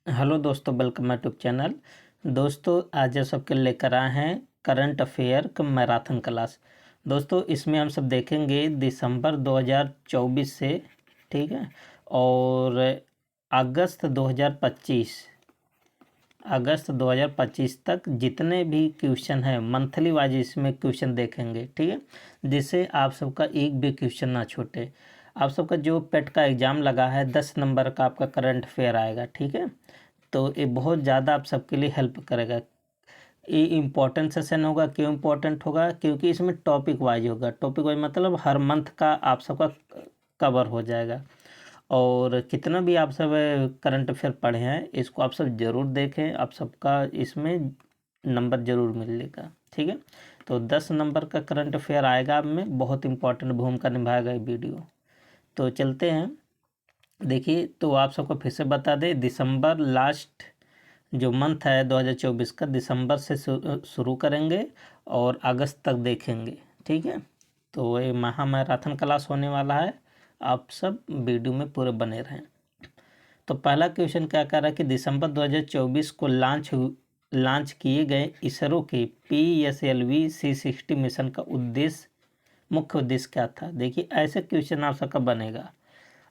Hello दोस्तों, welcome my tube channel. दोस्तों आज हम सबके लेकर आए हैं करंट अफेयर का मैराथन क्लास। दोस्तों इसमें हम सब देखेंगे दिसंबर 2024 से, ठीक है, और अगस्त 2025 तक जितने भी क्वेश्चन हैं मंथली वाइज इसमें क्वेश्चन देखेंगे, ठीक है, जिससे आप सबका एक भी क्वेश्चन ना छूटे। आप सबका जो पेट का एग्ज़ाम लगा है 10 नंबर का आपका करंट अफेयर आएगा, ठीक है। तो ये बहुत ज़्यादा आप सबके लिए हेल्प करेगा। ये इम्पोर्टेंट सेशन होगा। क्यों इम्पोर्टेंट होगा? क्योंकि इसमें टॉपिक वाइज होगा। टॉपिक वाइज मतलब हर मंथ का आप सबका कवर हो जाएगा। और कितना भी आप सब करंट अफेयर पढ़े हैं इसको आप सब ज़रूर देखें, आप सबका इसमें नंबर ज़रूर मिलेगा, ठीक है। तो 10 नंबर का करंट अफेयर आएगा, आप में बहुत इंपॉर्टेंट भूमिका निभाएगा ये वीडियो। तो चलते हैं। देखिए, तो आप सबको फिर से बता दें, दिसंबर लास्ट जो मंथ है 2024 का, दिसंबर से शुरू करेंगे और अगस्त तक देखेंगे, ठीक है। तो ये महा मैराथन क्लास होने वाला है, आप सब वीडियो में पूरे बने रहें। तो पहला क्वेश्चन क्या कह रहा है कि दिसंबर 2024 को लॉन्च किए गए इसरो के PSLV C60 मिशन का मुख्य उद्देश्य क्या था। देखिए ऐसे क्वेश्चन आप सबका बनेगा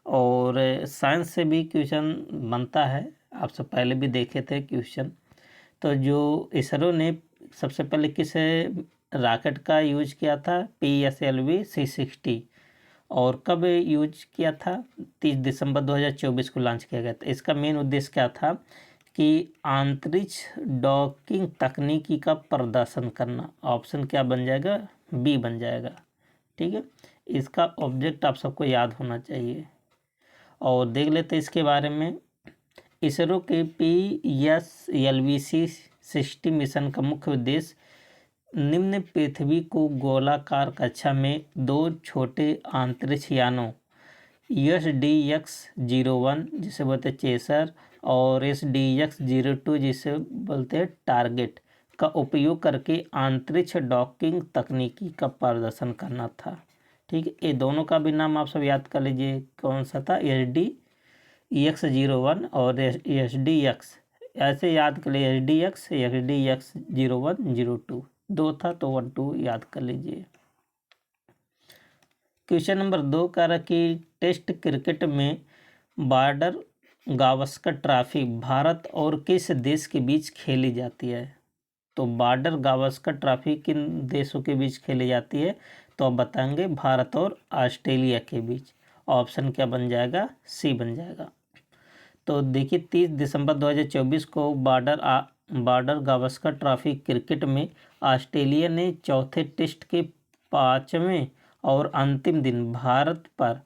और साइंस से भी क्वेश्चन बनता है, आप सब पहले भी देखे थे क्वेश्चन। तो जो इसरो ने सबसे पहले किस रॉकेट का यूज किया था, PSLV C60, और कब यूज किया था, 30 दिसंबर 2024 को लॉन्च किया गया था। इसका मेन उद्देश्य क्या था कि अंतरिक्ष डॉकिंग तकनीकी का प्रदर्शन करना। ऑप्शन क्या बन जाएगा? बी बन जाएगा, ठीक है। इसका ऑब्जेक्ट आप सबको याद होना चाहिए। और देख लेते इसके बारे में। इसरो के PSLV C60 मिशन का मुख्य उद्देश्य निम्न पृथ्वी को गोलाकार कक्षा में दो छोटे अंतरिक्ष यानों SDX-01 जिसे बोलते हैं चेसर और SDX-02 जिसे बोलते हैं टारगेट का उपयोग करके अंतरिक्ष डॉकिंग तकनीकी का प्रदर्शन करना था, ठीक है। ये दोनों का भी नाम आप सब याद कर लीजिए, कौन सा था, SDX-01 और SDX, ऐसे याद कर लीजिए, SDX-01-02 दो था तो 1-2 याद कर लीजिए। क्वेश्चन नंबर 2 कह रहा कि टेस्ट क्रिकेट में बॉर्डर गावस्कर ट्रॉफी भारत और किस देश के बीच खेली जाती है। तो बॉर्डर गावस्कर ट्रॉफी किन देशों के बीच खेली जाती है, तो आप बताएंगे भारत और ऑस्ट्रेलिया के बीच। ऑप्शन क्या बन जाएगा? सी बन जाएगा। तो देखिए 30 दिसंबर 2024 को बॉर्डर गावस्कर ट्रॉफी क्रिकेट में ऑस्ट्रेलिया ने चौथे टेस्ट के 5वें और अंतिम दिन भारत पर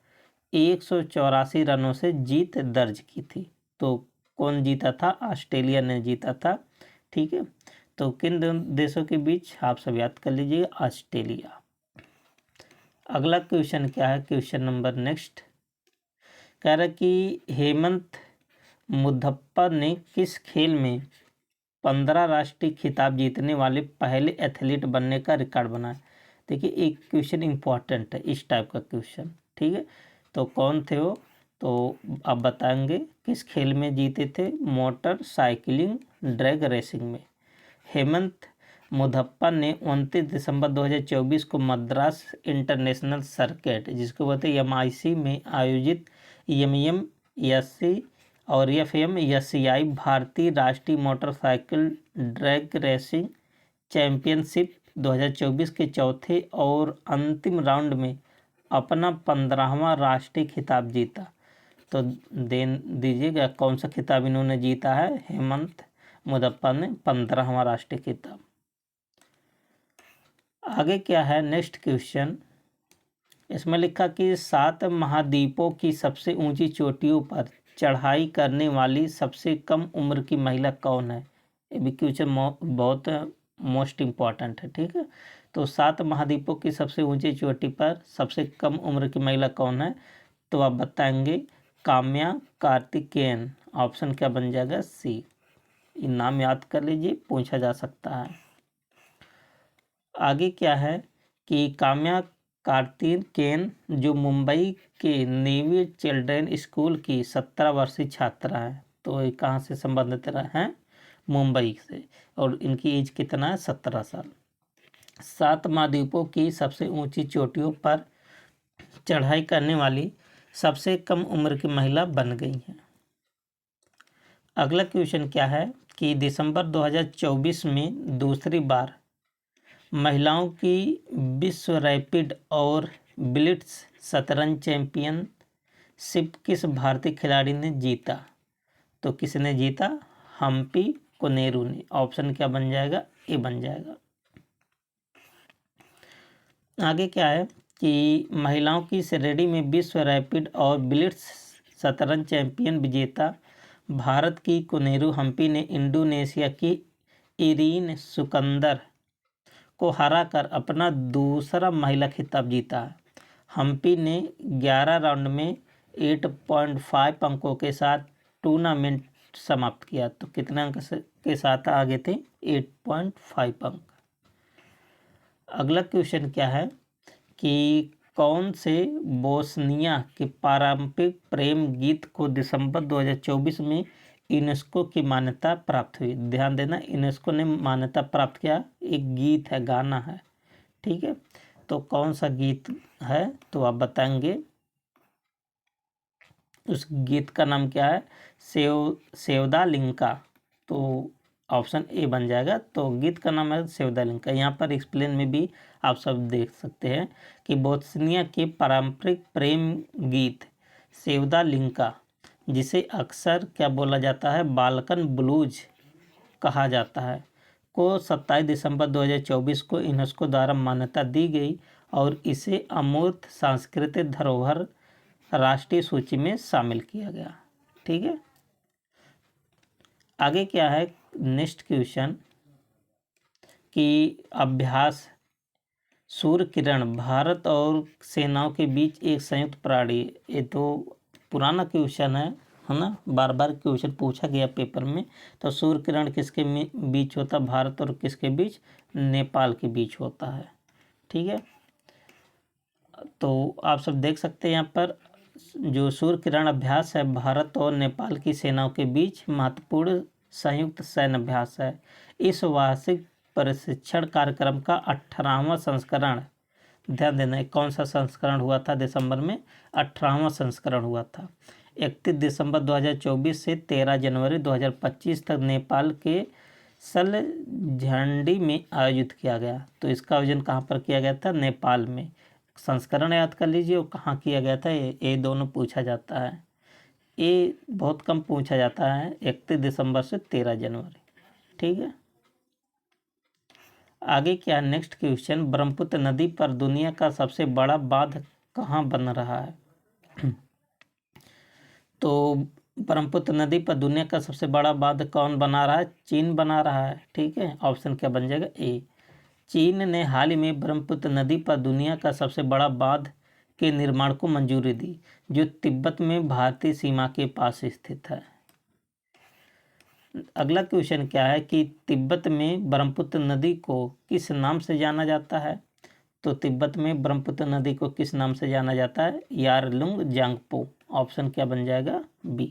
184 रनों से जीत दर्ज की थी। तो कौन जीता था? ऑस्ट्रेलिया ने जीता था, ठीक है। तो किन देशों के बीच, आप सब याद कर लीजिए, ऑस्ट्रेलिया। अगला क्वेश्चन क्या है, क्वेश्चन नंबर नेक्स्ट कह रहा कि हेमंत मुथप्पा ने किस खेल में 15 राष्ट्रीय खिताब जीतने वाले पहले एथलीट बनने का रिकॉर्ड बनाया। देखिए एक क्वेश्चन इंपॉर्टेंट है इस टाइप का क्वेश्चन, ठीक है। तो कौन थे वो, तो आप बताएंगे किस खेल में जीते थे, मोटर साइकिलिंग ड्रैग रेसिंग में। हेमंत मुथप्पा ने 29 दिसंबर 2024 को मद्रास इंटरनेशनल सर्किट जिसको बोलते हैं MIC में आयोजित MMSC और FMSCI भारतीय राष्ट्रीय मोटरसाइकिल ड्रैग रेसिंग चैंपियनशिप 2024 के चौथे और अंतिम राउंड में अपना 15वां राष्ट्रीय खिताब जीता। तो दीजिएगा कौन सा खिताब इन्होंने जीता है, हेमंत मुथप्पा ने 15वां राष्ट्रीय खिताब। आगे क्या है नेक्स्ट क्वेश्चन, इसमें लिखा कि 7 महाद्वीपों की सबसे ऊंची चोटियों पर चढ़ाई करने वाली सबसे कम उम्र की महिला कौन है। ये भी क्वेश्चन बहुत मोस्ट इम्पॉर्टेंट है, ठीक है। तो 7 महाद्वीपों की सबसे ऊंची चोटी पर सबसे कम उम्र की महिला कौन है, तो आप बताएंगे काम्या कार्तिकेयन। ऑप्शन क्या बन जाएगा? सी। ये नाम याद कर लीजिए, पूछा जा सकता है। आगे क्या है कि काम्या कार्तिकेयन जो मुंबई के नेवी चिल्ड्रेन स्कूल की 17 वर्षीय छात्रा है। तो ये कहाँ से संबंधित रहे हैं? मुंबई से। और इनकी एज कितना है? 17 साल। 7 महाद्वीपों की सबसे ऊंची चोटियों पर चढ़ाई करने वाली सबसे कम उम्र की महिला बन गई हैं। अगला क्वेश्चन क्या है कि दिसंबर 2024 में दूसरी बार महिलाओं की विश्व रैपिड और ब्लिट्स शतरंज चैंपियनशिप किस भारतीय खिलाड़ी ने जीता? तो किसने जीता? हम्पी कोनेरू ने। ऑप्शन क्या बन जाएगा? ए बन जाएगा। आगे क्या है कि महिलाओं की श्रेणी में विश्व रैपिड और ब्लिट्स शतरंज चैंपियन विजेता भारत की कोनेरू हम्पी ने इंडोनेशिया की इरीन सुकंदर को हराकर अपना दूसरा महिला खिताब जीता है। हम्पी ने 11 राउंड में 8.5 अंकों के साथ टूर्नामेंट समाप्त किया। तो कितने अंक के साथ आगे थे? 8.5 अंक। अगला क्वेश्चन क्या है कि कौन से बोस्निया के पारंपरिक प्रेम गीत को दिसंबर 2024 में यूनेस्को की मान्यता प्राप्त हुई? ध्यान देना, यूनेस्को ने मान्यता प्राप्त किया। एक गीत है, गाना है, ठीक है। तो कौन सा गीत है? तो आप बताएंगे। उस गीत का नाम क्या है? सेवदा लिंका। तो ऑप्शन ए बन जाएगा। तो गीत का नाम है सेवदा लिंका। यहाँ पर एक्सप्लेन में भी आप सब देख सकते हैं कि बोस्निया के पारंपरिक प्रेम गीत सेवदा लिंका, जिसे अक्सर क्या बोला जाता है? बाल्कन ब्लूज कहा जाता है, को 27 दिसंबर 2024 को यूनेस्को द्वारा मान्यता दी गई और इसे अमूर्त सांस्कृतिक धरोहर राष्ट्रीय सूची में शामिल किया गया। ठीक है। आगे क्या है? नेक्स्ट क्वेश्चन कि अभ्यास सूर्य किरण भारत और सेनाओं के बीच एक संयुक्त प्रणाली। ये तो पुराना क्वेश्चन है ना? बार बार क्वेश्चन पूछा गया पेपर में। तो सूर्य किरण किसके बीच होता है? भारत और किसके बीच? नेपाल के बीच होता है। ठीक है। तो आप सब देख सकते हैं यहाँ पर जो सूर्य किरण अभ्यास है भारत और नेपाल की सेनाओं के बीच महत्वपूर्ण संयुक्त सैन्य अभ्यास है। इस वार्षिक प्रशिक्षण कार्यक्रम का 18वां संस्करण, ध्यान देना, कौन सा संस्करण हुआ था? दिसंबर में 18वां संस्करण हुआ था। 31 दिसंबर 2024 से 13 जनवरी 2025 तक नेपाल के सलझंडी में आयोजित किया गया। तो इसका आयोजन कहाँ पर किया गया था? नेपाल में। संस्करण याद कर लीजिए और कहाँ किया गया था। ये दोनों पूछा जाता है। ये बहुत कम पूछा जाता है। 31 दिसंबर से 13 जनवरी। ठीक है। आगे क्या? नेक्स्ट क्वेश्चन, ब्रह्मपुत्र नदी पर दुनिया का सबसे बड़ा बांध कहाँ बन रहा है? तो ब्रह्मपुत्र नदी पर दुनिया का सबसे बड़ा बांध कौन बना रहा है? चीन बना रहा है। ठीक है। ऑप्शन क्या बन जाएगा? ए। चीन ने हाल ही में ब्रह्मपुत्र नदी पर दुनिया का सबसे बड़ा बांध के निर्माण को मंजूरी दी, जो तिब्बत में भारतीय सीमा के पास स्थित है। अगला क्वेश्चन क्या है कि तिब्बत में ब्रह्मपुत्र नदी को किस नाम से जाना जाता है? तो तिब्बत में ब्रह्मपुत्र नदी को किस नाम से जाना जाता है? यारलुंग जांगपो। ऑप्शन क्या बन जाएगा? बी।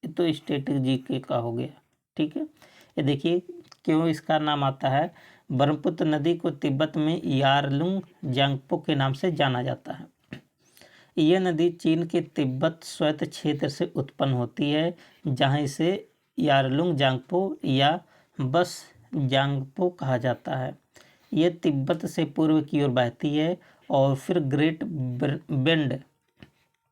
ये तो स्टैटिक जीके का हो गया। ठीक है। ये देखिए क्यों इसका नाम आता है। ब्रह्मपुत्र नदी को तिब्बत में यारलुंग जांगपो के नाम से जाना जाता है। यह नदी चीन के तिब्बत स्वायत्त क्षेत्र से उत्पन्न होती है, जहाँ इसे यारलुंग जांगपो या बस जांगपो कहा जाता है। यह तिब्बत से पूर्व की ओर बहती है और फिर ग्रेट बेंड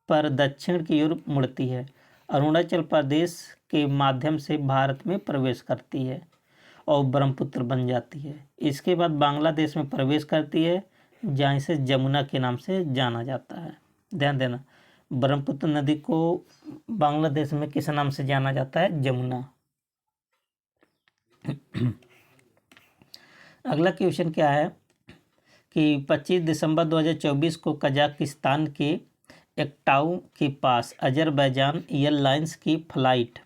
पर दक्षिण की ओर मुड़ती है। अरुणाचल प्रदेश के माध्यम से भारत में प्रवेश करती है और ब्रह्मपुत्र बन जाती है। इसके बाद बांग्लादेश में प्रवेश करती है, जहाँ इसे जमुना के नाम से जाना जाता है। ध्यान देना, ब्रह्मपुत्र नदी को बांग्लादेश में किस नाम से जाना जाता है? जमुना। अगला क्वेश्चन क्या है कि 25 दिसंबर 2024 को कजाकिस्तान के एक्टाऊ के पास अजरबैजान एयरलाइंस की फ्लाइट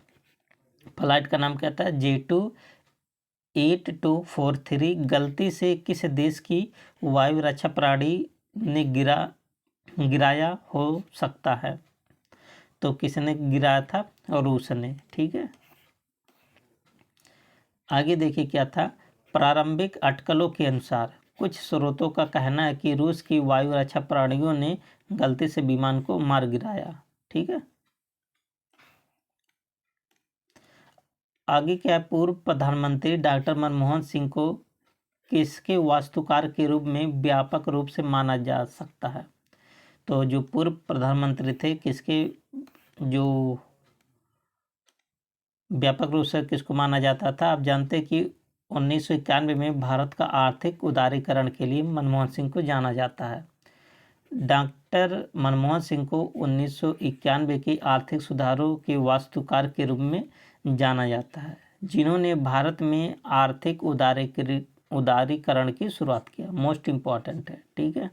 का नाम क्या था? J28243 गलती से किस देश की वायु रक्षा प्रणाली ने गिराया हो सकता है? तो किसने गिराया था? रूस ने। ठीक है। आगे देखिए क्या था। प्रारंभिक अटकलों के अनुसार कुछ स्रोतों का कहना है कि रूस की वायु रक्षा प्राणियों ने गलती से विमान को मार गिराया। ठीक है, आगे क्या है। पूर्व प्रधानमंत्री डॉक्टर मनमोहन सिंह को किसके वास्तुकार के रूप में व्यापक रूप से माना जा सकता है? तो जो पूर्व प्रधानमंत्री थे, किसके जो व्यापक रूप से किसको माना जाता था? आप जानते हैं कि 1991 में भारत का आर्थिक उदारीकरण के लिए मनमोहन सिंह को जाना जाता है। डॉक्टर मनमोहन सिंह को 1991 के आर्थिक सुधारों के वास्तुकार के रूप में जाना जाता है, जिन्होंने भारत में आर्थिक उदारीकरण की शुरुआत किया। मोस्ट इम्पॉर्टेंट है। ठीक है,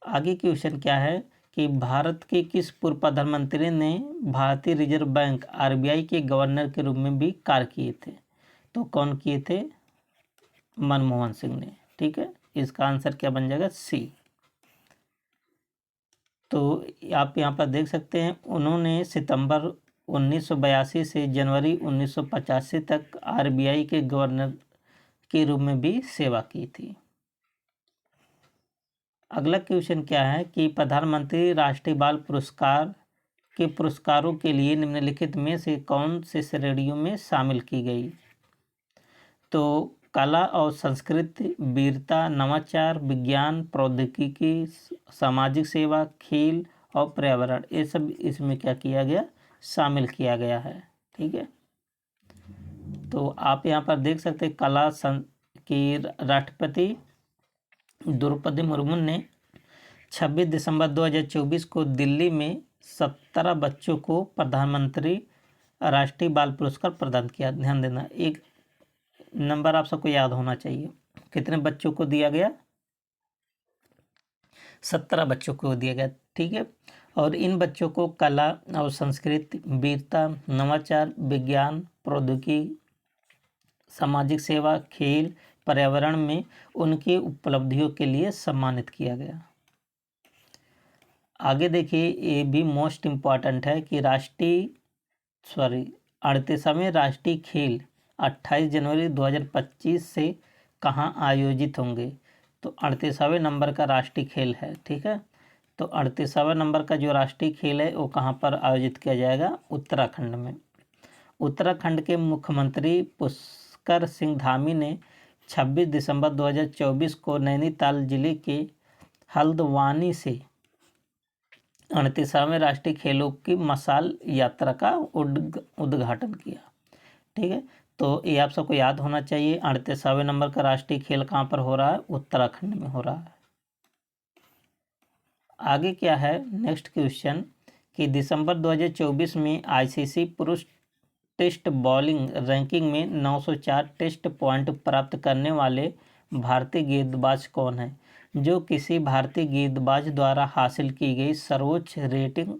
आगे क्वेश्चन क्या है कि भारत के किस पूर्व प्रधानमंत्री ने भारतीय रिजर्व बैंक आरबीआई के गवर्नर के रूप में भी कार्य किए थे? तो कौन किए थे? मनमोहन सिंह ने। ठीक है, इसका आंसर क्या बन जाएगा? सी। तो आप यहाँ पर देख सकते हैं, उन्होंने सितंबर 1982 से जनवरी 1985 तक आरबीआई के गवर्नर के रूप में भी सेवा की थी। अगला क्वेश्चन क्या है कि प्रधानमंत्री राष्ट्रीय बाल पुरस्कार के पुरस्कारों के लिए निम्नलिखित में से कौन से श्रेणियों में शामिल की गई? तो कला और संस्कृति, वीरता, नवाचार, विज्ञान, प्रौद्योगिकी, सामाजिक सेवा, खेल और पर्यावरण, ये सब इसमें क्या किया गया? शामिल किया गया है। ठीक है, तो आप यहाँ पर देख सकते हैं कला की राष्ट्रपति द्रौपदी मुर्मू ने 26 दिसंबर 2024 को दिल्ली में 17 बच्चों को प्रधानमंत्री राष्ट्रीय बाल पुरस्कार प्रदान किया। ध्यान देना, एक नंबर आप सबको याद होना चाहिए। कितने बच्चों को दिया गया? 17 बच्चों को दिया गया। ठीक है, और इन बच्चों को कला और संस्कृति, वीरता, नवाचार, विज्ञान, प्रौद्योगिकी, सामाजिक सेवा, खेल, पर्यावरण में उनकी उपलब्धियों के लिए सम्मानित किया गया। आगे देखिए, ये भी मोस्ट इम्पॉर्टेंट है कि 38वें राष्ट्रीय खेल 28 जनवरी 2025 से कहाँ आयोजित होंगे? तो 38वें नंबर का राष्ट्रीय खेल है। ठीक है, तो 38वें नंबर का जो राष्ट्रीय खेल है वो कहाँ पर आयोजित किया जाएगा? उत्तराखंड में। उत्तराखंड के मुख्यमंत्री पुष्कर सिंह धामी ने 26 दिसंबर 2024 को नैनीताल जिले के हल्द्वानी से 38वें राष्ट्रीय खेलों की मशाल यात्रा का उद्घाटन किया। ठीक है, तो ये आप सबको याद होना चाहिए। 38वें नंबर का राष्ट्रीय खेल कहाँ पर हो रहा है? उत्तराखंड में हो रहा है। आगे क्या है नेक्स्ट क्वेश्चन कि दिसंबर 2024 में आईसीसी पुरुष टेस्ट बॉलिंग रैंकिंग में 904 टेस्ट पॉइंट प्राप्त करने वाले भारतीय गेंदबाज कौन है, जो किसी भारतीय गेंदबाज द्वारा हासिल की गई सर्वोच्च रेटिंग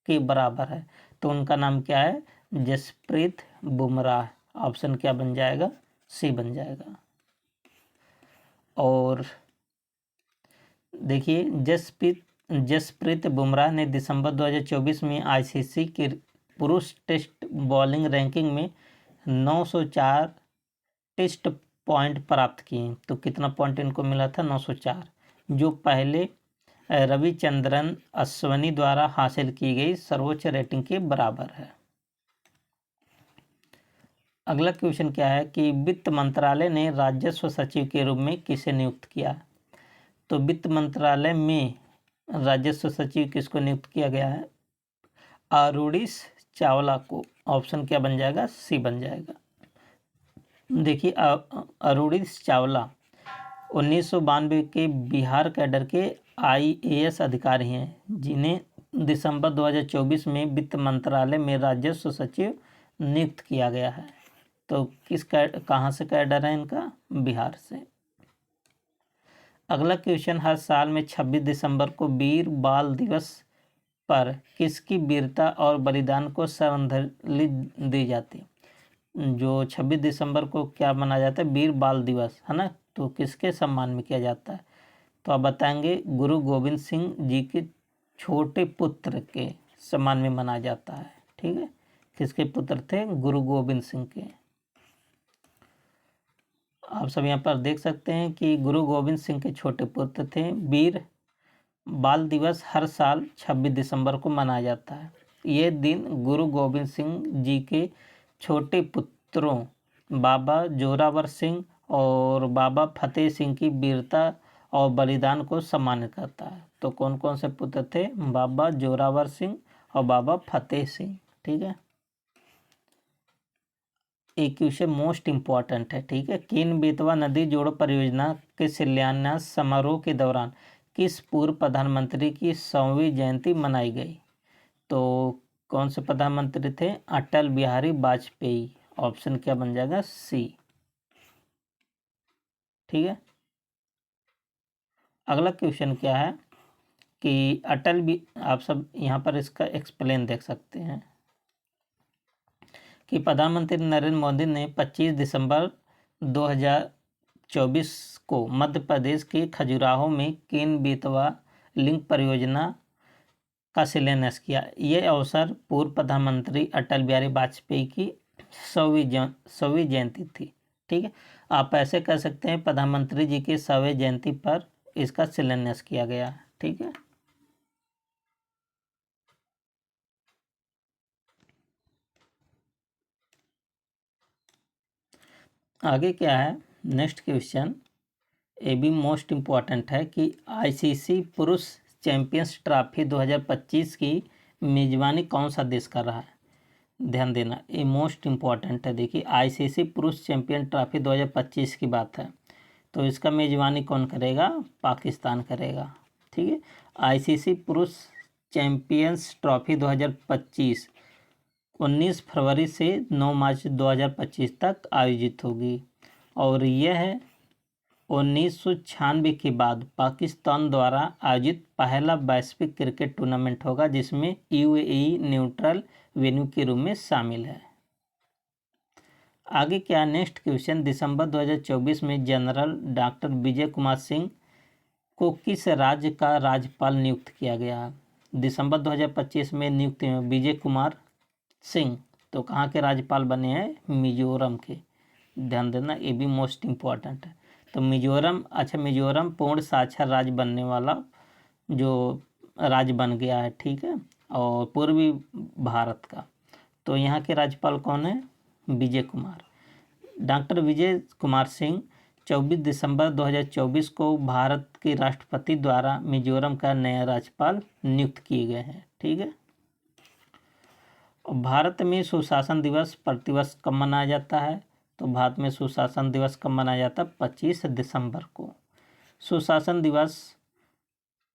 के बराबर है? तो उनका नाम क्या है? जसप्रीत बुमराह। ऑप्शन क्या बन जाएगा? सी बन जाएगा। और देखिए, जसप्रीत बुमराह ने दिसंबर 2024 में आईसीसी के पुरुष टेस्ट बॉलिंग रैंकिंग में 904 टेस्ट पॉइंट प्राप्त किए। तो कितना पॉइंट इनको मिला था? 904, जो पहले रविचंद्रन अश्विनी द्वारा हासिल की गई सर्वोच्च रेटिंग के बराबर है। अगला क्वेश्चन क्या है कि वित्त मंत्रालय ने राजस्व सचिव के रूप में किसे नियुक्त किया? तो वित्त मंत्रालय में राजस्व सचिव किसको नियुक्त किया गया है? आरुणिश चावला को। ऑप्शन क्या बन जाएगा? सी बन जाएगा। देखिए, आरुणिश चावला 1992 के बिहार कैडर के आईएएस अधिकारी हैं, जिन्हें दिसंबर 2024 में वित्त मंत्रालय में राजस्व सचिव नियुक्त किया गया है। तो कहाँ से कैडर है इनका? बिहार से। अगला क्वेश्चन, हर साल में 26 दिसंबर को वीर बाल दिवस पर किसकी वीरता और बलिदान को श्रद्धांजलि दी जाती है? जो 26 दिसंबर को क्या मनाया जाता है? वीर बाल दिवस, है ना। तो किसके सम्मान में किया जाता है? तो आप बताएंगे गुरु गोविंद सिंह जी के छोटे पुत्र के सम्मान में मनाया जाता है। ठीक है, किसके पुत्र थे? गुरु गोविंद सिंह के। आप सब यहाँ पर देख सकते हैं कि गुरु गोविंद सिंह के छोटे पुत्र थे। वीर बाल दिवस हर साल 26 दिसंबर को मनाया जाता है। ये दिन गुरु गोविंद सिंह जी के छोटे पुत्रों बाबा जोरावर सिंह और बाबा फतेह सिंह की वीरता और बलिदान को सम्मानित करता है। तो कौन कौन से पुत्र थे? बाबा जोरावर सिंह और बाबा फतेह सिंह। ठीक है, एक क्वेश्चन मोस्ट इम्पॉर्टेंट है। ठीक है, केन बेतवा नदी जोड़ो परियोजना के शिलान्यास समारोह के दौरान किस पूर्व प्रधानमंत्री की 100वीं जयंती मनाई गई? तो कौन से प्रधानमंत्री थे? अटल बिहारी वाजपेयी। ऑप्शन क्या बन जाएगा? सी। ठीक है, अगला क्वेश्चन क्या है कि आप सब यहाँ पर इसका एक्सप्लेन देख सकते हैं कि प्रधानमंत्री नरेंद्र मोदी ने 25 दिसंबर 2024 को मध्य प्रदेश के खजुराहो में केन बेतवा लिंक परियोजना का शिलान्यास किया। यह अवसर पूर्व प्रधानमंत्री अटल बिहारी वाजपेयी की 100वीं जयंती थी। ठीक है, आप ऐसे कह सकते हैं प्रधानमंत्री जी की 100वीं जयंती पर इसका शिलान्यास किया गया। ठीक है, आगे क्या है? नेक्स्ट क्वेश्चन ये भी मोस्ट इम्पॉर्टेंट है कि आईसीसी पुरुष चैंपियंस ट्रॉफी 2025 की मेजबानी कौन सा देश कर रहा है? ध्यान देना, ये मोस्ट इम्पॉर्टेंट है। देखिए, आईसीसी पुरुष चैंपियन ट्रॉफी 2025 की बात है, तो इसका मेजबानी कौन करेगा? पाकिस्तान करेगा। ठीक है, आईसीसी पुरुष चैंपियंस ट्रॉफी 2025 19 फरवरी से 9 मार्च 2025 तक आयोजित होगी और यह 1996 के बाद पाकिस्तान द्वारा आयोजित पहला वैश्विक क्रिकेट टूर्नामेंट होगा जिसमें यूएई न्यूट्रल वेन्यू के रूप में शामिल है। आगे क्या? नेक्स्ट क्वेश्चन, दिसंबर 2024 में जनरल डॉक्टर विजय कुमार सिंह को किस राज्य का राज्यपाल नियुक्त किया गया? दिसंबर 2025 में नियुक्त विजय कुमार सिंह तो कहाँ के राज्यपाल बने हैं? मिजोरम के। ध्यान देना, ये भी मोस्ट इम्पॉर्टेंट है। तो मिजोरम, अच्छा, मिजोरम पूर्ण साक्षर राज्य बनने वाला जो राज्य बन गया है। ठीक है, और पूर्वी भारत का। तो यहाँ के राज्यपाल कौन है? विजय कुमार। डॉक्टर विजय कुमार सिंह 24 दिसंबर 2024 को भारत के राष्ट्रपति द्वारा मिजोरम का नया राज्यपाल नियुक्त किए गए हैं। ठीक है, और भारत में सुशासन दिवस प्रतिवर्ष कब मनाया जाता है? तो भारत में सुशासन दिवस कब मनाया जाता है? 25 दिसंबर को। सुशासन दिवस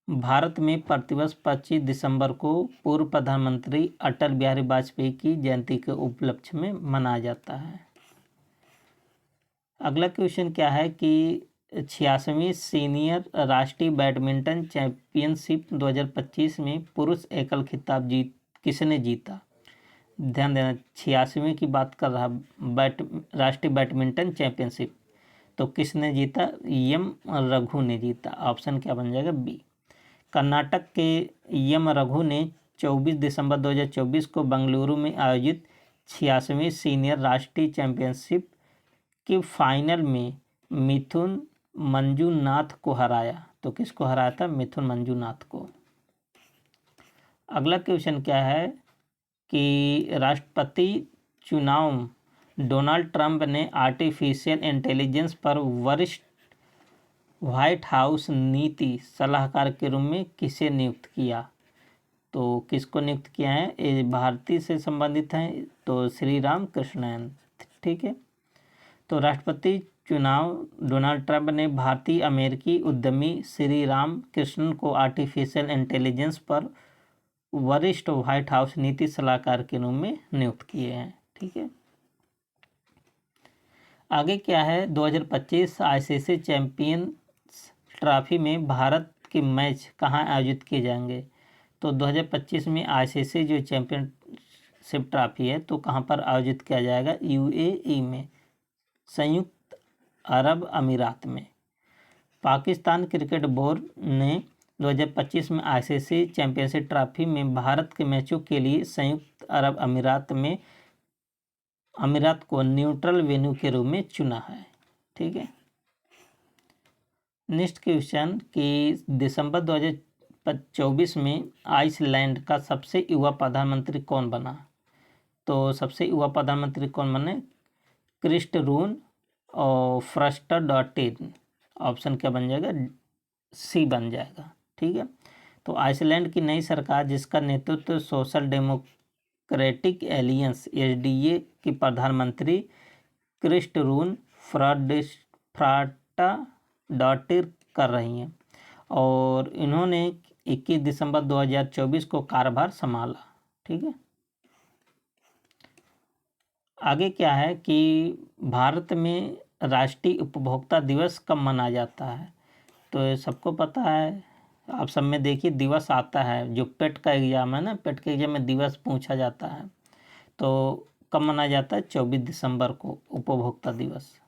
भारत में प्रतिवर्ष 25 दिसंबर को पूर्व प्रधानमंत्री अटल बिहारी वाजपेयी की जयंती के उपलक्ष्य में मनाया जाता है। अगला क्वेश्चन क्या है कि 86वीं सीनियर राष्ट्रीय बैडमिंटन चैंपियनशिप 2025 में पुरुष एकल खिताब किसने जीता? ध्यान देना, 86वीं की बात कर रहा राष्ट्रीय बैडमिंटन चैंपियनशिप, तो किसने जीता? एम रघु ने जीता। ऑप्शन क्या बन जाएगा? बी। कर्नाटक के एम रघु ने 24 दिसंबर 2024 को बेंगलुरु में आयोजित 86वीं सीनियर राष्ट्रीय चैंपियनशिप के फाइनल में मिथुन मंजूनाथ को हराया। तो किसको हराया था? मिथुन मंजूनाथ को। अगला क्वेश्चन क्या है कि राष्ट्रपति चुनाव डोनाल्ड ट्रंप ने आर्टिफिशियल इंटेलिजेंस पर वरिष्ठ व्हाइट हाउस नीति सलाहकार के रूप में किसे नियुक्त किया? तो किसको नियुक्त किया है? ये भारतीय से संबंधित हैं, तो श्री राम कृष्णन। ठीक है, तो राष्ट्रपति चुनाव डोनाल्ड ट्रंप ने भारतीय अमेरिकी उद्यमी श्री राम कृष्णन को आर्टिफिशियल इंटेलिजेंस पर वरिष्ठ व्हाइट हाउस नीति सलाहकार के रूप में नियुक्त किए हैं। ठीक है, आगे क्या है? 2025 आईसीसी चैंपियंस ट्रॉफी में भारत के मैच कहाँ आयोजित किए जाएंगे? तो 2025 में आईसीसी जो चैंपियनशिप ट्रॉफी है तो कहाँ पर आयोजित किया जाएगा? यूएई में, संयुक्त अरब अमीरात में। पाकिस्तान क्रिकेट बोर्ड ने 2025 में आईसीसी चैंपियनशिप ट्रॉफी में भारत के मैचों के लिए संयुक्त अरब अमीरात को न्यूट्रल वेन्यू के रूप में चुना है। ठीक है। नेक्स्ट क्वेश्चन कि दिसंबर 2024 में आइसलैंड का सबसे युवा प्रधानमंत्री कौन बना? तो सबसे युवा प्रधानमंत्री कौन बने? क्रिस्टरून और फ्रस्टरडॉटिन। ऑप्शन क्या बन जाएगा? सी बन जाएगा। ठीक है। तो आइसलैंड की नई सरकार जिसका नेतृत्व सोशल डेमोक्रेटिक एलियंस एसडीए की प्रधानमंत्री क्रिस्टरून फ्राटाडॉटिर कर रही हैं और इन्होंने 21 दिसंबर 2024 को कार्यभार संभाला। ठीक है। आगे क्या है कि भारत में राष्ट्रीय उपभोक्ता दिवस कब मनाया जाता है? तो ये सबको पता है। आप सब में देखिए दिवस आता है, जो पेट का एग्जाम है ना, पेट के एग्जाम में दिवस पूछा जाता है। तो कब मनाया जाता है? 24 दिसंबर को उपभोक्ता दिवस।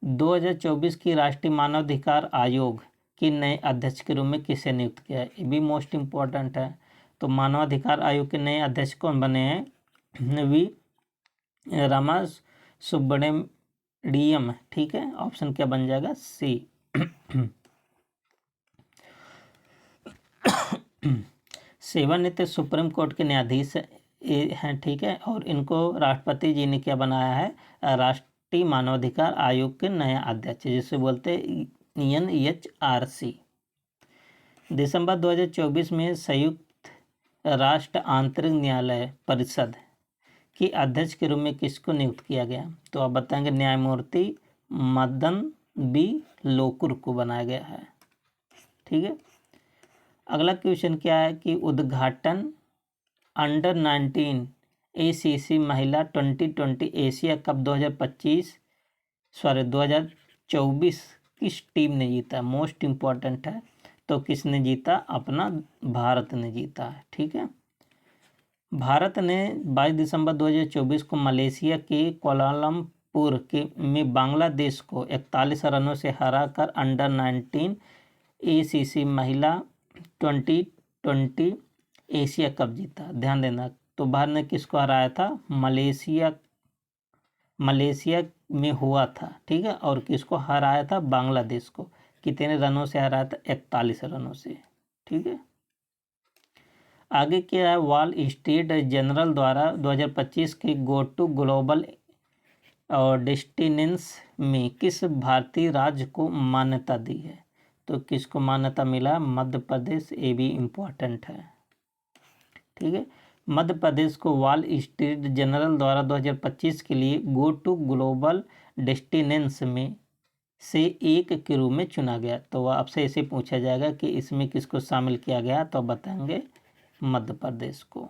2024 की राष्ट्रीय मानवाधिकार आयोग के नए अध्यक्ष के रूप में किसे नियुक्त किया है? ये भी मोस्ट इम्पोर्टेंट है। तो मानवाधिकार आयोग के नए अध्यक्ष कौन बने हैं? वी रामा सुब्रमण्यम। ठीक है। ऑप्शन क्या बन जाएगा? सी। सेवानिवृत्त सुप्रीम कोर्ट के न्यायाधीश हैं। ठीक है। और इनको राष्ट्रपति जी ने क्या बनाया है? राष्ट्रीय मानवाधिकार आयोग के नया अध्यक्ष, जिसे बोलते हैं NHRC। दिसंबर 2024 में संयुक्त राष्ट्र आंतरिक न्यायालय परिषद के अध्यक्ष के रूप में किसको नियुक्त किया गया? तो आप बताएंगे न्यायमूर्ति मदन बी लोकुर को बनाया गया है। ठीक है। अगला क्वेश्चन क्या है कि उद्घाटन अंडर 19 ACC महिला 2020 एशिया कप 2024 किस टीम ने जीता? मोस्ट इम्पॉर्टेंट है। तो किसने जीता? अपना भारत ने जीता है। ठीक है। भारत ने 22 दिसंबर 2024 को मलेशिया के कोलालमपुर में बांग्लादेश को 41 रनों से हराकर अंडर 19 ACC महिला 2020 एशिया कप जीता। ध्यान देना। तो भारत ने किसको हराया था? मलेशिया में हुआ था। ठीक है। और किसको हराया था? बांग्लादेश को। कितने रनों से हराया था? 41 रनों से। ठीक है। आगे क्या है? वॉल स्ट्रीट जर्नल द्वारा 2025 के गो टू ग्लोबल और डेस्टिनेशंस में किस भारतीय राज्य को मान्यता दी है? तो किसको मान्यता मिला? मध्य प्रदेश। ये भी इम्पोर्टेंट है। ठीक है। मध्य प्रदेश को वॉल स्ट्रीट जर्नल द्वारा 2025 के लिए गो टू ग्लोबल डेस्टिनेशंस में से एक के रूप में चुना गया। तो वह आपसे ऐसे पूछा जाएगा कि इसमें किसको शामिल किया गया? तो बताएंगे मध्य प्रदेश को।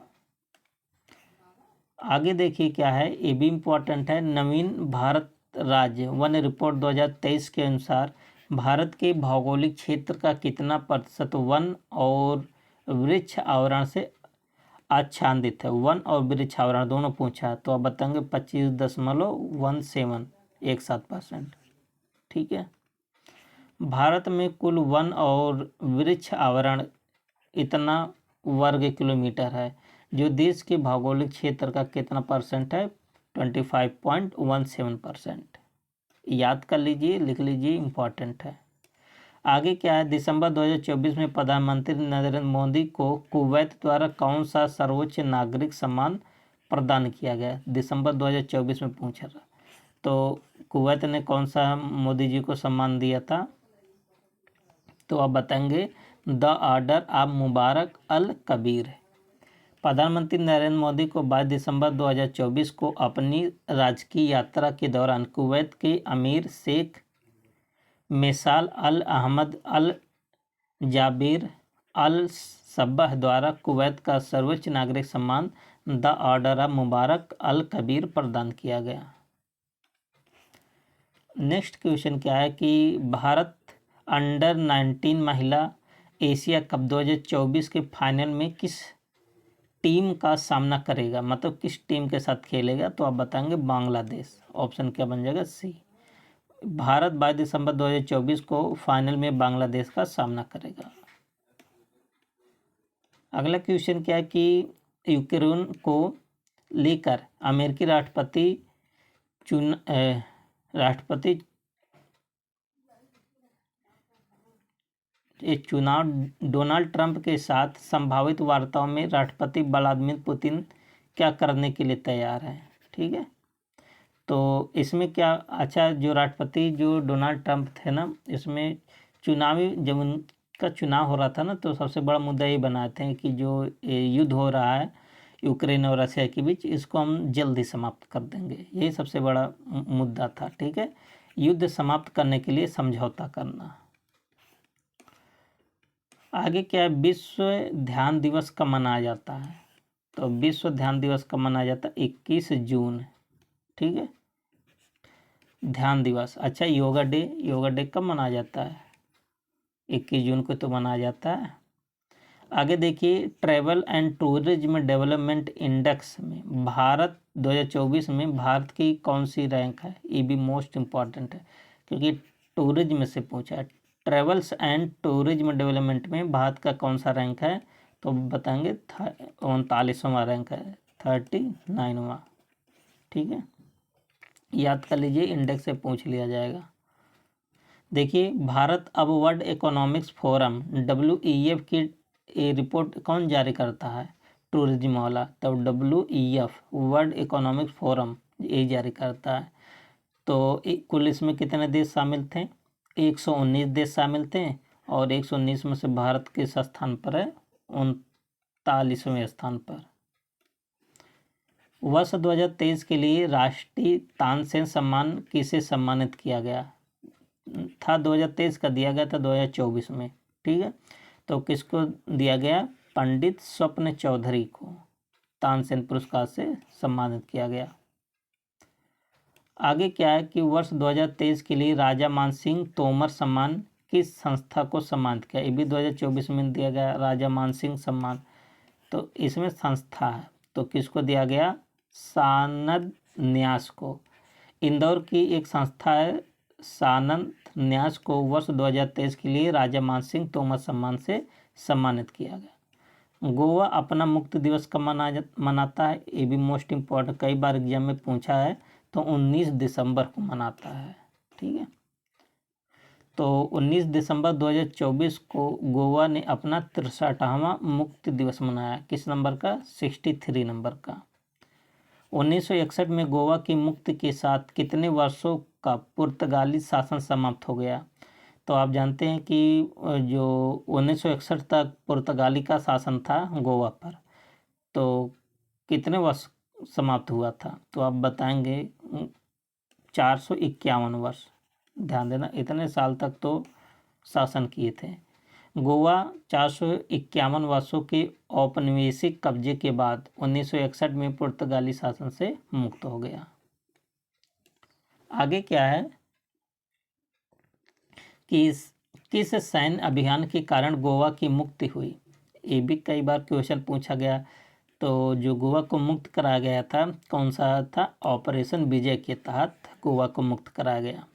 आगे देखिए क्या है, ये भी इम्पोर्टेंट है। नवीन भारत राज्य वन रिपोर्ट 2023 के अनुसार भारत के भौगोलिक क्षेत्र का कितना प्रतिशत वन और वृक्ष आवरण से आच्छादित है? वन और वृक्ष आवरण दोनों पूछा, तो आप बताएंगे 25.17%। ठीक है। भारत में कुल वन और वृक्ष आवरण इतना वर्ग किलोमीटर है, जो देश के भौगोलिक क्षेत्र का कितना परसेंट है? 25.17%। याद कर लीजिए, लिख लीजिए, इम्पॉर्टेंट है। आगे क्या है? दिसंबर 2024 में प्रधानमंत्री नरेंद्र मोदी को कुवैत द्वारा कौन सा सर्वोच्च नागरिक सम्मान प्रदान किया गया? दिसंबर 2024 में पूछा था। तो कुवैत ने कौन सा मोदी जी को सम्मान दिया था? तो आप बताएंगे द ऑर्डर ऑफ मुबारक अल कबीर। प्रधानमंत्री नरेंद्र मोदी को 22 दिसंबर 2024 को अपनी राजकीय यात्रा के दौरान कुवैत के अमीर शेख मेसाल अल अहमद अल जाबिर अल सब्बाह द्वारा कुवैत का सर्वोच्च नागरिक सम्मान द ऑर्डर ऑफ मुबारक अल कबीर प्रदान किया गया। नेक्स्ट क्वेश्चन क्या है कि भारत अंडर 19 महिला एशिया कप 2024 के फाइनल में किस टीम का सामना करेगा? मतलब किस टीम के साथ खेलेगा? तो आप बताएंगे बांग्लादेश। ऑप्शन क्या बन जाएगा? सी। भारत 22 दिसंबर 2024 को फाइनल में बांग्लादेश का सामना करेगा। अगला क्वेश्चन क्या है कि यूक्रेन को लेकर अमेरिकी राष्ट्रपति चुनाव डोनाल्ड ट्रंप के साथ संभावित वार्ताओं में राष्ट्रपति व्लादिमीर पुतिन क्या करने के लिए तैयार हैं। ठीक है, तो इसमें क्या, अच्छा जो राष्ट्रपति जो डोनाल्ड ट्रंप थे ना, इसमें चुनावी जब उनका चुनाव हो रहा था ना, तो सबसे बड़ा मुद्दा ये बनाते हैं कि जो युद्ध हो रहा है यूक्रेन और रशिया के बीच, इसको हम जल्द ही समाप्त कर देंगे। यही सबसे बड़ा मुद्दा था। ठीक है, युद्ध समाप्त करने के लिए समझौता करना। आगे क्या है, विश्व ध्यान दिवस कब मनाया जाता है? तो विश्व ध्यान दिवस कब मनाया जाता है? 21 जून। ठीक है, ध्यान दिवस। अच्छा, योगा डे कब मनाया जाता है? 21 जून को तो मनाया जाता है। आगे देखिए, travel and tourism development index में भारत 2024 में भारत की कौन सी रैंक है? ये भी मोस्ट इम्पॉर्टेंट है क्योंकि टूरिज्म से पूछा है। ट्रैवल्स एंड टूरिज्म डेवलपमेंट में भारत का कौन सा रैंक है? तो बताएंगे 39वां रैंक है, 39वां। ठीक है, याद कर लीजिए, इंडेक्स से पूछ लिया जाएगा। देखिए, भारत अब वर्ल्ड इकोनॉमिक्स फोरम WEF की ये रिपोर्ट कौन जारी करता है? टूरिज्म वाला। तब WEF वर्ल्ड इकोनॉमिक्स फोरम ये जारी करता है। तो कुल इसमें कितने देश शामिल थे? 119 देश शामिल थे और 119 में से भारत किस स्थान पर है? 39वें स्थान पर। वर्ष 2023 के लिए राष्ट्रीय तानसेन सम्मान किसे सम्मानित किया गया था? 2023 का दिया गया था 2024 में। ठीक है, तो किसको दिया गया? पंडित स्वप्न चौधरी को तानसेन पुरस्कार से सम्मानित किया गया। आगे क्या है कि वर्ष 2023 के लिए राजा मानसिंह तोमर सम्मान किस संस्था को सम्मानित किया? ये भी 2024 में दिया गया, राजा मानसिंह सम्मान। तो इसमें संस्था है, तो किसको दिया गया? सानंद न्यास को। इंदौर की एक संस्था है सानंद न्यास को वर्ष 2023 के लिए राजा मानसिंह तोमर सम्मान से सम्मानित किया गया। गोवा अपना मुक्ति दिवस कब मनाता है? ये भी मोस्ट इम्पोर्टेंट, कई बार एग्जाम में पूछा है। तो 19 दिसंबर को मनाता है। ठीक है, तो 19 दिसंबर 2024 को गोवा ने अपना 63वां मुक्ति दिवस मनाया। किस नंबर का? 63 नंबर का। 1961 में गोवा की मुक्ति के साथ कितने वर्षों का पुर्तगाली शासन समाप्त हो गया? तो आप जानते हैं कि जो 1961 तक पुर्तगाली का शासन था गोवा पर, तो कितने वर्ष समाप्त हुआ था? तो आप बताएंगे 451 वर्ष। ध्यान देना, इतने साल तक तो शासन किए थे। गोवा 451 वर्षों के औपनिवेशिक कब्जे के बाद 1961 में पुर्तगाली शासन से मुक्त हो गया। आगे क्या है कि किस सैन्य अभियान के कारण गोवा की मुक्ति हुई? ये भी कई बार क्वेश्चन पूछा गया। तो जो गोवा को मुक्त कराया गया था, कौन सा था? ऑपरेशन विजय के तहत गोवा को मुक्त कराया गया।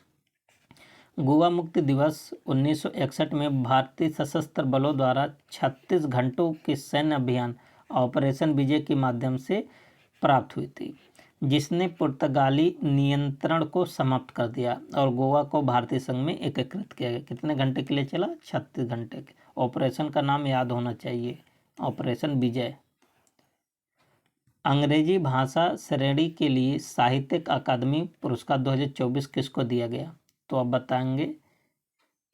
गोवा मुक्ति दिवस 1961 में भारतीय सशस्त्र बलों द्वारा 36 घंटों के सैन्य अभियान ऑपरेशन विजय के माध्यम से प्राप्त हुई थी, जिसने पुर्तगाली नियंत्रण को समाप्त कर दिया और गोवा को भारतीय संघ में एकीकृत किया गया। कितने घंटे के लिए चला? 36 घंटे के। ऑपरेशन का नाम याद होना चाहिए, ऑपरेशन विजय। अंग्रेजी भाषा श्रेणी के लिए साहित्यिक अकादमी पुरस्कार 2024 किसको दिया गया? तो आप बताएंगे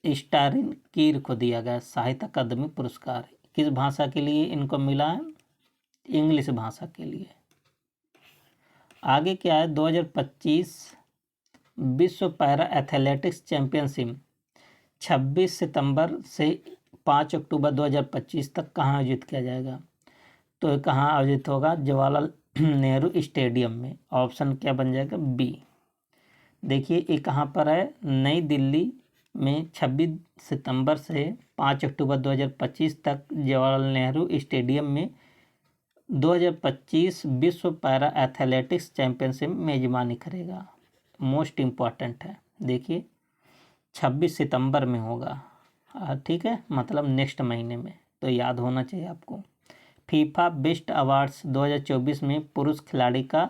स्टारिन कीर को दिया गया साहित्य अकादमी पुरस्कार। किस भाषा के लिए इनको मिला है? इंग्लिश भाषा के लिए। आगे क्या है, 2025 विश्व पैरा एथलेटिक्स चैंपियनशिप 26 सितंबर से 5 अक्टूबर 2025 तक कहाँ आयोजित किया जाएगा? तो कहाँ आयोजित होगा? जवाहरलाल नेहरू स्टेडियम में। ऑप्शन क्या बन जाएगा? बी। देखिए ये कहाँ पर है? नई दिल्ली में 26 सितंबर से 5 अक्टूबर 2025 तक जवाहरलाल नेहरू स्टेडियम में 2025 विश्व पैरा एथलेटिक्स चैंपियनशिप मेजबानी करेगा। मोस्ट इम्पॉर्टेंट है। देखिए 26 सितंबर में होगा, ठीक है, मतलब नेक्स्ट महीने में, तो याद होना चाहिए आपको। फीफा बेस्ट अवार्ड्स 2024 में पुरुष खिलाड़ी का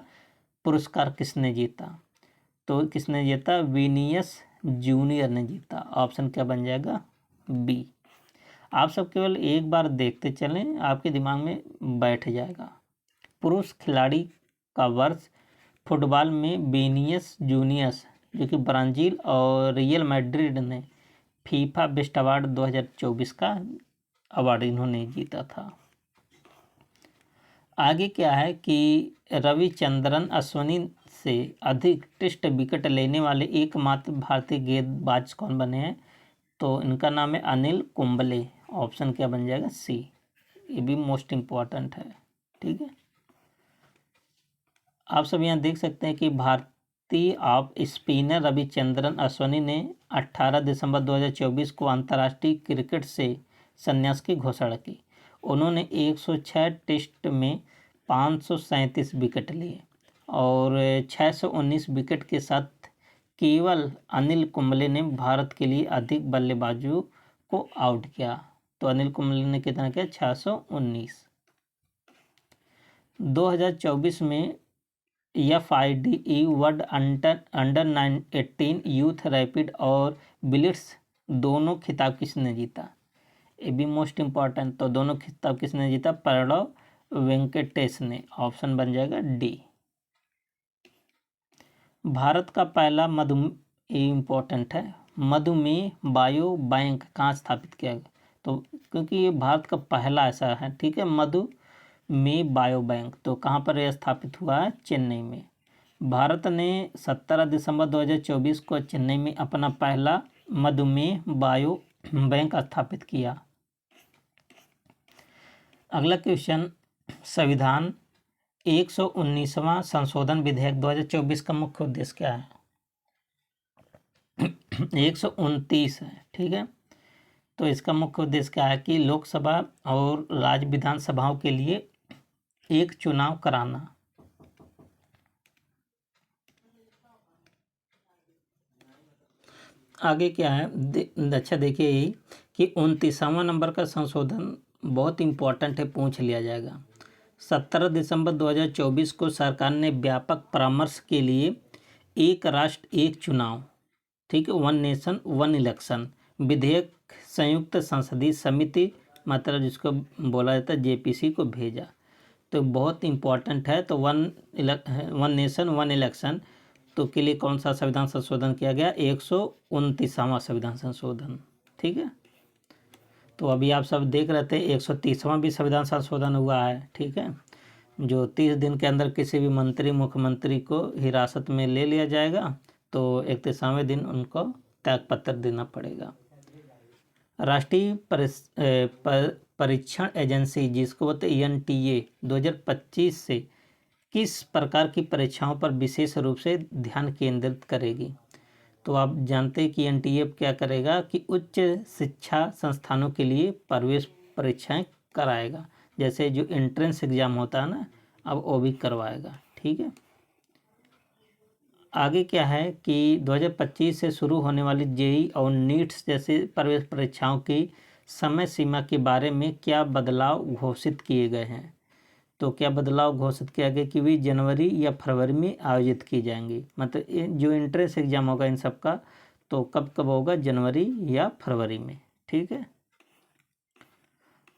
पुरस्कार किसने जीता? तो किसने जीता? विनीसियस जूनियर ने जीता। ऑप्शन क्या बन जाएगा? बी। आप सब केवल एक बार देखते चलें, आपके दिमाग में बैठ जाएगा। पुरुष खिलाड़ी का वर्ष फुटबॉल में विनीसियस जूनियर्स, जो कि ब्राज़ील और रियल मैड्रिड ने फीफा बेस्ट अवार्ड 2024 का अवार्ड इन्होंने जीता था। आगे क्या है कि रविचंद्रन अश्विनी से अधिक टेस्ट विकेट लेने वाले एकमात्र भारतीय गेंदबाज कौन बने हैं? तो इनका नाम है अनिल कुंबले। ऑप्शन क्या बन जाएगा? सी। ये भी मोस्ट इम्पॉर्टेंट है। ठीक है, आप सब यहाँ देख सकते हैं कि भारतीय ऑफ स्पिनर रविचंद्रन अश्विनी ने 18 दिसंबर 2024 को अंतर्राष्ट्रीय क्रिकेट से संन्यास की घोषणा की। उन्होंने 106 टेस्ट में 537 विकेट लिए और 619 विकेट के साथ केवल अनिल कुंबले ने भारत के लिए अधिक बल्लेबाजों को आउट किया। तो अनिल कुंबले ने कितना किया? 619। 2024 में FIDE world under 18 youth rapid और बिलिट्स दोनों खिताब किसने जीता? ये भी मोस्ट इम्पॉर्टेंट। तो दोनों खिताब किसने जीता? प्रणव वेंकटेश ने। ऑप्शन बन जाएगा डी। भारत का पहला मधुमेह इम्पोर्टेंट है, मधुमेह बायो बैंक कहाँ स्थापित किया गया? तो क्योंकि ये भारत का पहला ऐसा है, ठीक है, मधुमेह बायो बैंक, तो कहाँ पर यह स्थापित हुआ है? चेन्नई में। भारत ने 17 दिसंबर 2024 को चेन्नई में अपना पहला मधुमेह बायो बैंक स्थापित किया। अगला क्वेश्चन, संविधान 119वां संशोधन विधेयक 2024 का मुख्य उद्देश्य क्या है? 129 है, ठीक है। तो इसका मुख्य उद्देश्य क्या है कि लोकसभा और राज्य विधानसभाओं के लिए एक चुनाव कराना। आगे क्या है? अच्छा देखिए यही कि 29वां नंबर का संशोधन बहुत इम्पोर्टेंट है, पूछ लिया जाएगा। 17 दिसंबर 2024 को सरकार ने व्यापक परामर्श के लिए एक राष्ट्र एक चुनाव, ठीक है, वन नेशन वन इलेक्शन विधेयक संयुक्त संसदीय समिति, मतलब जिसको बोला जाता है JPC को भेजा। तो बहुत इम्पोर्टेंट है। तो वन नेशन वन इलेक्शन तो के लिए कौन सा संविधान संशोधन किया गया? 129वां संविधान संशोधन, ठीक है। तो अभी आप सब देख रहे थे 130वां भी संविधान संशोधन हुआ है, ठीक है, जो 30 दिन के अंदर किसी भी मंत्री मुख्यमंत्री को हिरासत में ले लिया जाएगा, तो 31वें दिन उनको त्यागपत्र देना पड़ेगा। राष्ट्रीय परीक्षण एजेंसी, जिसको बोलते NTA, 2025 से किस प्रकार की परीक्षाओं पर विशेष रूप से ध्यान केंद्रित करेगी? तो आप जानते हैं कि NTA क्या करेगा कि उच्च शिक्षा संस्थानों के लिए प्रवेश परीक्षाएं कराएगा, जैसे जो एंट्रेंस एग्जाम होता है ना, अब वो भी करवाएगा, ठीक है। आगे क्या है कि 2025 से शुरू होने वाली JEE और नीट्स जैसे प्रवेश परीक्षाओं की समय सीमा के बारे में क्या बदलाव घोषित किए गए हैं? तो क्या बदलाव घोषित किया गया कि वे जनवरी या फरवरी में आयोजित की जाएंगी। मतलब जो एंट्रेंस एग्जाम होगा इन सब का, तो कब कब होगा? जनवरी या फरवरी में, ठीक है।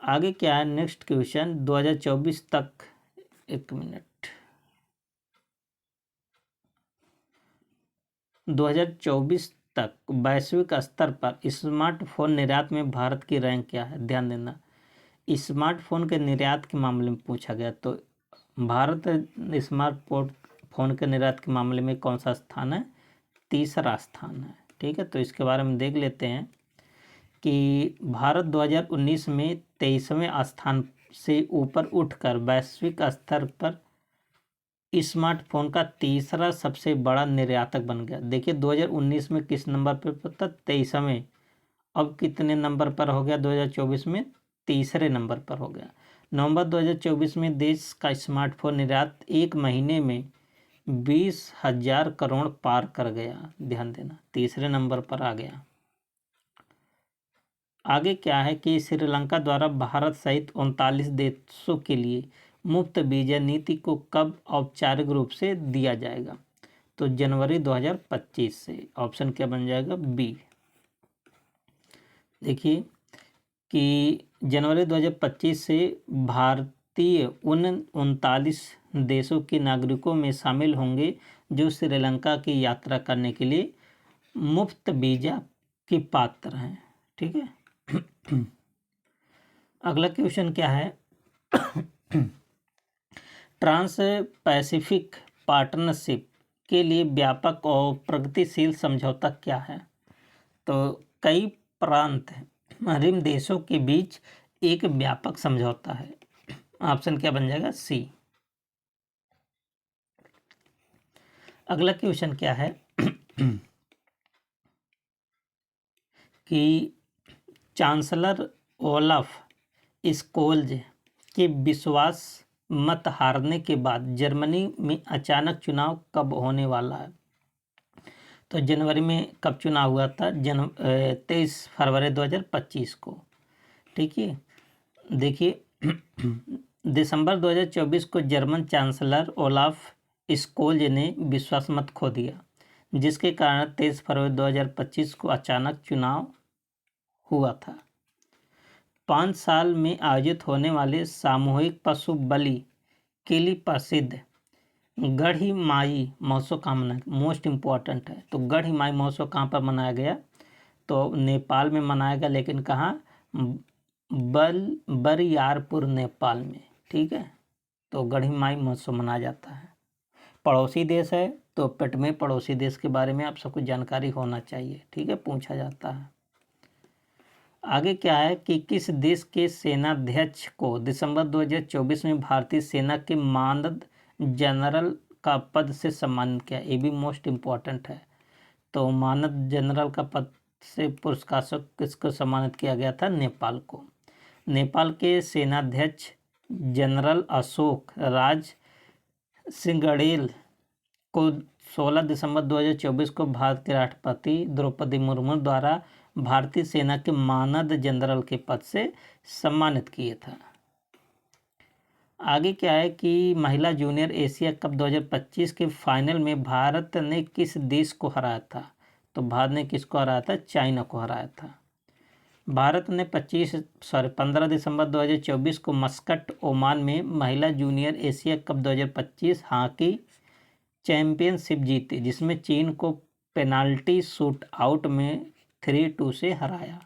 आगे क्या है? नेक्स्ट क्वेश्चन, 2024 तक, एक मिनट, 2024 तक वैश्विक स्तर पर स्मार्टफोन निर्यात में भारत की रैंक क्या है? ध्यान देना, स्मार्टफोन के निर्यात के मामले में पूछा गया। तो भारत स्मार्टफोन के निर्यात के मामले में कौन सा स्थान है? तीसरा स्थान है, ठीक है। तो इसके बारे में देख लेते हैं कि भारत 2019 में 23वें स्थान से ऊपर उठकर वैश्विक स्तर पर स्मार्टफोन का तीसरा सबसे बड़ा निर्यातक बन गया। देखिए 2019 में किस नंबर पर था? 23वें। अब कितने नंबर पर हो गया? 2024 में तीसरे नंबर पर हो गया। नवंबर 2024 में देश का स्मार्टफोन निर्यात एक महीने में 20,000 करोड़ पार कर गया। ध्यान देना, तीसरे नंबर पर आ गया। आगे क्या है कि श्रीलंका द्वारा भारत सहित 39 देशों के लिए मुफ्त वीजा नीति को कब औपचारिक रूप से दिया जाएगा? तो जनवरी 2025 से। ऑप्शन क्या बन जाएगा? बी। देखिए कि जनवरी 2025 से भारतीय उन 39 देशों के नागरिकों में शामिल होंगे जो श्रीलंका की यात्रा करने के लिए मुफ्त वीजा के पात्र हैं। ठीक है। अगला क्वेश्चन क्या है? ट्रांस पैसिफिक पार्टनरशिप के लिए व्यापक और प्रगतिशील समझौता क्या है? तो कई प्रांत रिम देशों के बीच एक व्यापक समझौता है। ऑप्शन क्या बन जाएगा? सी। अगला क्वेश्चन क्या है कि चांसलर ओलाफ स्कोल्ज के विश्वास मत हारने के बाद जर्मनी में अचानक चुनाव कब होने वाला है? तो जनवरी में कब चुनाव हुआ था? 23 फरवरी 2025 को। ठीक है। देखिए दिसंबर 2024 को जर्मन चांसलर ओलाफ स्कोल्ज ने विश्वास मत खो दिया, जिसके कारण 23 फरवरी 2025 को अचानक चुनाव हुआ था। 5 साल में आयोजित होने वाले सामूहिक पशु बलि के लिए प्रसिद्ध गढ़ी माई महोत्सव कहाँ मनाया? मोस्ट इम्पॉर्टेंट है। तो गढ़ी माई महोत्सव कहाँ पर मनाया गया? तो नेपाल में मनाया गया, लेकिन कहाँ? बरियारपुर नेपाल में। ठीक है। तो गढ़ी माई महोत्सव मनाया जाता है। पड़ोसी देश है, तो पेट में पड़ोसी देश के बारे में आप सबको जानकारी होना चाहिए। ठीक है, पूछा जाता है। आगे क्या है कि किस देश के सेनाध्यक्ष को दिसंबर 2024 में भारतीय सेना के मानद जनरल का पद से सम्मानित किया? ये भी मोस्ट इम्पॉर्टेंट है। तो मानद जनरल का पद से पुरस्कार से किसको सम्मानित किया गया था? नेपाल को। नेपाल के सेनाध्यक्ष जनरल अशोक राज सिंगड़ेल को 16 दिसंबर 2024 को भारत के राष्ट्रपति द्रौपदी मुर्मू द्वारा भारतीय सेना के मानद जनरल के पद से सम्मानित किए था। आगे क्या है कि महिला जूनियर एशिया कप 2025 के फाइनल में भारत ने किस देश को हराया था? तो भारत ने किसको हराया था? चाइना को हराया था। भारत ने 15 दिसंबर 2024 को मस्कट ओमान में महिला junior Asia cup 2025 hockey championship जीती, जिसमें चीन को पेनाल्टी शूट आउट में 3-2 से हराया।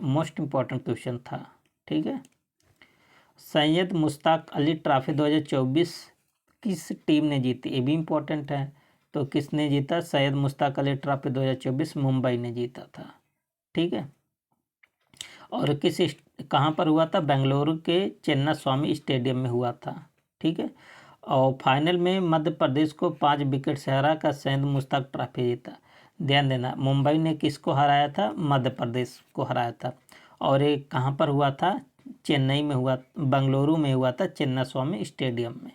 मोस्ट इम्पॉर्टेंट क्वेश्चन था। ठीक है। सैयद मुश्ताक अली ट्रॉफी 2024 किस टीम ने जीती? ये भी इम्पोर्टेंट है। तो किसने जीता? सैयद मुश्ताक अली ट्रॉफी 2024 मुंबई ने जीता था। ठीक है। और कहाँ पर हुआ था? बेंगलुरु के चेन्ना स्वामी स्टेडियम में हुआ था। ठीक है। और फाइनल में मध्य प्रदेश को 5 विकेट से हरा कर सैयद मुश्ताक ट्रॉफी जीता। ध्यान देना, मुंबई ने किसको हराया था? मध्य प्रदेश को हराया था। और ये कहाँ पर हुआ था? चेन्नई में हुआ, बेंगलुरु में हुआ था, चेन्ना स्वामी स्टेडियम में।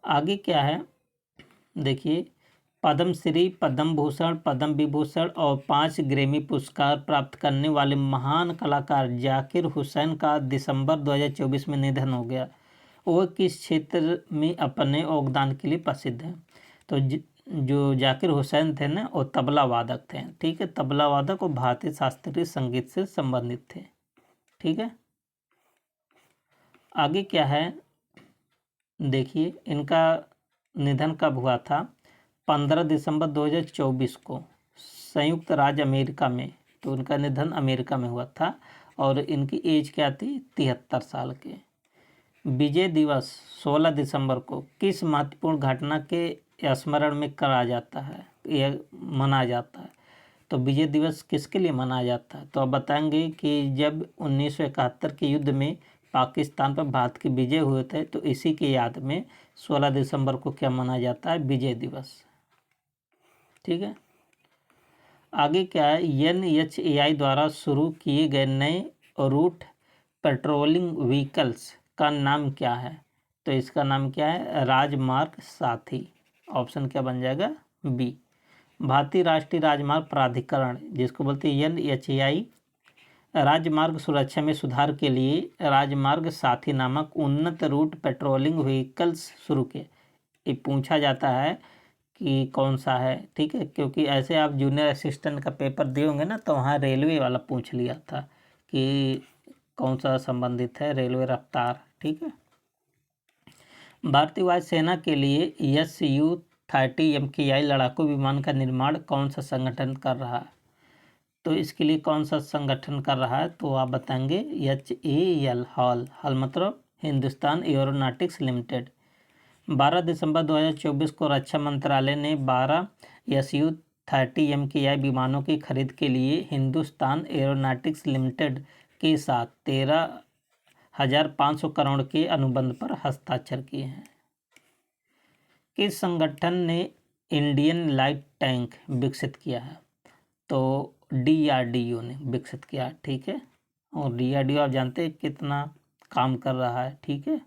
आगे क्या है? देखिए पद्मश्री, पद्म भूषण, पद्म विभूषण और 5 ग्रैमी पुरस्कार प्राप्त करने वाले महान कलाकार जाकिर हुसैन का दिसंबर 2024 में निधन हो गया। वो किस क्षेत्र में अपने योगदान के लिए प्रसिद्ध है? तो जो जाकिर हुसैन थे ना, वो तबला वादक थे। ठीक है। तबला वादक और भारतीय शास्त्रीय संगीत से संबंधित थे। ठीक है। आगे क्या है? देखिए इनका निधन कब हुआ था? 15 दिसंबर 2024 को संयुक्त राज्य अमेरिका में। तो उनका निधन अमेरिका में हुआ था। और इनकी एज क्या थी? 73 साल के। विजय दिवस 16 दिसंबर को किस महत्वपूर्ण घटना के स्मरण में करा जाता है, यह मनाया जाता है? तो विजय दिवस किसके लिए मनाया जाता है? तो आप बताएंगे कि जब 1971 के युद्ध में पाकिस्तान पर भारत की विजय हुए थे, तो इसी की याद में 16 दिसंबर को क्या मनाया जाता है? विजय दिवस। ठीक है। आगे क्या है? NHAI द्वारा शुरू किए गए नए रूट पेट्रोलिंग व्हीकल्स का नाम क्या है? तो इसका नाम क्या है? राजमार्ग साथी। ऑप्शन क्या बन जाएगा? बी। भारतीय राष्ट्रीय राजमार्ग प्राधिकरण, जिसको बोलते हैं NHAI, राजमार्ग सुरक्षा में सुधार के लिए राजमार्ग साथी नामक उन्नत रूट पेट्रोलिंग व्हीकल्स शुरू किए। ये पूछा जाता है कि कौन सा है, ठीक है, क्योंकि ऐसे आप जूनियर असिस्टेंट का पेपर दिए होंगे ना, तो वहाँ रेलवे वाला पूछ लिया था कि कौन सा संबंधित है, रेलवे रफ्तार, ठीक है। भारतीय वायुसेना के लिए Su-30 MKI लड़ाकू विमान का निर्माण कौन सा संगठन कर रहा है? तो इसके लिए कौन सा संगठन कर रहा है, तो आप बताएंगे HAL, हॉल मतलब हिंदुस्तान एरोनॉटिक्स लिमिटेड। 12 दिसंबर 2024 को रक्षा मंत्रालय ने 12 Su-30 MKI विमानों की खरीद के लिए हिंदुस्तान एरोनॉटिक्स लिमिटेड के साथ 13,500 करोड़ के अनुबंध पर हस्ताक्षर किए हैं। किस संगठन ने इंडियन लाइट टैंक विकसित किया है? तो DRDO ने विकसित किया, ठीक है। और DRDO आप जानते हैं कितना काम कर रहा है, ठीक है।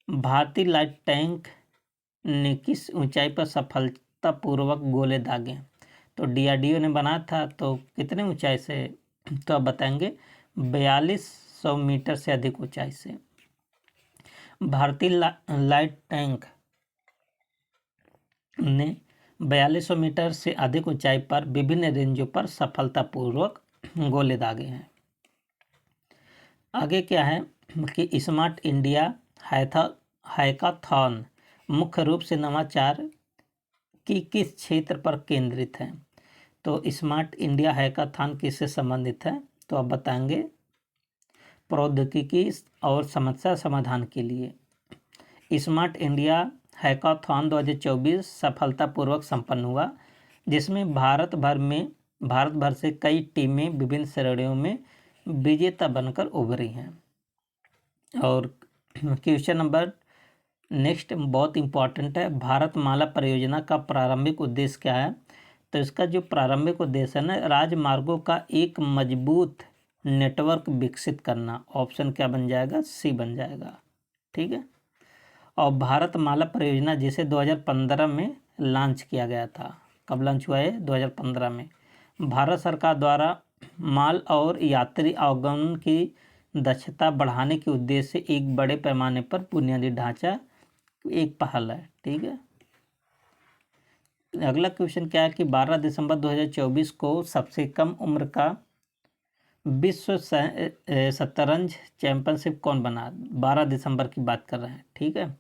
भारतीय लाइट टैंक ने किस ऊंचाई पर सफलतापूर्वक गोले दागे? तो DRDO ने बनाया था, तो कितने ऊंचाई से? तो आप बताएंगे 4200 मीटर से अधिक ऊंचाई से। भारतीय लाइट टैंक ने 4200 मीटर से अधिक ऊंचाई पर विभिन्न रेंजों पर सफलतापूर्वक गोले दागे हैं। आगे क्या है कि स्मार्ट इंडिया हैकाथॉन मुख्य रूप से नवाचार की किस क्षेत्र पर केंद्रित है? तो स्मार्ट इंडिया हैकाथॉन किससे संबंधित है? तो आप बताएंगे प्रौद्योगिकी और समस्या समाधान के लिए। स्मार्ट इंडिया हैकाथॉन 2024 सफलतापूर्वक संपन्न हुआ, जिसमें भारत भर से कई टीमें विभिन्न श्रेणियों में विजेता बनकर उभरी हैं। और क्वेश्चन नंबर नेक्स्ट बहुत इम्पॉर्टेंट है, भारतमाला परियोजना का प्रारंभिक उद्देश्य क्या है? तो इसका जो प्रारंभिक उद्देश्य है ना, राजमार्गों का एक मजबूत नेटवर्क विकसित करना। ऑप्शन क्या बन जाएगा? C बन जाएगा, ठीक है। और भारतमाला परियोजना जिसे 2015 में लॉन्च किया गया था। कब लॉन्च हुआ है? 2015 में। भारत सरकार द्वारा माल और यात्री आवागमन की दक्षता बढ़ाने के उद्देश्य से एक बड़े पैमाने पर बुनियादी ढांचा एक पहल है, ठीक है। अगला क्वेश्चन क्या है कि 12 दिसंबर 2024 को सबसे कम उम्र का विश्व शतरंज चैंपियनशिप कौन बना? 12 दिसंबर की बात कर रहे हैं, ठीक है।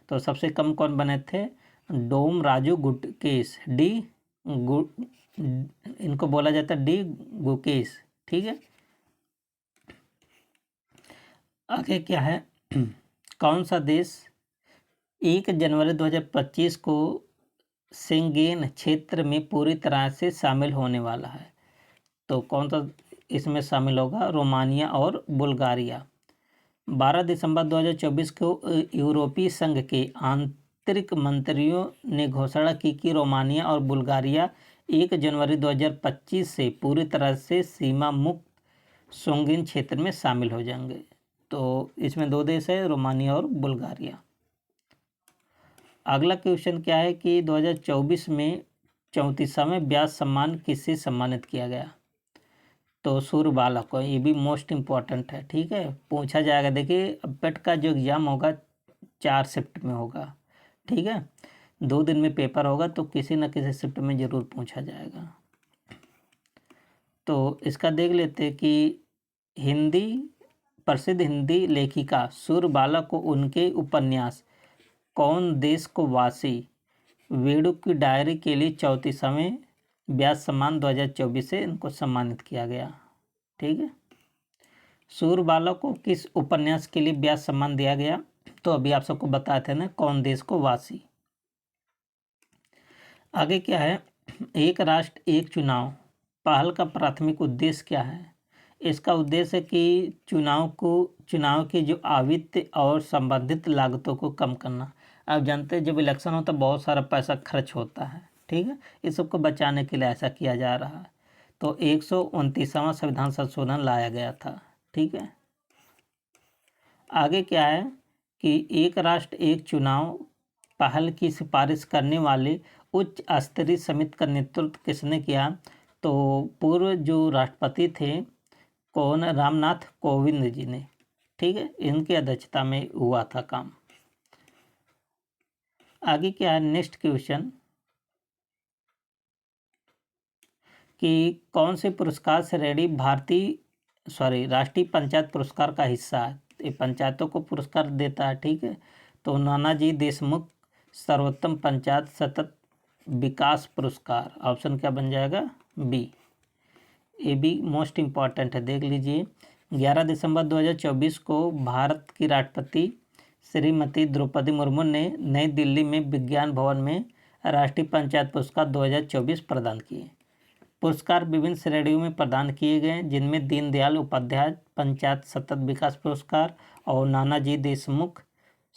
तो सबसे कम कौन बने थे? डोम राजू गुकेश, इनको बोला जाता है डी गुकेश, ठीक है। आगे क्या है कौन सा देश 1 जनवरी 2025 को शेंगेन क्षेत्र में पूरी तरह से शामिल होने वाला है? तो कौन सा इसमें शामिल होगा? रोमानिया और बुल्गारिया। 12 दिसंबर 2024 को यूरोपीय संघ के आंतरिक मंत्रियों ने घोषणा की कि रोमानिया और बुल्गारिया 1 जनवरी 2025 से पूरी तरह से सीमा मुक्त शेंगेन क्षेत्र में शामिल हो जाएंगे। तो इसमें दो देश है, रोमानिया और बुल्गारिया। अगला क्वेश्चन क्या है कि 2024 में 34वां व्यास सम्मान किससे सम्मानित किया गया? तो सूर्य बालक को। ये भी मोस्ट इम्पॉर्टेंट है, ठीक है, पूछा जाएगा। देखिए पेट का जो एग्ज़ाम होगा 4 शिफ्ट में होगा, ठीक है, 2 दिन में पेपर होगा, तो किसी न किसी शिफ्ट में ज़रूर पूछा जाएगा। तो इसका देख लेते कि प्रसिद्ध हिंदी लेखिका सूर्य बालक को उनके उपन्यास कौन देश को वासी वेणु की डायरी के लिए 34वें व्यास सम्मान 2024 से इनको सम्मानित किया गया, ठीक है। सूर्य बालक को किस उपन्यास के लिए व्यास सम्मान दिया गया? तो अभी आप सबको बताए थे ना, कौन देश को वासी। आगे क्या है, एक राष्ट्र एक चुनाव पहल का प्राथमिक उद्देश्य क्या है? इसका उद्देश्य है कि चुनाव की जो आवित्य और संबंधित लागतों को कम करना। आप जानते हैं जब इलेक्शन होता है बहुत सारा पैसा खर्च होता है, ठीक है, इस सबको बचाने के लिए ऐसा किया जा रहा है। तो 129वां संविधान संशोधन लाया गया था, ठीक है। आगे क्या है कि एक राष्ट्र एक चुनाव पहल की सिफारिश करने वाले उच्च स्तरीय समिति का नेतृत्व किसने किया? तो पूर्व जो राष्ट्रपति थे कौन? रामनाथ कोविंद जी ने। ठीक है, इनकी अध्यक्षता में हुआ था काम। आगे क्या है नेक्स्ट क्वेश्चन कि कौन से पुरस्कार श्रेणी राष्ट्रीय पंचायत पुरस्कार का हिस्सा है? ये पंचायतों को पुरस्कार देता है। ठीक है, तो नानाजी देशमुख सर्वोत्तम पंचायत सतत विकास पुरस्कार, ऑप्शन क्या बन जाएगा? बी। ये भी मोस्ट इम्पॉर्टेंट है, देख लीजिए। 11 दिसंबर 2024 को भारत की राष्ट्रपति श्रीमती द्रौपदी मुर्मू ने नई दिल्ली में विज्ञान भवन में राष्ट्रीय पंचायत पुरस्कार 2024 प्रदान किए। पुरस्कार विभिन्न श्रेणियों में प्रदान किए गए, जिनमें दीनदयाल उपाध्याय पंचायत सतत विकास पुरस्कार और नानाजी देशमुख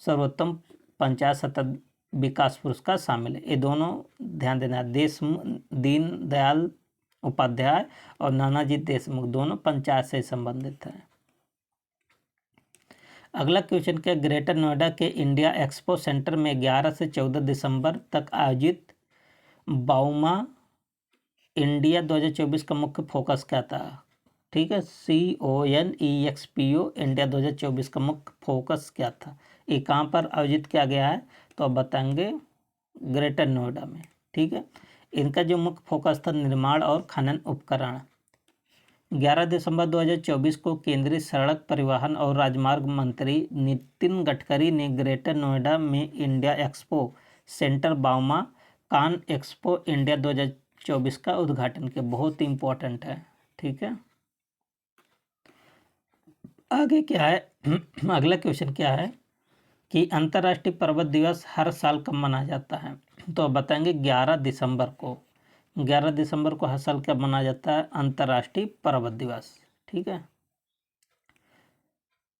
सर्वोत्तम पंचायत सतत विकास पुरस्कार शामिल है। ये दोनों ध्यान देना, दीनदयाल उपाध्याय और नानाजी देशमुख दोनों पंचायत से संबंधित हैं। अगला क्वेश्चन क्या? ग्रेटर नोएडा के इंडिया एक्सपो सेंटर में 11 से 14 दिसंबर तक आयोजित बाउमा इंडिया 2024 का मुख्य फोकस क्या था? ठीक है, CONEXPO इंडिया 2024 का मुख्य फोकस क्या था? ये कहाँ पर आयोजित किया गया है? तो आप बताएंगे ग्रेटर नोएडा में। ठीक है, इनका जो मुख्य फोकस था निर्माण और खनन उपकरण। 11 दिसंबर 2024 को केंद्रीय सड़क परिवहन और राजमार्ग मंत्री नितिन गडकरी ने ग्रेटर नोएडा में इंडिया एक्सपो सेंटर बाउमा कान एक्सपो इंडिया 2024 का उद्घाटन किया। बहुत इंपॉर्टेंट है। ठीक है, आगे क्या है? अगला क्वेश्चन क्या है कि अंतर्राष्ट्रीय पर्वत दिवस हर साल कब मनाया जाता है? तो आप बताएंगे 11 दिसंबर को। 11 दिसंबर को हर साल कब मनाया जाता है? अंतर्राष्ट्रीय पर्वत दिवस। ठीक है,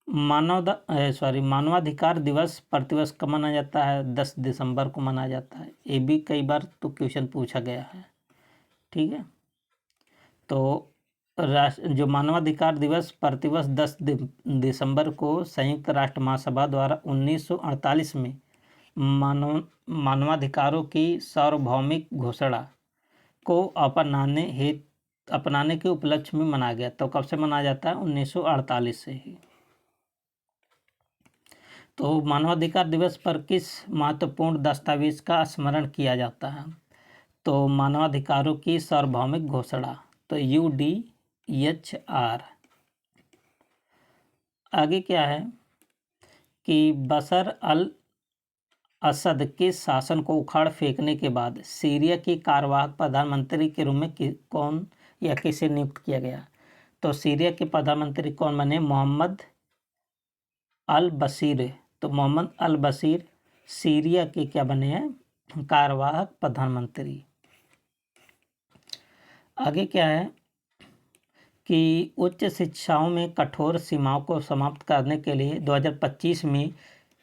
मानवाधिकार दिवस प्रतिवर्ष कब मनाया जाता है? 10 दिसंबर को मनाया जाता है। ये भी कई बार तो क्वेश्चन पूछा गया है। ठीक है, तो जो मानवाधिकार दिवस प्रतिवर्ष 10 दिसंबर को संयुक्त राष्ट्र महासभा द्वारा 1948 में मानवाधिकारों की सार्वभौमिक घोषणा को अपनाने के उपलक्ष्य में मनाया गया। तो कब से मनाया जाता है? 1948 से ही। तो मानवाधिकार दिवस पर किस महत्वपूर्ण दस्तावेज का स्मरण किया जाता है? तो मानवाधिकारों की सार्वभौमिक घोषणा, तो UDHR। आगे क्या है कि बशर अल असद के शासन को उखाड़ फेंकने के बाद सीरिया के कार्यवाहक प्रधानमंत्री के रूप में कौन या किसे नियुक्त किया गया? तो सीरिया के प्रधानमंत्री कौन बने? मोहम्मद अल बशीर। तो मोहम्मद अल बशीर सीरिया के क्या बने हैं? कार्यवाहक प्रधानमंत्री। आगे क्या है कि उच्च शिक्षाओं में कठोर सीमाओं को समाप्त करने के लिए 2025 में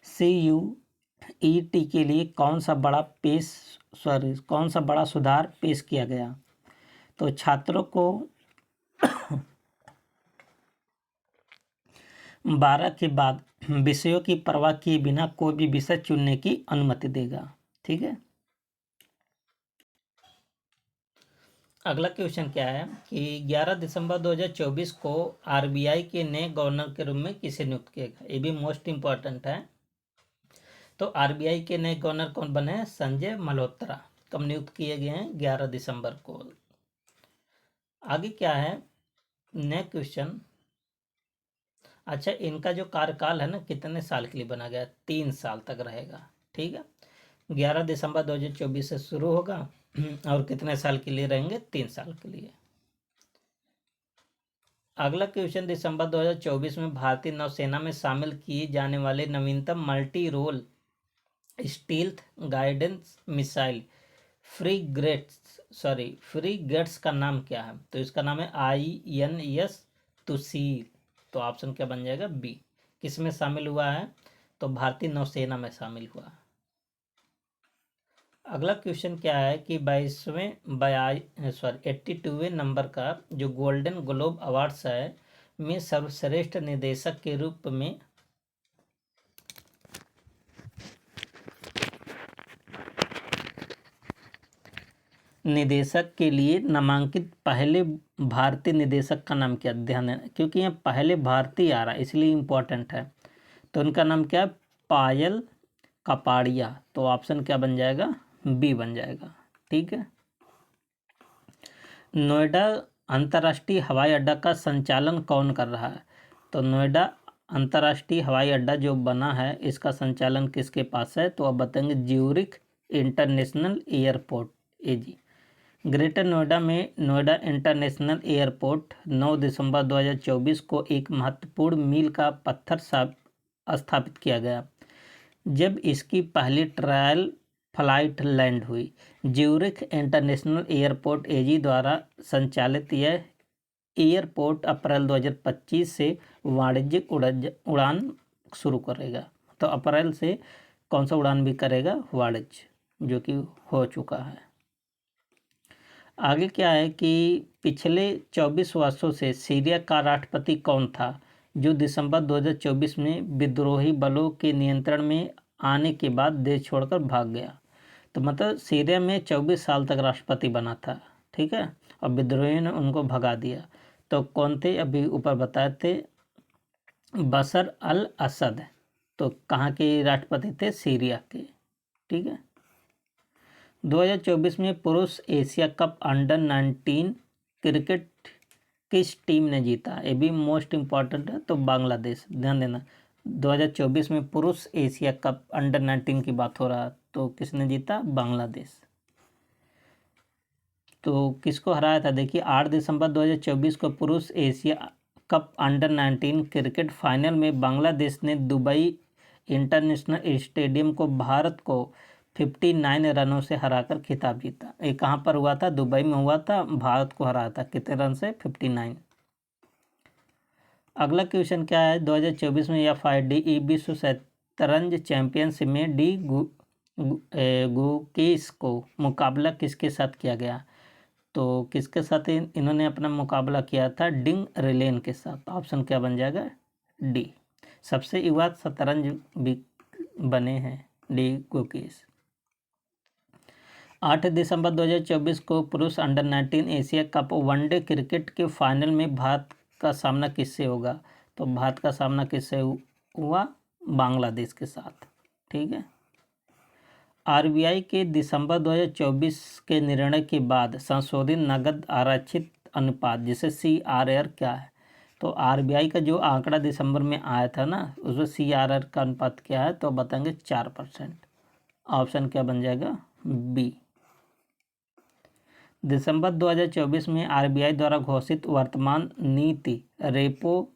CUET के लिए कौन सा बड़ा सुधार पेश किया गया? तो छात्रों को 12 के बाद विषयों की परवाह किए बिना कोई भी विषय चुनने की अनुमति देगा। ठीक है, अगला क्वेश्चन क्या है कि 11 दिसंबर 2024 को RBI के नए गवर्नर के रूप में किसे नियुक्त किया गया? ये भी मोस्ट इम्पॉर्टेंट है। तो RBI के नए गवर्नर कौन बने? संजय मल्होत्रा। कब नियुक्त किए गए हैं? 11 दिसंबर को। आगे क्या है नेक्स्ट क्वेश्चन? अच्छा, इनका जो कार्यकाल है ना कितने साल के लिए बना गया? 3 साल तक रहेगा। ठीक है, 11 दिसंबर 2024 से शुरू होगा और कितने साल के लिए रहेंगे? 3 साल के लिए। अगला क्वेश्चन, दिसंबर 2024 में भारतीय नौसेना में शामिल किए जाने वाले नवीनतम multi role stealth guidance missile frigates का नाम क्या है? तो इसका नाम है INS तुसीर। तो ऑप्शन क्या बन जाएगा? बी। किस में शामिल हुआ है? तो भारतीय नौसेना में शामिल हुआ। अगला क्वेश्चन क्या है कि 82वें नंबर का जो गोल्डन ग्लोब अवार्ड्स है में सर्वश्रेष्ठ निर्देशक के रूप में निदेशक के लिए नामांकित पहले भारतीय निदेशक का नाम क्या? ध्यान देना, क्योंकि यहाँ पहले भारतीय आ रहा है इसलिए इम्पोर्टेंट है। तो उनका नाम क्या है? पायल कपाड़िया। तो ऑप्शन क्या बन जाएगा? बी बन जाएगा। ठीक है। नोएडा अंतर्राष्ट्रीय हवाई अड्डा का संचालन कौन कर रहा है? तो नोएडा अंतर्राष्ट्रीय हवाई अड्डा जो बना है इसका संचालन किसके पास है? तो आप बताएंगे ज्यूरिख इंटरनेशनल एयरपोर्ट, एजी। ग्रेटर नोएडा में नोएडा इंटरनेशनल एयरपोर्ट 9 दिसंबर 2024 को एक महत्वपूर्ण मील का पत्थर स्थापित किया गया जब इसकी पहली ट्रायल फ्लाइट लैंड हुई। ज्यूरिख इंटरनेशनल एयरपोर्ट, एजी द्वारा संचालित यह एयरपोर्ट अप्रैल 2025 से वाणिज्यिक उड़ान शुरू करेगा। तो अप्रैल से कौन सा उड़ान भी करेगा? वाणिज्य, जो कि हो चुका है। आगे क्या है कि पिछले 24 वर्षों से सीरिया का राष्ट्रपति कौन था जो दिसंबर 2024 में विद्रोही बलों के नियंत्रण में आने के बाद देश छोड़कर भाग गया? तो मतलब सीरिया में 24 साल तक राष्ट्रपति बना था, ठीक है, और विद्रोहियों ने उनको भगा दिया। तो कौन थे? अभी ऊपर बताए थे, बशर अल असद। तो कहाँ के राष्ट्रपति थे? सीरिया के। ठीक है। 2024 में पुरुष एशिया कप अंडर 19 क्रिकेट किस टीम ने जीता? ये भी मोस्ट इम्पॉर्टेंट है। तो बांग्लादेश। ध्यान देना, 2024 में पुरुष एशिया कप अंडर 19 की बात हो रहा है, तो किसने जीता? बांग्लादेश। तो किसको हराया था? देखिए 8 दिसंबर 2024 को पुरुष Asia cup under 19 cricket final में बांग्लादेश ने दुबई इंटरनेशनल स्टेडियम को भारत को 59 रनों से हराकर खिताब जीता। ये कहाँ पर हुआ था? दुबई में हुआ था। भारत को हराया था कितने रन से? 59। अगला क्वेश्चन क्या है? 2024 में FIDE विश्व शतरंज चैंपियनशिप में डी गुकीज को मुकाबला किसके साथ किया गया? तो किसके साथ इन्होंने अपना मुकाबला किया था? डिंग रिलेन के साथ। ऑप्शन क्या बन जाएगा? डी। सबसे युवा शतरंज भी बने हैं डी गुकीज। 8 दिसंबर 2024 को पुरुष under 19 Asia cup one day cricket के फाइनल में भारत का सामना किससे होगा? तो भारत का सामना किससे हुआ? बांग्लादेश के साथ। ठीक है। RBI के दिसंबर 2024 के निर्णय के बाद संशोधित नकद आरक्षित अनुपात जिसे CRR क्या है? तो RBI का जो आंकड़ा दिसंबर में आया था ना, उसमें CRR का अनुपात क्या है? तो बताएंगे 4%। ऑप्शन क्या बन जाएगा? बी। दिसंबर 2024 में RBI द्वारा घोषित वर्तमान नीति रेपो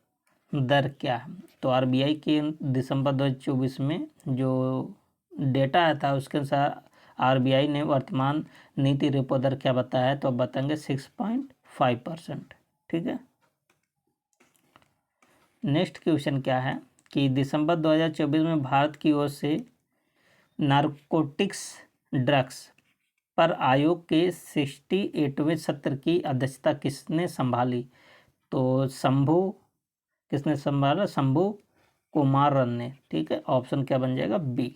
दर क्या है? तो RBI के दिसंबर 2024 में जो डेटा आया था उसके अनुसार RBI ने वर्तमान नीति रेपो दर क्या बताया है? तो अब बताएंगे 6.5%। ठीक है। नेक्स्ट क्वेश्चन क्या है कि दिसंबर 2024 में भारत की ओर से नारकोटिक्स ड्रग्स पर आयोग के 68वें सत्र की अध्यक्षता किसने संभाली? तो किसने संभाला? शंभू कुमारन ने। ठीक है। ऑप्शन क्या बन जाएगा? बी।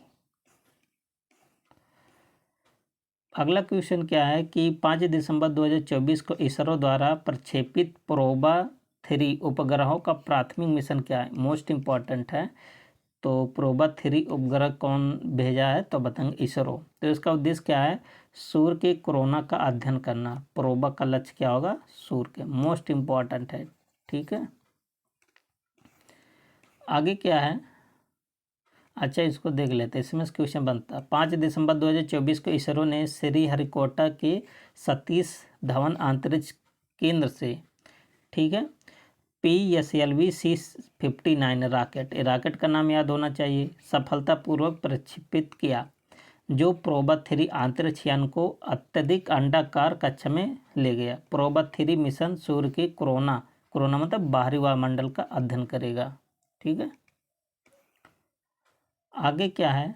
अगला क्वेश्चन क्या है कि 5 दिसंबर 2024 को इसरो द्वारा प्रक्षेपित प्रोबा 3 उपग्रहों का प्राथमिक मिशन क्या है? मोस्ट इम्पॉर्टेंट है। तो प्रोबा 3 उपग्रह कौन भेजा है? तो बताएंगे इसरो। तो इसका उद्देश्य क्या है? सूर्य के कोरोना का अध्ययन करना। प्रोबा का लक्ष्य क्या होगा? सूर्य के। मोस्ट इम्पॉर्टेंट है। ठीक है। आगे क्या है? अच्छा, इसको देख लेते हैं। इसमें क्वेश्चन बनता है 5 दिसंबर 2024 को इसरो ने श्रीहरिकोटा के सतीश धवन अंतरिक्ष केंद्र से, ठीक है, PSLV C59 रॉकेट का नाम याद होना चाहिए, सफलतापूर्वक प्रक्षेपित किया, जो प्रोबा 3 अंतरिक्ष यान को अत्यधिक अंडाकार कक्षा में ले गया। प्रोबा 3 मिशन सूर्य के कोरोना मतलब बाहरी वायुमंडल का अध्ययन करेगा। ठीक है। आगे क्या है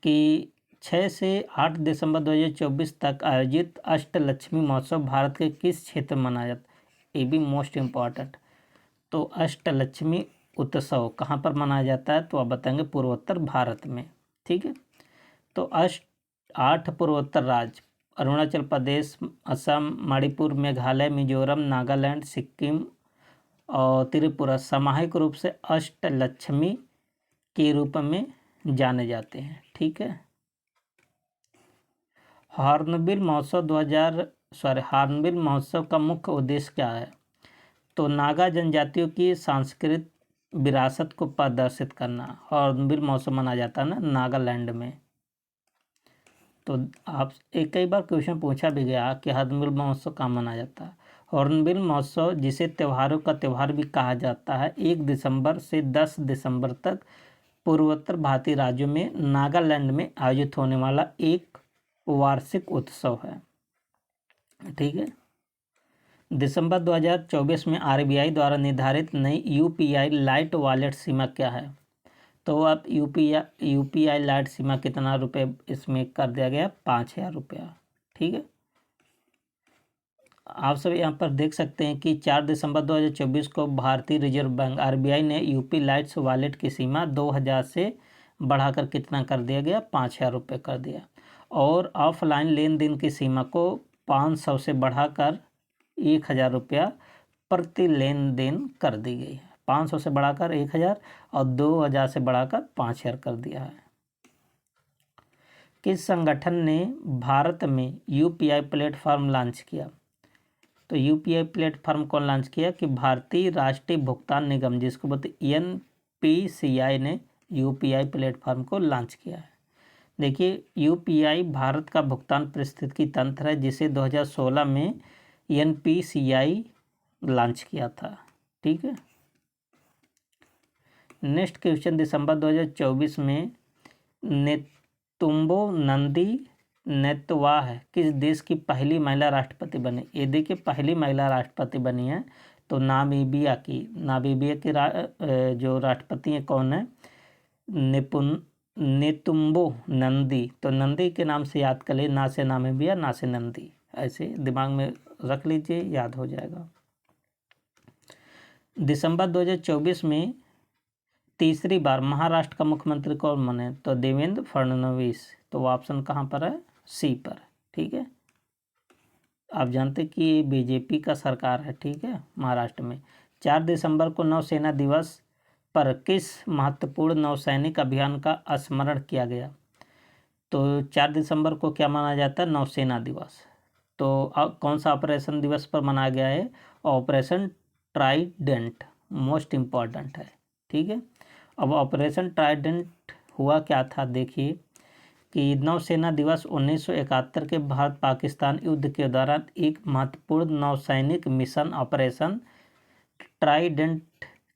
कि 6 से 8 दिसंबर 2024 तक आयोजित अष्टलक्ष्मी महोत्सव भारत के किस क्षेत्र में मनाया जाता है? ये भी मोस्ट इम्पॉर्टेंट। तो अष्टलक्ष्मी उत्सव कहाँ पर मनाया जाता है? तो आप बताएंगे पूर्वोत्तर भारत में। ठीक है। तो 8 पूर्वोत्तर राज्य अरुणाचल प्रदेश, असम, मणिपुर, मेघालय, मिजोरम, नागालैंड, सिक्किम और त्रिपुरा सामूहिक रूप से अष्टलक्ष्मी के रूप में जाने जाते हैं। ठीक है। हॉर्नबिल महोत्सव का मुख्य उद्देश्य क्या है? तो नागा जनजातियों की सांस्कृतिक विरासत को प्रदर्शित करना। हॉर्नबिल महोत्सव मनाया जाता है ना नागालैंड में। तो आप एक कई बार क्वेश्चन पूछा भी गया कि हॉर्नबिल महोत्सव कहाँ मनाया जाता है। हॉर्नबिल महोत्सव, जिसे त्योहारों का त्यौहार भी कहा जाता है, 1 दिसंबर से 10 दिसंबर तक पूर्वोत्तर भारतीय राज्यों में नागालैंड में आयोजित होने वाला एक वार्षिक उत्सव है। ठीक है। दिसंबर 2024 में आरबीआई द्वारा निर्धारित नई यूपीआई लाइट वॉलेट सीमा क्या है? तो अब यूपीआई लाइट सीमा कितना रुपए इसमें कर दिया गया? 5,000 रुपया। ठीक है। आप सब यहाँ पर देख सकते हैं कि 4 दिसंबर 2024 को भारतीय रिजर्व बैंक आरबीआई ने यूपी लाइट्स वॉलेट की सीमा 2,000 से बढ़ाकर कितना कर दिया गया? 5,000 रुपये कर दिया। और ऑफलाइन लेन देन की सीमा को 500 से बढ़ाकर 1,000 रुपया प्रति लेन देन कर दी गई है। 500 से बढ़ाकर 1,000 और 2,000 से बढ़ाकर 5,000 कर दिया है। किस संगठन ने भारत में यूपीआई प्लेटफॉर्म लॉन्च किया? तो यूपीआई प्लेटफॉर्म कौन लॉन्च किया? कि भारतीय राष्ट्रीय भुगतान निगम, जिसको बोलते एनपीसीआई, ने यूपीआई प्लेटफॉर्म को लॉन्च किया है। देखिए, यूपीआई भारत का भुगतान पारिस्थितिकी तंत्र है, जिसे 2016 में एनपीसीआई लॉन्च किया था। ठीक है। नेक्स्ट क्वेश्चन, दिसंबर 2024 में नेतुम्बो नंदी नेतवाह किस देश की पहली महिला राष्ट्रपति बनी? ये देखिए, पहली महिला राष्ट्रपति बनी है तो नामीबिया की जो राष्ट्रपति हैं कौन है? नेतुम्बो नंदी। तो नंदी के नाम से याद कर लीजिए, ना से नामीबिया ना से नंदी, ऐसे दिमाग में रख लीजिए, याद हो जाएगा। दिसंबर 2024 में तीसरी बार महाराष्ट्र का मुख्यमंत्री कौन बने? तो देवेंद्र फडणवीस। तो ऑप्शन कहाँ पर है? सी पर। ठीक है। आप जानते कि ये बीजेपी का सरकार है। ठीक है। महाराष्ट्र में 4 दिसंबर को नौसेना दिवस पर किस महत्वपूर्ण नौसैनिक अभियान का स्मरण किया गया? तो 4 दिसंबर को क्या मनाया जाता है? नौसेना दिवस। तो कौन सा ऑपरेशन दिवस पर मनाया गया है? ऑपरेशन ट्राइडेंट, मोस्ट इम्पॉर्टेंट है। ठीक है। अब ऑपरेशन ट्राइडेंट हुआ क्या था? देखिए कि नौसेना दिवस 1971 के भारत पाकिस्तान युद्ध के दौरान एक महत्वपूर्ण नौसैनिक मिशन ऑपरेशन ट्राइडेंट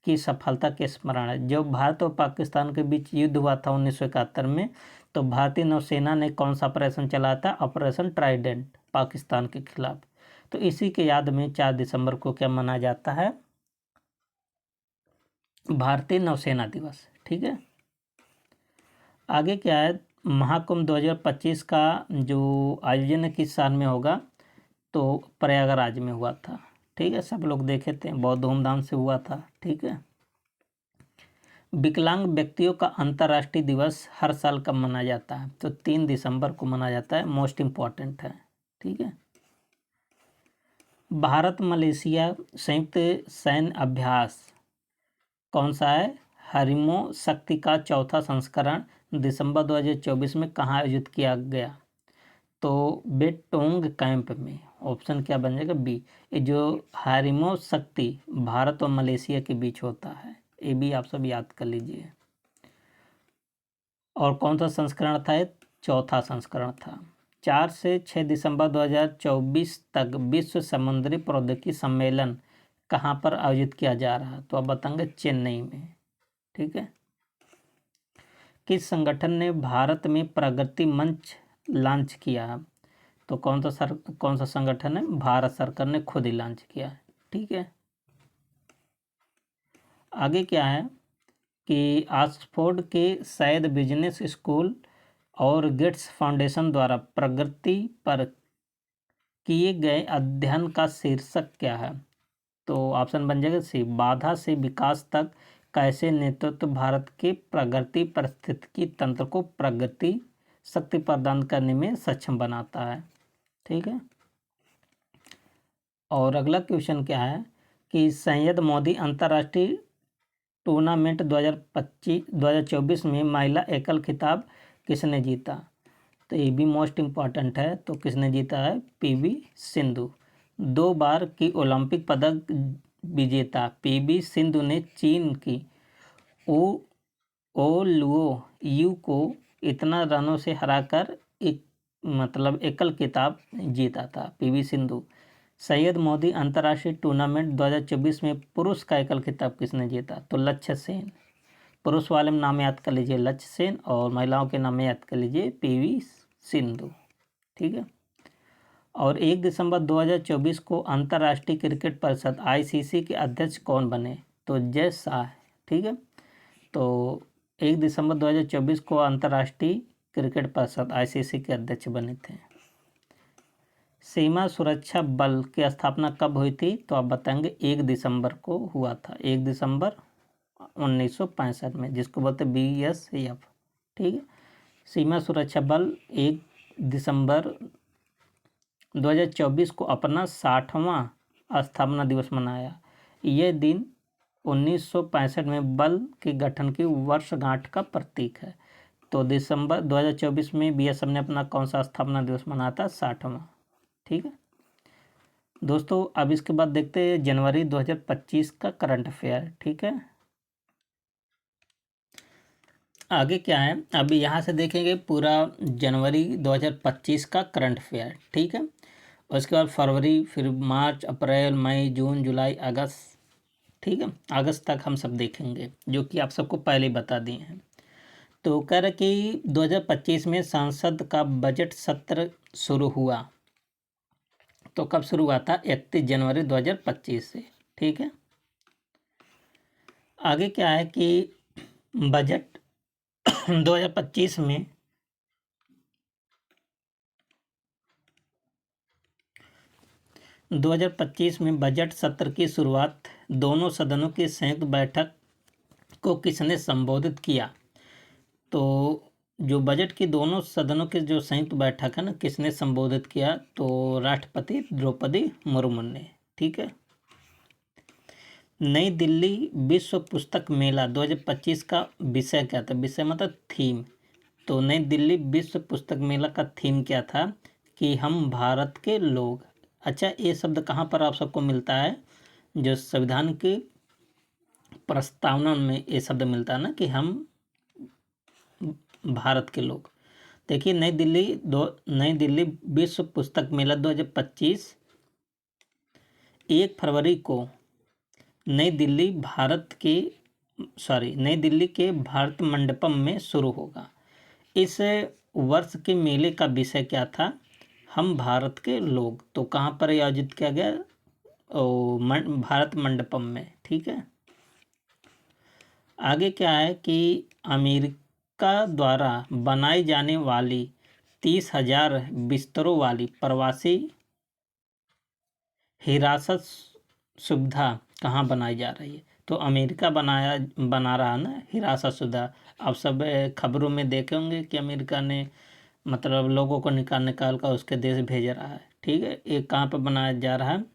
की सफलता के स्मरण है। जब भारत और पाकिस्तान के बीच युद्ध हुआ था 1971 में, तो भारतीय नौसेना ने कौन सा ऑपरेशन चलाया था? ऑपरेशन ट्राइडेंट, पाकिस्तान के खिलाफ। तो इसी के याद में 4 दिसंबर को क्या मनाया जाता है? भारतीय नौसेना दिवस। ठीक है। आगे क्या है? महाकुंभ 2025 का जो आयोजन है किस साल में होगा? तो प्रयागराज में हुआ था। ठीक है। सब लोग देखे थे, बहुत धूमधाम से हुआ था। ठीक है। विकलांग व्यक्तियों का अंतर्राष्ट्रीय दिवस हर साल कब मनाया जाता है? तो 3 दिसंबर को मनाया जाता है, मोस्ट इम्पॉर्टेंट है। ठीक है। भारत मलेशिया संयुक्त सैन्य अभ्यास कौन सा है? हरिमो शक्ति का चौथा संस्करण दिसंबर 2024 में कहाँ आयोजित किया गया? तो बेटोंग कैंप में। ऑप्शन क्या बन जाएगा? बी। ये जो हरिमो शक्ति भारत और मलेशिया के बीच होता है, ये भी आप सब याद कर लीजिए। और कौन सा संस्करण था? चौथा संस्करण था। 4 से 6 दिसंबर 2024 तक विश्व समुद्री प्रौद्योगिकी सम्मेलन कहाँ पर आयोजित किया जा रहा है? तो आप बताएंगे चेन्नई में। ठीक है। किस संगठन ने भारत में प्रगति मंच लॉन्च किया? तो कौन सा संगठन है? भारत सरकार ने खुद ही लॉन्च किया है। ठीक है। आगे क्या है कि ऑक्सफोर्ड के सैयद बिजनेस स्कूल और गेट्स फाउंडेशन द्वारा प्रगति पर किए गए अध्ययन का शीर्षक क्या है? तो ऑप्शन बन जाएगा सी, बाधा से विकास तक कैसे नेतृत्व भारत के प्रगति पारिस्थितिकी तंत्र को प्रगति शक्ति प्रदान करने में सक्षम बनाता है। ठीक है। और अगला क्वेश्चन क्या है कि सैयद मोदी अंतर्राष्ट्रीय टूर्नामेंट 2024 में महिला एकल खिताब किसने जीता? तो ये भी मोस्ट इम्पॉर्टेंट है। तो किसने जीता है? पीवी सिंधु। 2 बार की ओलंपिक पदक विजेता पीवी सिंधु ने चीन की ओ ओलुओ यू को इतना रनों से हराकर एकल खिताब जीता था पीवी सिंधु। सैयद मोदी अंतर्राष्ट्रीय टूर्नामेंट 2024 में पुरुष का एकल खिताब किसने जीता? तो लक्ष्य सेन। पुरुष वाले में नाम याद कर लीजिए लक्ष्य सेन, और महिलाओं के नाम में याद कर लीजिए पीवी सिंधु। ठीक है। और 1 दिसंबर 2024 को अंतर्राष्ट्रीय क्रिकेट परिषद आईसीसी के अध्यक्ष कौन बने? तो जय शाह। ठीक है। तो 1 दिसंबर 2024 को अंतर्राष्ट्रीय क्रिकेट परिषद आईसीसी के अध्यक्ष बने थे। सीमा सुरक्षा बल की स्थापना कब हुई थी? तो आप बताएंगे 1 दिसंबर को हुआ था, 1 दिसंबर 1965 में, जिसको बोलते BSF। ठीक है। सीमा सुरक्षा बल 1 दिसंबर 2024 को अपना 60वां स्थापना दिवस मनाया। यह दिन 1965 में बल के गठन की वर्षगांठ का प्रतीक है। तो दिसंबर 2024 में BSF ने अपना कौन सा स्थापना दिवस मनाया था? 60वां। ठीक है दोस्तों। अब इसके बाद देखते हैं जनवरी 2025 का करंट अफेयर। ठीक है। आगे क्या है, अभी यहाँ से देखेंगे पूरा जनवरी 2025 का करंट अफेयर। ठीक है। और उसके बाद फरवरी, फिर मार्च, अप्रैल, मई, जून, जुलाई, अगस्त। ठीक है। अगस्त तक हम सब देखेंगे, जो कि आप सबको पहले ही बता दिए हैं। तो कह रहे कि 2025 में संसद का बजट सत्र शुरू हुआ। तो कब शुरू हुआ था? 31 जनवरी 2025 से। ठीक है। आगे क्या है कि बजट 2025 में 2025 में बजट सत्र की शुरुआत दोनों सदनों की संयुक्त बैठक को किसने संबोधित किया? तो जो बजट की दोनों सदनों की जो संयुक्त बैठक है ना, किसने संबोधित किया? तो राष्ट्रपति द्रौपदी मुर्मू ने। ठीक है। नई दिल्ली विश्व पुस्तक मेला 2025 का विषय क्या था? विषय मतलब थीम। तो नई दिल्ली विश्व पुस्तक मेला का थीम क्या था? कि हम भारत के लोग। अच्छा, ये शब्द कहाँ पर आप सबको मिलता है? जो संविधान की प्रस्तावना में ये शब्द मिलता है ना, कि हम भारत के लोग। देखिए, नई दिल्ली विश्व पुस्तक मेला 2025 1 फरवरी को नई दिल्ली के भारत मंडपम में शुरू होगा। इस वर्ष के मेले का विषय क्या था? हम भारत के लोग। तो कहाँ पर आयोजित किया गया? भारत मंडपम में। ठीक है। आगे क्या है कि अमेरिका द्वारा बनाई जाने वाली 30,000 बिस्तरों वाली प्रवासी हिरासत सुविधा कहाँ बनाई जा रही है? तो अमेरिका बना रहा है ना हिरासत सुविधा। आप सब खबरों में देखे होंगे कि अमेरिका ने मतलब लोगों को निकाल कर उसके देश भेज रहा है। ठीक है। ये कहाँ पर बनाया जा रहा है?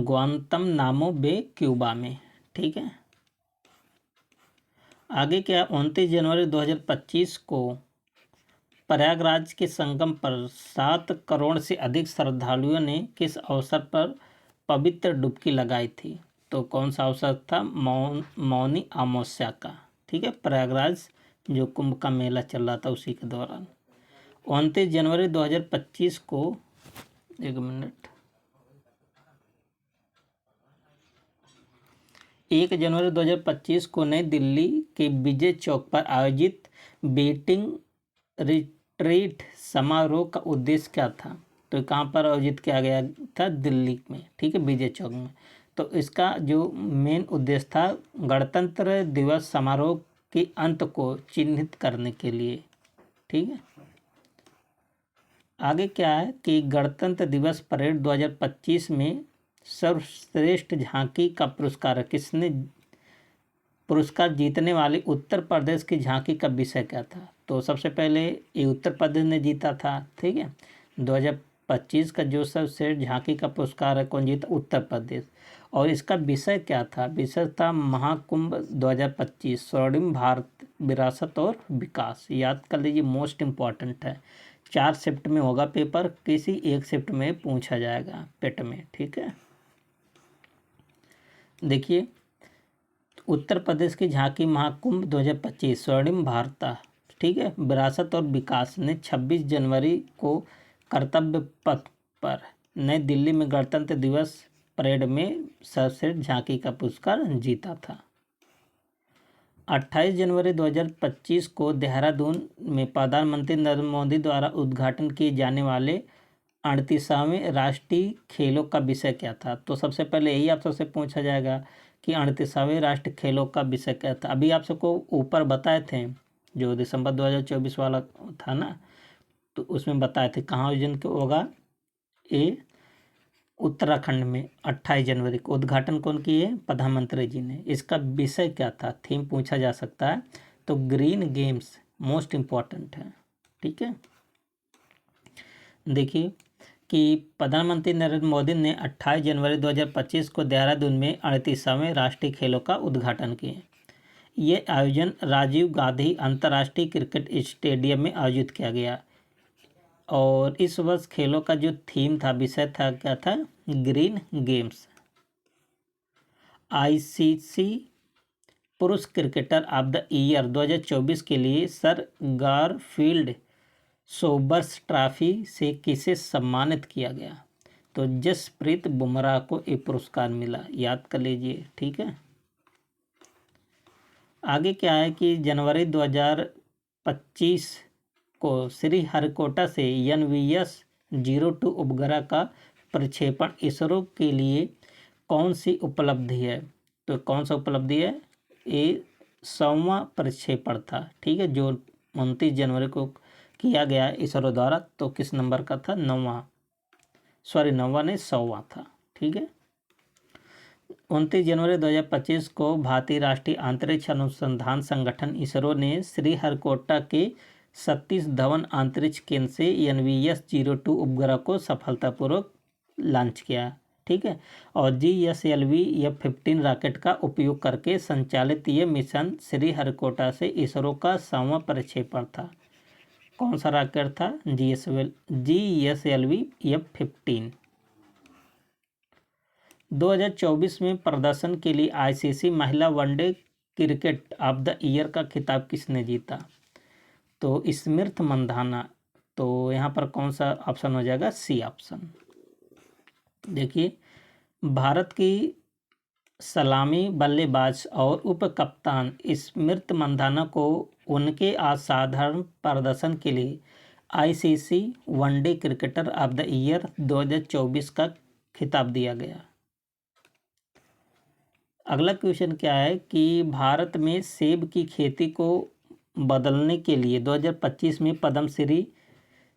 ग्वांतनामो बे, क्यूबा में। ठीक है। आगे क्या, 29 जनवरी 2025 को प्रयागराज के संगम पर 7 करोड़ से अधिक श्रद्धालुओं ने किस अवसर पर पवित्र डुबकी लगाई थी? तो कौन सा अवसर था? मौनी अमावस्या का। ठीक है। प्रयागराज जो कुंभ का मेला चल रहा था उसी के दौरान। 29 जनवरी 2025 को 1 जनवरी 2025 को नई दिल्ली के विजय चौक पर आयोजित बेटिंग रिट्रीट समारोह का उद्देश्य क्या था? तो कहाँ पर आयोजित किया गया था? दिल्ली में। ठीक है, विजय चौक में। तो इसका जो मेन उद्देश्य था, गणतंत्र दिवस समारोह के अंत को चिन्हित करने के लिए। ठीक है। आगे क्या है कि गणतंत्र दिवस परेड 2025 में सर्वश्रेष्ठ झांकी का पुरस्कार किसने पुरस्कार जीतने वाली उत्तर प्रदेश की झांकी का विषय क्या था? तो सबसे पहले ये उत्तर प्रदेश ने जीता था। ठीक है। 2025 का जो सर्वश्रेष्ठ झांकी का पुरस्कार है कौन जीता? उत्तर प्रदेश। और इसका विषय क्या था? विषय था महाकुंभ 2025 स्वर्णिम भारत विरासत और विकास। याद कर लीजिए, मोस्ट इम्पॉर्टेंट है। 4 शिफ्ट में होगा पेपर, किसी एक शिफ्ट में पूछा जाएगा पेट में, ठीक है। देखिए, उत्तर प्रदेश की झांकी महाकुंभ 2025 स्वर्णिम भारत, ठीक है, विरासत और विकास ने 26 जनवरी को कर्तव्य पथ पर नई दिल्ली में गणतंत्र दिवस परेड में सर्वश्रेष्ठ झांकी का पुरस्कार जीता था। 28 जनवरी 2025 को देहरादून में प्रधानमंत्री नरेंद्र मोदी द्वारा उद्घाटन किए जाने वाले 38वें राष्ट्रीय खेलों का विषय क्या था? तो सबसे पहले यही आप सबसे पूछा जाएगा कि 38वें राष्ट्रीय खेलों का विषय क्या था। अभी आप सबको ऊपर बताए थे, जो दिसंबर 2024 वाला था ना, तो उसमें बताए थे कहाँ आयोजन होगा। ये उत्तराखंड में 28 जनवरी को। उद्घाटन कौन किए? प्रधानमंत्री जी ने। इसका विषय क्या था? थीम पूछा जा सकता है। तो ग्रीन गेम्स मोस्ट इम्पॉर्टेंट है, ठीक है। देखिए कि प्रधानमंत्री नरेंद्र मोदी ने 28 जनवरी 2025 को देहरादून में 38वें राष्ट्रीय खेलों का उद्घाटन किए। ये आयोजन राजीव गांधी अंतर्राष्ट्रीय क्रिकेट स्टेडियम में आयोजित किया गया। और इस वर्ष खेलों का जो थीम था, विषय था, क्या था? Green games. आईसीसी पुरुष क्रिकेटर ऑफ द ईयर 2024 के लिए सर गारफील्ड सोबर्स ट्रॉफी से किसे सम्मानित किया गया? तो जसप्रीत बुमराह को ये पुरस्कार मिला। याद कर लीजिए, ठीक है। आगे क्या है कि जनवरी 2025 को श्रीहरिकोटा से NVS-02 उपग्रह का प्रक्षेपण इसरो के लिए कौन सी उपलब्धि है? तो कौन सा उपलब्धि है? ये 100वां प्रक्षेपण था, ठीक है, जो 29 जनवरी को किया गया इसरो द्वारा। तो किस नंबर का था? 9वां नहीं, 100वां था, ठीक है। 29 जनवरी 2025 को भारतीय राष्ट्रीय अंतरिक्ष अनुसंधान संगठन इसरो ने श्रीहरिकोटा के सतीश धवन अंतरिक्ष केंद्र से NVS-02 उपग्रह को सफलतापूर्वक लॉन्च किया, ठीक है। और GSLV F-15 रॉकेट का उपयोग करके संचालित ये मिशन श्रीहरिकोटा से इसरो का 100वां प्रक्षेपण था। कौन सा रॉकेट था? GSLV F-15। 2024 में प्रदर्शन के लिए ICC महिला one day cricket of the year का खिताब किसने जीता? तो स्मृति मंधाना। तो यहाँ पर कौन सा ऑप्शन हो जाएगा? C option. देखिए, भारत की सलामी बल्लेबाज और उप कप्तान स्मृति मंधाना को उनके असाधारण प्रदर्शन के लिए ICC one day cricketer of the year 2024 का खिताब दिया गया। अगला क्वेश्चन क्या है कि भारत में सेब की खेती को बदलने के लिए 2025 में पद्मश्री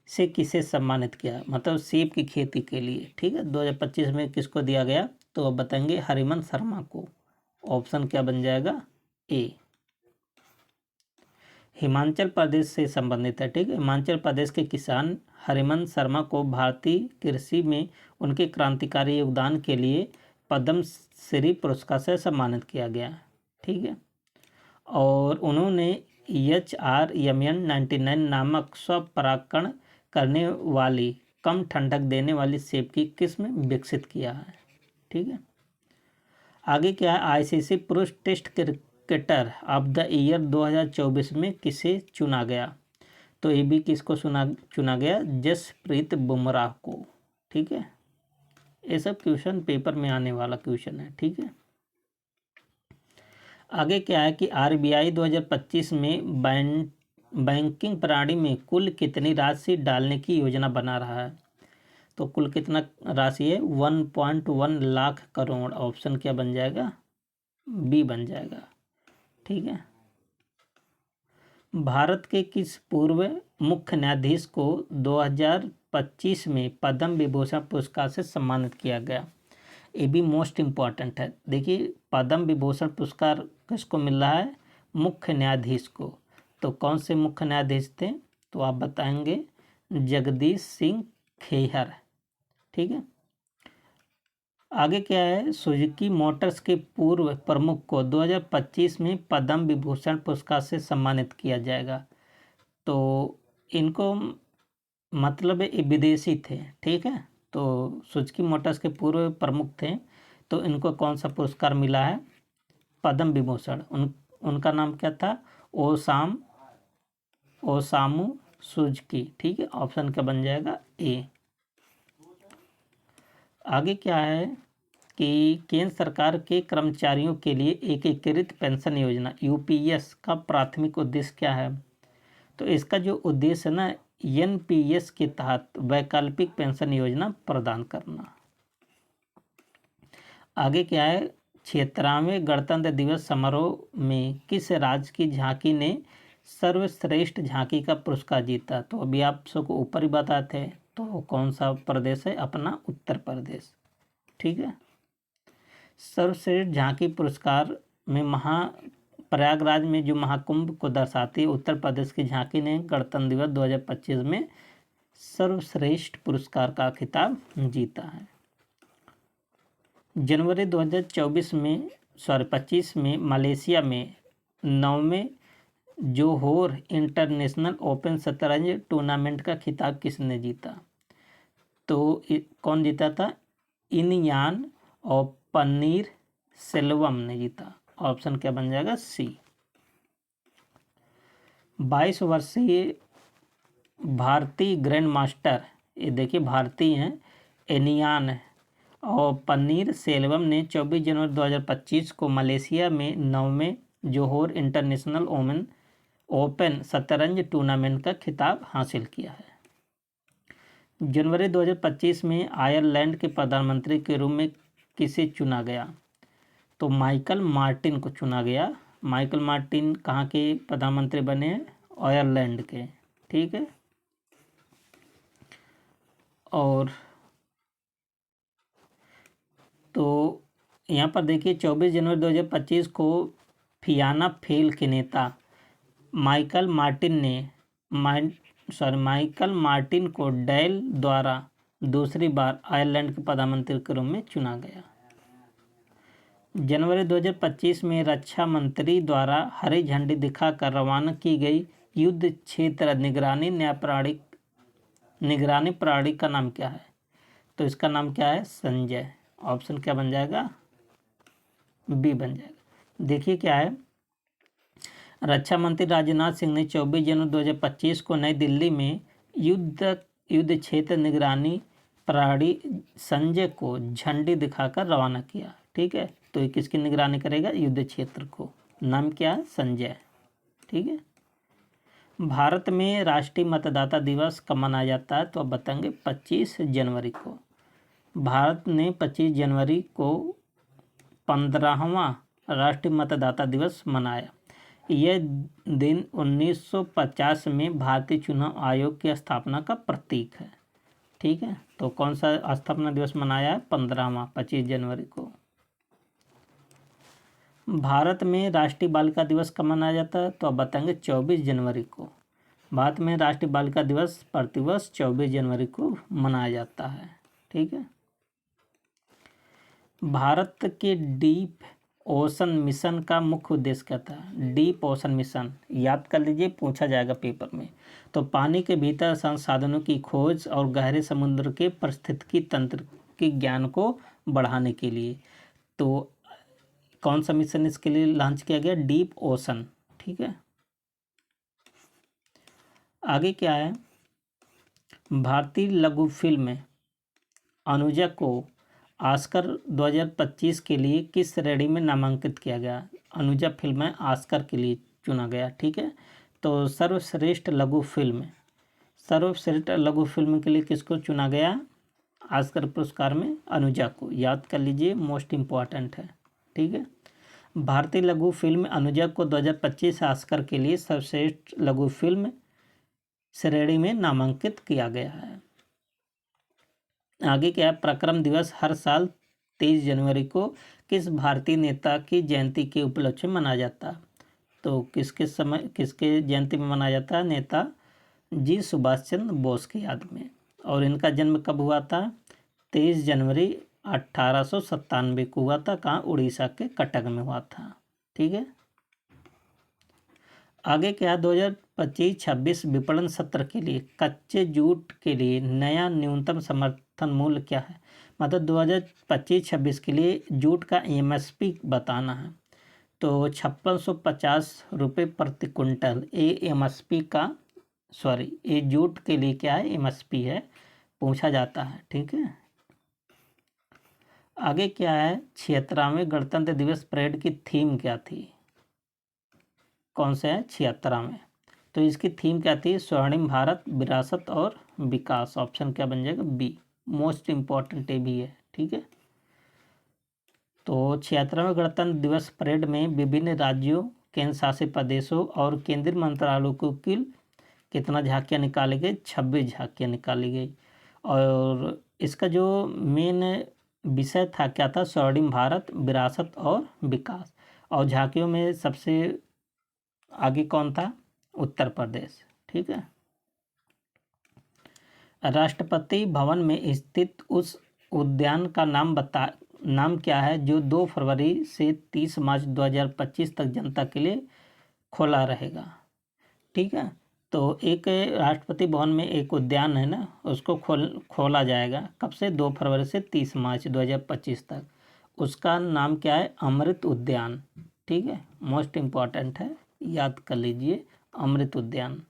से किसे सम्मानित किया? मतलब सेब की खेती के लिए, ठीक है, 2025 में किसको दिया गया? तो अब बताएंगे हरिमन शर्मा को। ऑप्शन क्या बन जाएगा? ए। हिमाचल प्रदेश से संबंधित है, ठीक है। हिमाचल प्रदेश के किसान हरिमन शर्मा को भारतीय कृषि में उनके क्रांतिकारी योगदान के लिए पद्मश्री पुरस्कार से सम्मानित किया गया, ठीक है। और उन्होंने HRMN 99 नामक स्वपरागण करने वाली कम ठंडक देने वाली सेब की किस्म विकसित किया है, ठीक है। आगे क्या है? ICC पुरुष test cricketer of the year 2024 में किसे चुना गया? तो ये भी किसको चुना गया? जसप्रीत बुमराह को, ठीक है। ये सब क्वेश्चन पेपर में आने वाला क्वेश्चन है, ठीक है। आगे क्या है कि RBI 2025 में बैंकिंग प्रणाली में कुल कितनी राशि डालने की योजना बना रहा है? तो कुल कितना राशि है? 1.1 लाख करोड़। ऑप्शन क्या बन जाएगा? बी बन जाएगा, ठीक है। भारत के किस पूर्व मुख्य न्यायाधीश को 2025 में पद्म विभूषण पुरस्कार से सम्मानित किया गया? ये भी मोस्ट इम्पॉर्टेंट है। देखिए, पद्म विभूषण पुरस्कार किसको मिल रहा है? मुख्य न्यायाधीश को। तो कौन से मुख्य न्यायाधीश थे? तो आप बताएंगे जगदीश सिंह खेहर। ठीक है, आगे क्या है, सुजुकी मोटर्स के पूर्व प्रमुख को 2025 में पद्म विभूषण पुरस्कार से सम्मानित किया जाएगा। तो इनको मतलब ये विदेशी थे। ठीक है, तो सुजुकी मोटर्स के पूर्व प्रमुख थे, तो इनको कौन सा पुरस्कार मिला है, पद्म विभूषण। उनका नाम क्या था, ओसामू सुजुकी। ठीक है, ऑप्शन क्या बन जाएगा, ए। आगे क्या है कि केंद्र सरकार के कर्मचारियों के लिए एकीकृत पेंशन योजना यूपीएस का प्राथमिक उद्देश्य क्या है। तो इसका जो उद्देश्य है ना, एनपीएस के तहत वैकल्पिक पेंशन योजना प्रदान करना। आगे क्या है, 76वें गणतंत्र दिवस समारोह में किस राज्य की झांकी ने सर्वश्रेष्ठ झांकी का पुरस्कार जीता। तो अभी आप सबको ऊपर ही बताते हैं, तो कौन सा प्रदेश है, अपना उत्तर प्रदेश। ठीक है, सर्वश्रेष्ठ झांकी पुरस्कार में प्रयागराज में जो महाकुंभ को दर्शाती है, उत्तर प्रदेश की झांकी ने गणतंत्र दिवस 2025 में सर्वश्रेष्ठ पुरस्कार का खिताब जीता है। जनवरी 2025 में मलेशिया में 9वें जोहोर इंटरनेशनल ओपन शतरंज टूर्नामेंट का खिताब किसने जीता। तो कौन जीता था, इनयान और पनीर सेल्वम ने जीता। ऑप्शन क्या बन जाएगा, सी। 22 वर्षीय भारतीय ग्रैंड मास्टर, ये देखिए भारतीय हैं, एनियान और पनीर सेल्वम ने 24 जनवरी 2025 को मलेशिया में 9वें जोहोर इंटरनेशनल ओपन शतरंज टूर्नामेंट का खिताब हासिल किया है। जनवरी 2025 में आयरलैंड के प्रधानमंत्री के रूप में किसे चुना गया। तो माइकल मार्टिन को चुना गया। माइकल मार्टिन कहाँ के प्रधानमंत्री बने हैं, आयरलैंड के। ठीक है, और तो यहाँ पर देखिए 24 जनवरी 2025 को फियाना फेल के नेता माइकल मार्टिन को डेल द्वारा दूसरी बार आयरलैंड के प्रधानमंत्री के रूप में चुना गया। जनवरी 2025 में रक्षा मंत्री द्वारा हरी झंडी दिखाकर रवाना की गई युद्ध क्षेत्र निगरानी प्रणाली का नाम क्या है। तो इसका नाम क्या है, संजय। ऑप्शन क्या बन जाएगा, बी बन जाएगा। देखिए क्या है, रक्षा मंत्री राजनाथ सिंह ने 24 जनवरी 2025 को नई दिल्ली में युद्ध क्षेत्र निगरानी प्रणाली संजय को झंडी दिखाकर रवाना किया। ठीक है, तो ये किसकी निगरानी करेगा, युद्ध क्षेत्र को। नाम क्या है, संजय। ठीक है, भारत में राष्ट्रीय मतदाता दिवस कब मनाया जाता है। तो अब बताएंगे 25 जनवरी को। भारत ने 25 जनवरी को 15वां राष्ट्रीय मतदाता दिवस मनाया। यह दिन 1950 में भारतीय चुनाव आयोग की स्थापना का प्रतीक है। ठीक है, तो कौन सा स्थापना दिवस मनाया है, 15वां 25 जनवरी को। भारत में राष्ट्रीय बालिका दिवस कब मनाया जाता है। तो अब बताएंगे 24 जनवरी को। भारत में राष्ट्रीय बालिका दिवस प्रतिवर्ष 24 जनवरी को मनाया जाता है। ठीक है, भारत के डीप ओशन मिशन का मुख्य उद्देश्य क्या था। डीप ओशन मिशन याद कर लीजिए, पूछा जाएगा पेपर में। तो पानी के भीतर संसाधनों की खोज और गहरे समुद्र के पारिस्थितिकी तंत्र के ज्ञान को बढ़ाने के लिए। तो कौन सा मिशन इसके लिए लॉन्च किया गया, डीप ओशन। ठीक है, आगे क्या है, भारतीय लघु फिल्म अनुजा को ऑस्कर 2025 के लिए किस श्रेणी में नामांकित किया गया। अनुजा फिल्म ऑस्कर के लिए चुना गया। ठीक है, तो सर्वश्रेष्ठ लघु फिल्म के लिए किसको चुना गया, ऑस्कर पुरस्कार में अनुजा को। याद कर लीजिए, मोस्ट इम्पॉर्टेंट है। ठीक है, भारतीय लघु फिल्म अनुजा को 2025 ऑस्कर के लिए सर्वश्रेष्ठ लघु फिल्म श्रेणी में नामांकित किया गया है। आगे क्या है, पराक्रम दिवस हर साल 23 जनवरी को किस भारतीय नेता की जयंती के उपलक्ष्य में मनाया जाता है। तो किसके जयंती में मनाया जाता है, नेता जी सुभाष चंद्र बोस की याद में। और इनका जन्म कब हुआ था? 23 जनवरी 1897 को हुआ था। कहाँ? उड़ीसा के कटक में हुआ था। ठीक है, आगे क्या? 2025-26 विपणन सत्र के लिए कच्चे जूट के लिए नया न्यूनतम समर्थन मूल्य क्या है? मतलब 2025-26 के लिए जूट का एमएसपी बताना है। तो 5650 रुपये प्रति कुंटल ये एमएसपी का, सॉरी ये जूट के लिए क्या है? एमएसपी है, पूछा जाता है। ठीक है, आगे क्या है? 76वें गणतंत्र दिवस परेड की थीम क्या थी? कौन से है? 76वें। तो इसकी थीम क्या थी? स्वर्णिम भारत, विरासत और विकास। ऑप्शन क्या बन जाएगा? बी। मोस्ट इम्पॉर्टेंट ये भी है। ठीक है, तो 76वें गणतंत्र दिवस परेड में विभिन्न राज्यों, केंद्र शासित प्रदेशों और केंद्रीय मंत्रालयों को कुल कितना झांकियाँ निकाली गई? 26 झांकियाँ निकाली गई। और इसका जो मेन विषय था क्या था? स्वर्णिम भारत, विरासत और विकास। और झांकियों में सबसे आगे कौन था? उत्तर प्रदेश। ठीक है, राष्ट्रपति भवन में स्थित उस उद्यान का नाम क्या है जो 2 फरवरी से 30 मार्च 2025 तक जनता के लिए खोला रहेगा? ठीक है, तो एक राष्ट्रपति भवन में एक उद्यान है ना, उसको खोला जाएगा। कब से? 2 फरवरी से 30 मार्च 2025 तक। उसका नाम क्या है? अमृत उद्यान। ठीक है, मोस्ट इम्पॉर्टेंट है, याद कर लीजिए, अमृत उद्यान।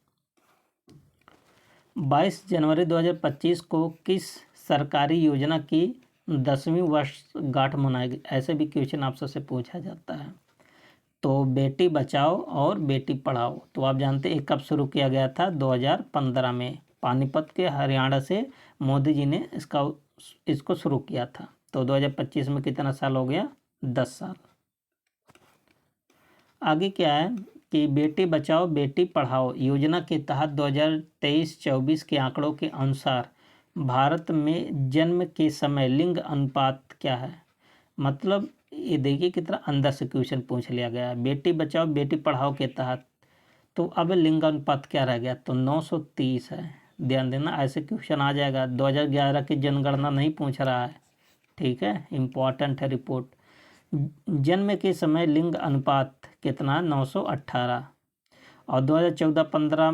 22 जनवरी 2025 को किस सरकारी योजना की 10वीं वर्षगांठ मनाई गई? ऐसे भी क्वेश्चन आपसे से पूछा जाता है। तो बेटी बचाओ और बेटी पढ़ाओ, तो आप जानते हैं कब शुरू किया गया था? 2015 में पानीपत के हरियाणा से मोदी जी ने इसको शुरू किया था। तो 2025 में कितना साल हो गया? 10 साल। आगे क्या है कि बेटी बचाओ बेटी पढ़ाओ योजना के तहत 2023-24 के आंकड़ों के अनुसार भारत में जन्म के समय लिंग अनुपात क्या है? मतलब ये देखिए कितना अंदर से क्वेश्चन पूछ लिया गया है। बेटी बचाओ बेटी पढ़ाओ के तहत तो अब लिंग अनुपात क्या रह गया? तो 930 है। ध्यान देना, ऐसे क्वेश्चन आ जाएगा। 2011 की जनगणना नहीं पूछ रहा है। ठीक है, इम्पॉर्टेंट है रिपोर्ट। जन्म के समय लिंग अनुपात कितना? 918। और 2014-15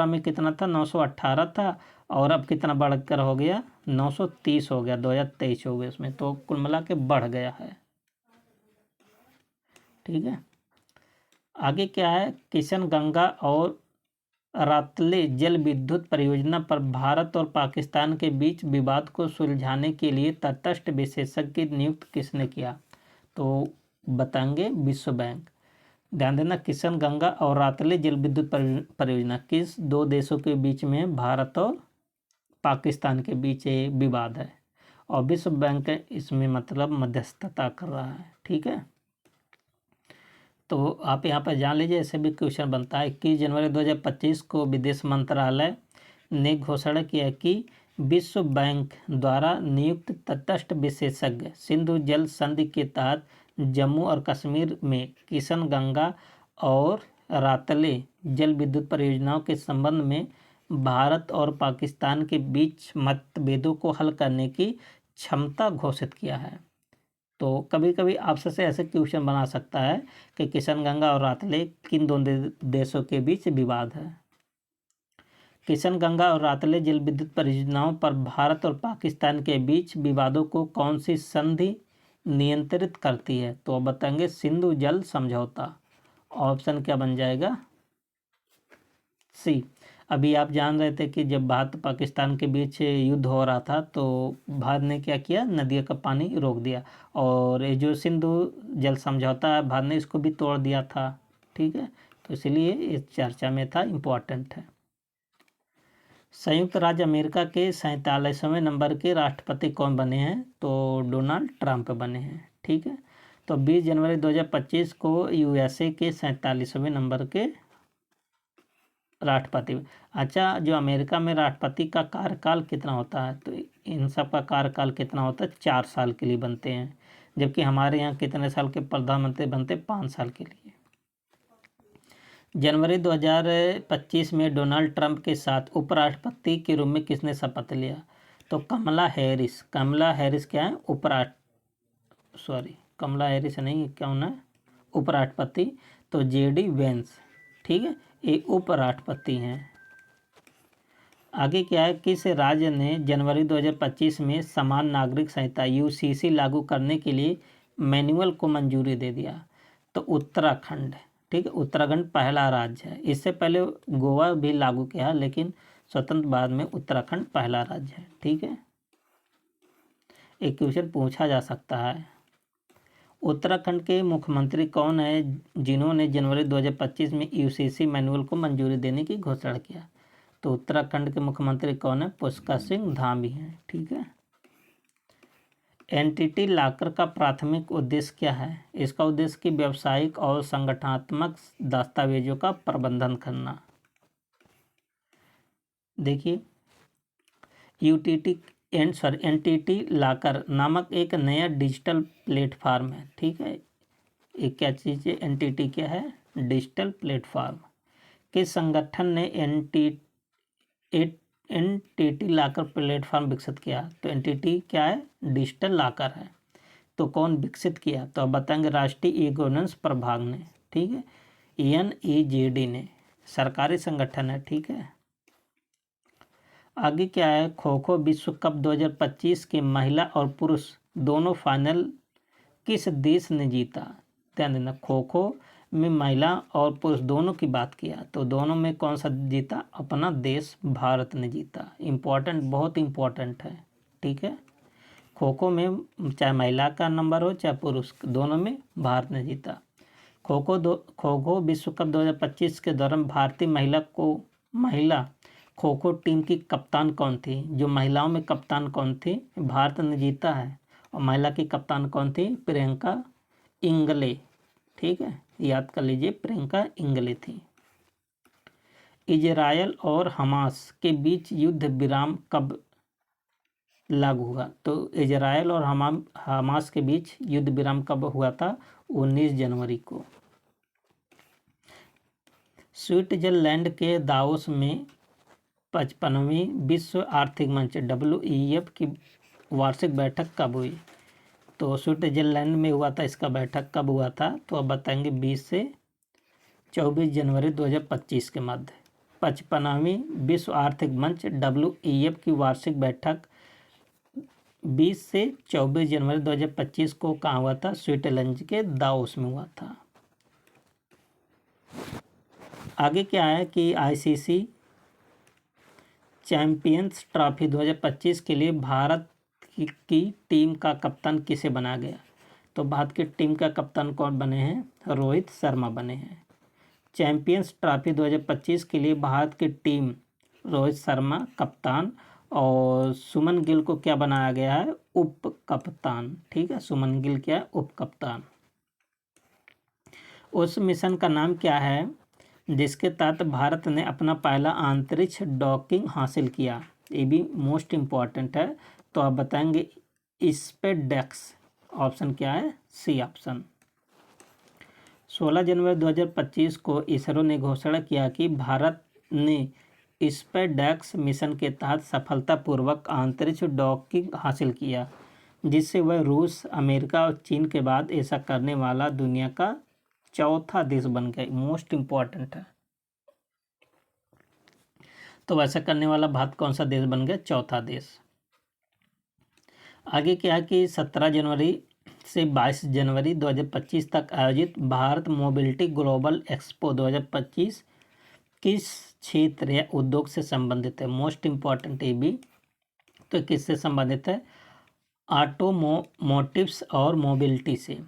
में कितना था? 918 था। और अब कितना बढ़कर हो गया? 930 हो गया, 2023 हो गया उसमें। तो कुल मिला के बढ़ गया है। ठीक है, आगे क्या है? किशन गंगा और रातले जल विद्युत परियोजना पर भारत और पाकिस्तान के बीच विवाद को सुलझाने के लिए तटस्थ विशेषज्ञ नियुक्त किसने किया? तो बताएंगे विश्व बैंक। ध्यान देना, किशन गंगा और रातले जल विद्युत परियोजना किस 2 देशों के बीच में? भारत और पाकिस्तान के बीच ये विवाद है और विश्व बैंक इसमें मतलब मध्यस्थता कर रहा है। ठीक है, तो आप यहाँ पर जान लीजिए, ऐसे भी क्वेश्चन बनता है। 21 जनवरी 2025 को विदेश मंत्रालय ने घोषणा किया कि विश्व बैंक द्वारा नियुक्त तटस्थ विशेषज्ञ सिंधु जल संधि के तहत जम्मू और कश्मीर में किशन गंगा और रातले जल विद्युत परियोजनाओं के संबंध में भारत और पाकिस्तान के बीच मतभेदों को हल करने की क्षमता घोषित किया है। तो कभी कभी आपसे से ऐसे क्वेश्चन बना सकता है कि किशन गंगा और रातले किन दोनों देशों के बीच विवाद है। किशन गंगा और रातले जल विद्युत परियोजनाओं पर भारत और पाकिस्तान के बीच विवादों को कौन सी संधि नियंत्रित करती है? तो बताएंगे सिंधु जल समझौता। ऑप्शन क्या बन जाएगा? सी। अभी आप जान रहे थे कि जब भारत पाकिस्तान के बीच युद्ध हो रहा था तो भारत ने क्या किया? नदियों का पानी रोक दिया। और ये जो सिंधु जल समझौता है भारत ने इसको भी तोड़ दिया था। ठीक है, तो इसलिए इस चर्चा में था, इम्पोर्टेंट है। संयुक्त राज्य अमेरिका के 47वें नंबर के राष्ट्रपति कौन बने हैं? तो डोनाल्ड ट्रंप बने हैं। ठीक है, तो 20 जनवरी 2025 को यूएसए के 47वें नंबर के राष्ट्रपति। अच्छा, जो अमेरिका में राष्ट्रपति का कार्यकाल कितना होता है? तो इन सब का कार्यकाल कितना होता है? 4 साल के लिए बनते हैं। जबकि हमारे यहाँ कितने साल के प्रधानमंत्री बनते? 5 साल के लिए। जनवरी 2025 में डोनाल्ड ट्रंप के साथ उपराष्ट्रपति के रूप में किसने शपथ लिया? तो कमला हैरिस। कमला हैरिस क्या है? कमला हैरिस नहीं, कौन है? उपराष्ट्रपति। तो जेडी वेंस, ठीक है, ये उपराष्ट्रपति हैं। आगे क्या है? किस राज्य ने जनवरी 2025 में समान नागरिक संहिता यूसीसी लागू करने के लिए मैनुअल को मंजूरी दे दिया? तो उत्तराखंड, ठीक है, उत्तराखंड पहला राज्य है। इससे पहले गोवा भी लागू किया, लेकिन स्वतंत्र बाद में उत्तराखंड पहला राज्य है, ठीक है। एक क्वेश्चन पूछा जा सकता है, उत्तराखंड के मुख्यमंत्री कौन है जिन्होंने जनवरी 2025 में यूसीसी मैनुअल को मंजूरी देने की घोषणा किया? तो उत्तराखंड के मुख्यमंत्री कौन है? पुष्कर सिंह धामी हैं, ठीक है। एंटिटी लॉकर का प्राथमिक उद्देश्य क्या है? इसका उद्देश्य कि व्यावसायिक और संगठनात्मक दस्तावेजों का प्रबंधन करना। देखिए, एंटिटी लॉकर नामक एक नया डिजिटल प्लेटफॉर्म है, ठीक है। एक क्या चीज़ है? एंटिटी क्या है? Digital platform. किस संगठन ने एंटिटी लॉकर प्लेटफॉर्म विकसित किया? तो एंटिटी क्या है? डिजिटल लॉकर है। तो कौन विकसित किया? तो आप बताएंगे राष्ट्रीय ई गवर्नेंस प्रभाग ने, ठीक है, NEJD ने, सरकारी संगठन है, ठीक है। आगे क्या है? खो खो विश्व कप 2025 के महिला और पुरुष दोनों फाइनल किस देश ने जीता? ध्यान देना, खो खो में महिला और पुरुष दोनों की बात किया, तो दोनों में कौन सा जीता? अपना देश भारत ने जीता। इम्पोर्टेंट, बहुत इम्पोर्टेंट है, ठीक है। खो खो में चाहे महिला का नंबर हो चाहे पुरुष, दोनों में भारत ने जीता। खो खो विश्व कप 2025 के दौरान भारतीय महिला खो खो टीम की कप्तान कौन थी? जो महिलाओं में कप्तान कौन थी? भारत ने जीता है। और महिला की कप्तान कौन थी? प्रियंका इंगले, ठीक है, याद कर लीजिए, प्रियंका इंगले थी। इजरायल और हमास के बीच युद्ध विराम कब लागू हुआ? तो इजरायल और हमास के बीच युद्ध विराम कब हुआ था? 19 जनवरी को। स्विट्जरलैंड के दावोस में 55वीं विश्व आर्थिक मंच WEF की वार्षिक बैठक कब हुई? तो स्विट्जरलैंड में हुआ था। इसका बैठक कब हुआ था? तो अब बताएंगे 20 से 24 जनवरी 2025 के मध्य। 55वीं विश्व आर्थिक मंच WEF की वार्षिक बैठक 20 से 24 जनवरी 2025 को कहाँ हुआ था? स्विट्जरलैंड के दावोस में हुआ था। आगे क्या है कि ICC चैंपियंस ट्रॉफी 2025 के लिए भारत की टीम का कप्तान किसे बनाया गया? तो भारत की टीम का कप्तान कौन बने हैं? रोहित शर्मा बने हैं। चैंपियंस ट्रॉफी 2025 के लिए भारत की टीम रोहित शर्मा कप्तान, और सुमन गिल को क्या बनाया गया है? उप कप्तान, ठीक है, सुमन गिल क्या है? उप कप्तान। उस मिशन का नाम क्या है जिसके तहत भारत ने अपना पहला अंतरिक्ष डॉकिंग हासिल किया? ये भी मोस्ट इम्पॉर्टेंट है। तो आप बताएंगे स्पेसडेक्स। ऑप्शन क्या है? C option. 16 जनवरी 2025 को इसरो ने घोषणा किया कि भारत ने स्पेसडेक्स मिशन के तहत सफलतापूर्वक अंतरिक्ष डॉकिंग हासिल किया, जिससे वह रूस, अमेरिका और चीन के बाद ऐसा करने वाला दुनिया का चौथा देश बन गया। मोस्ट इम्पॉर्टेंट है। तो वैसा करने वाला भारत कौन सा देश बन गया? चौथा देश। आगे क्या है कि 17 जनवरी से 22 जनवरी 2025 तक आयोजित भारत मोबिलिटी ग्लोबल एक्सपो 2025 किस क्षेत्र या उद्योग से संबंधित है? मोस्ट इम्पॉर्टेंट ये भी। तो किससे संबंधित है? ऑटोमोटिव्स और मोबिलिटी से।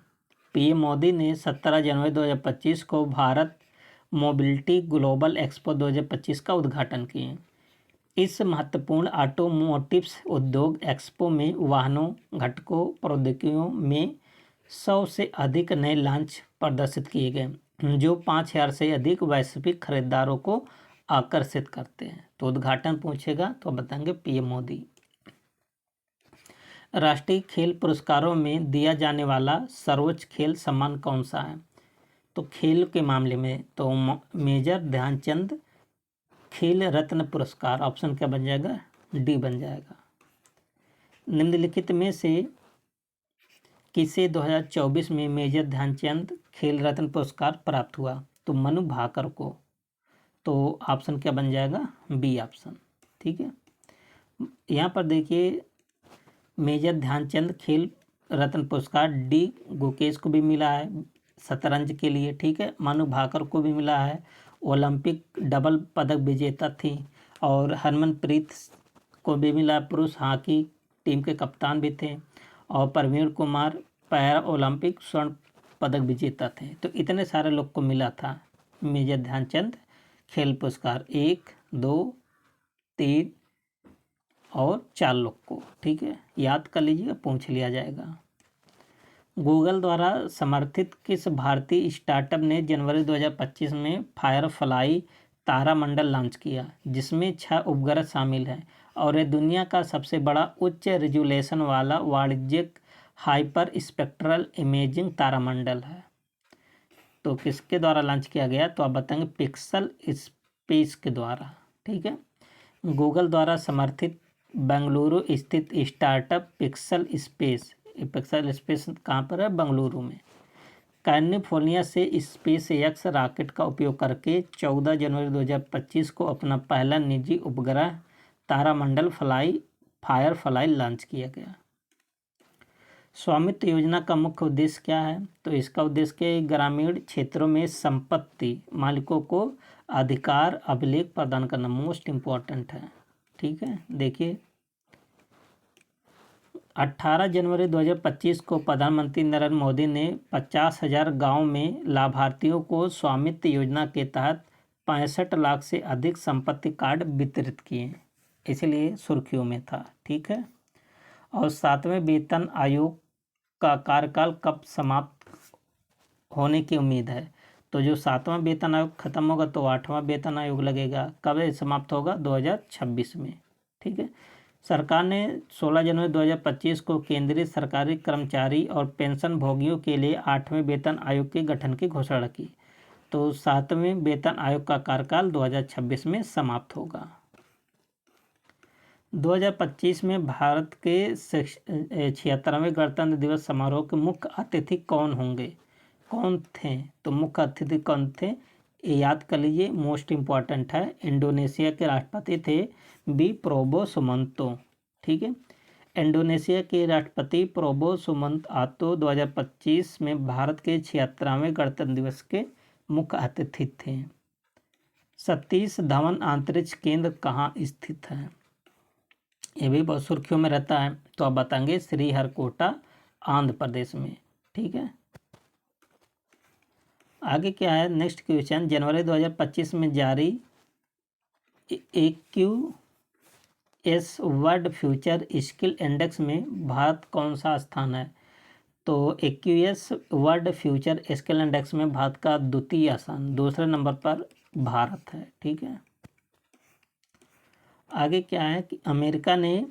PM मोदी ने 17 जनवरी 2025 को भारत मोबिलिटी ग्लोबल एक्सपो 2025 का उद्घाटन किए। इस महत्वपूर्ण ऑटोमोटिव्स उद्योग एक्सपो में वाहनों, घटकों, प्रौद्योगिकियों में 100 से अधिक नए लॉन्च प्रदर्शित किए गए, जो 5000 से अधिक वैश्विक खरीदारों को आकर्षित करते हैं। तो उद्घाटन पूछेगा तो बताएंगे PM मोदी। राष्ट्रीय खेल पुरस्कारों में दिया जाने वाला सर्वोच्च खेल सम्मान कौन सा है? तो खेल के मामले में तो मेजर ध्यानचंद खेल रत्न पुरस्कार, ऑप्शन क्या बन जाएगा, डी बन जाएगा। निम्नलिखित में से किसे 2024 में मेजर ध्यानचंद खेल रत्न पुरस्कार प्राप्त हुआ, तो मनु भाकर को, तो ऑप्शन क्या बन जाएगा, बी ऑप्शन। ठीक है, यहाँ पर देखिए मेजर ध्यानचंद खेल रत्न पुरस्कार डी गुकेश को भी मिला है शतरंज के लिए। ठीक है, मनु भाकर को भी मिला है, ओलंपिक डबल पदक विजेता थी, और हरमनप्रीत को भी मिला, पुरुष हॉकी टीम के कप्तान भी थे, और प्रवीण कुमार पैरा ओलंपिक स्वर्ण पदक विजेता थे। तो इतने सारे लोग को मिला था मेजर ध्यानचंद खेल पुरस्कार, 1, 2, 3 और 4 लोग को। ठीक है, याद कर लीजिएगा, पूछ लिया जाएगा। गूगल द्वारा समर्थित किस भारतीय स्टार्टअप ने जनवरी 2025 में फायरफ्लाई तारामंडल लॉन्च किया, जिसमें 6 उपग्रह शामिल हैं, और यह दुनिया का सबसे बड़ा उच्च रिजोल्यूशन वाला वाणिज्यिक हाइपर स्पेक्ट्रल इमेजिंग तारामंडल है। तो किसके द्वारा लॉन्च किया गया, तो आप बताएंगे पिक्सल स्पेस के द्वारा। ठीक है, गूगल द्वारा समर्थित बेंगलुरु स्थित स्टार्टअप पिक्सल स्पेस कहाँ पर है, बेंगलुरु में, कैलिफोर्निया से स्पेस एक्स रॉकेट का उपयोग करके 14 जनवरी 2025 को अपना पहला निजी उपग्रह तारामंडल फायरफ्लाई लॉन्च किया गया। स्वामित्व योजना का मुख्य उद्देश्य क्या है, तो इसका उद्देश्य के ग्रामीण क्षेत्रों में संपत्ति मालिकों को अधिकार अभिलेख प्रदान करना मोस्ट इम्पॉर्टेंट है। ठीक है, देखिए 18 जनवरी 2025 को प्रधानमंत्री नरेंद्र मोदी ने 50,000 गाँव में लाभार्थियों को स्वामित्व योजना के तहत 65 लाख से अधिक संपत्ति कार्ड वितरित किए, इसलिए सुर्खियों में था। ठीक है, और 7वें वेतन आयोग का कार्यकाल कब समाप्त होने की उम्मीद है, तो जो 7वां वेतन आयोग खत्म होगा तो 8वां वेतन आयोग लगेगा, कब समाप्त होगा, 2026 में। ठीक है, सरकार ने 16 जनवरी 2025 को केंद्रीय सरकारी कर्मचारी और पेंशन भोगियों के लिए 8वें वेतन आयोग के गठन की घोषणा की, तो 7वें वेतन आयोग का कार्यकाल 2026 में समाप्त होगा। 2025 में भारत के 76वें गणतंत्र दिवस समारोह के मुख्य अतिथि कौन थे, तो मुख्य अतिथि कौन थे, ये याद कर लीजिए, मोस्ट इम्पॉर्टेंट है। इंडोनेशिया के राष्ट्रपति थे बी प्रोबो सुमंतो। ठीक है, इंडोनेशिया के राष्ट्रपति प्रोबो सुमंतो 2025 में भारत के 76वें गणतंत्र दिवस के मुख्य अतिथि थे। सतीश धवन अंतरिक्ष केंद्र कहाँ स्थित है, ये भी बहुत सुर्खियों में रहता है, तो आप बताएंगे श्रीहरिकोटा आंध्र प्रदेश में। ठीक है, आगे क्या है, नेक्स्ट क्वेश्चन, जनवरी 2025 में जारी AQS world future skill index में भारत कौन सा स्थान है, तो AQS world future skill index में भारत का द्वितीय स्थान, दूसरे नंबर पर भारत है। ठीक है, आगे क्या है कि अमेरिका ने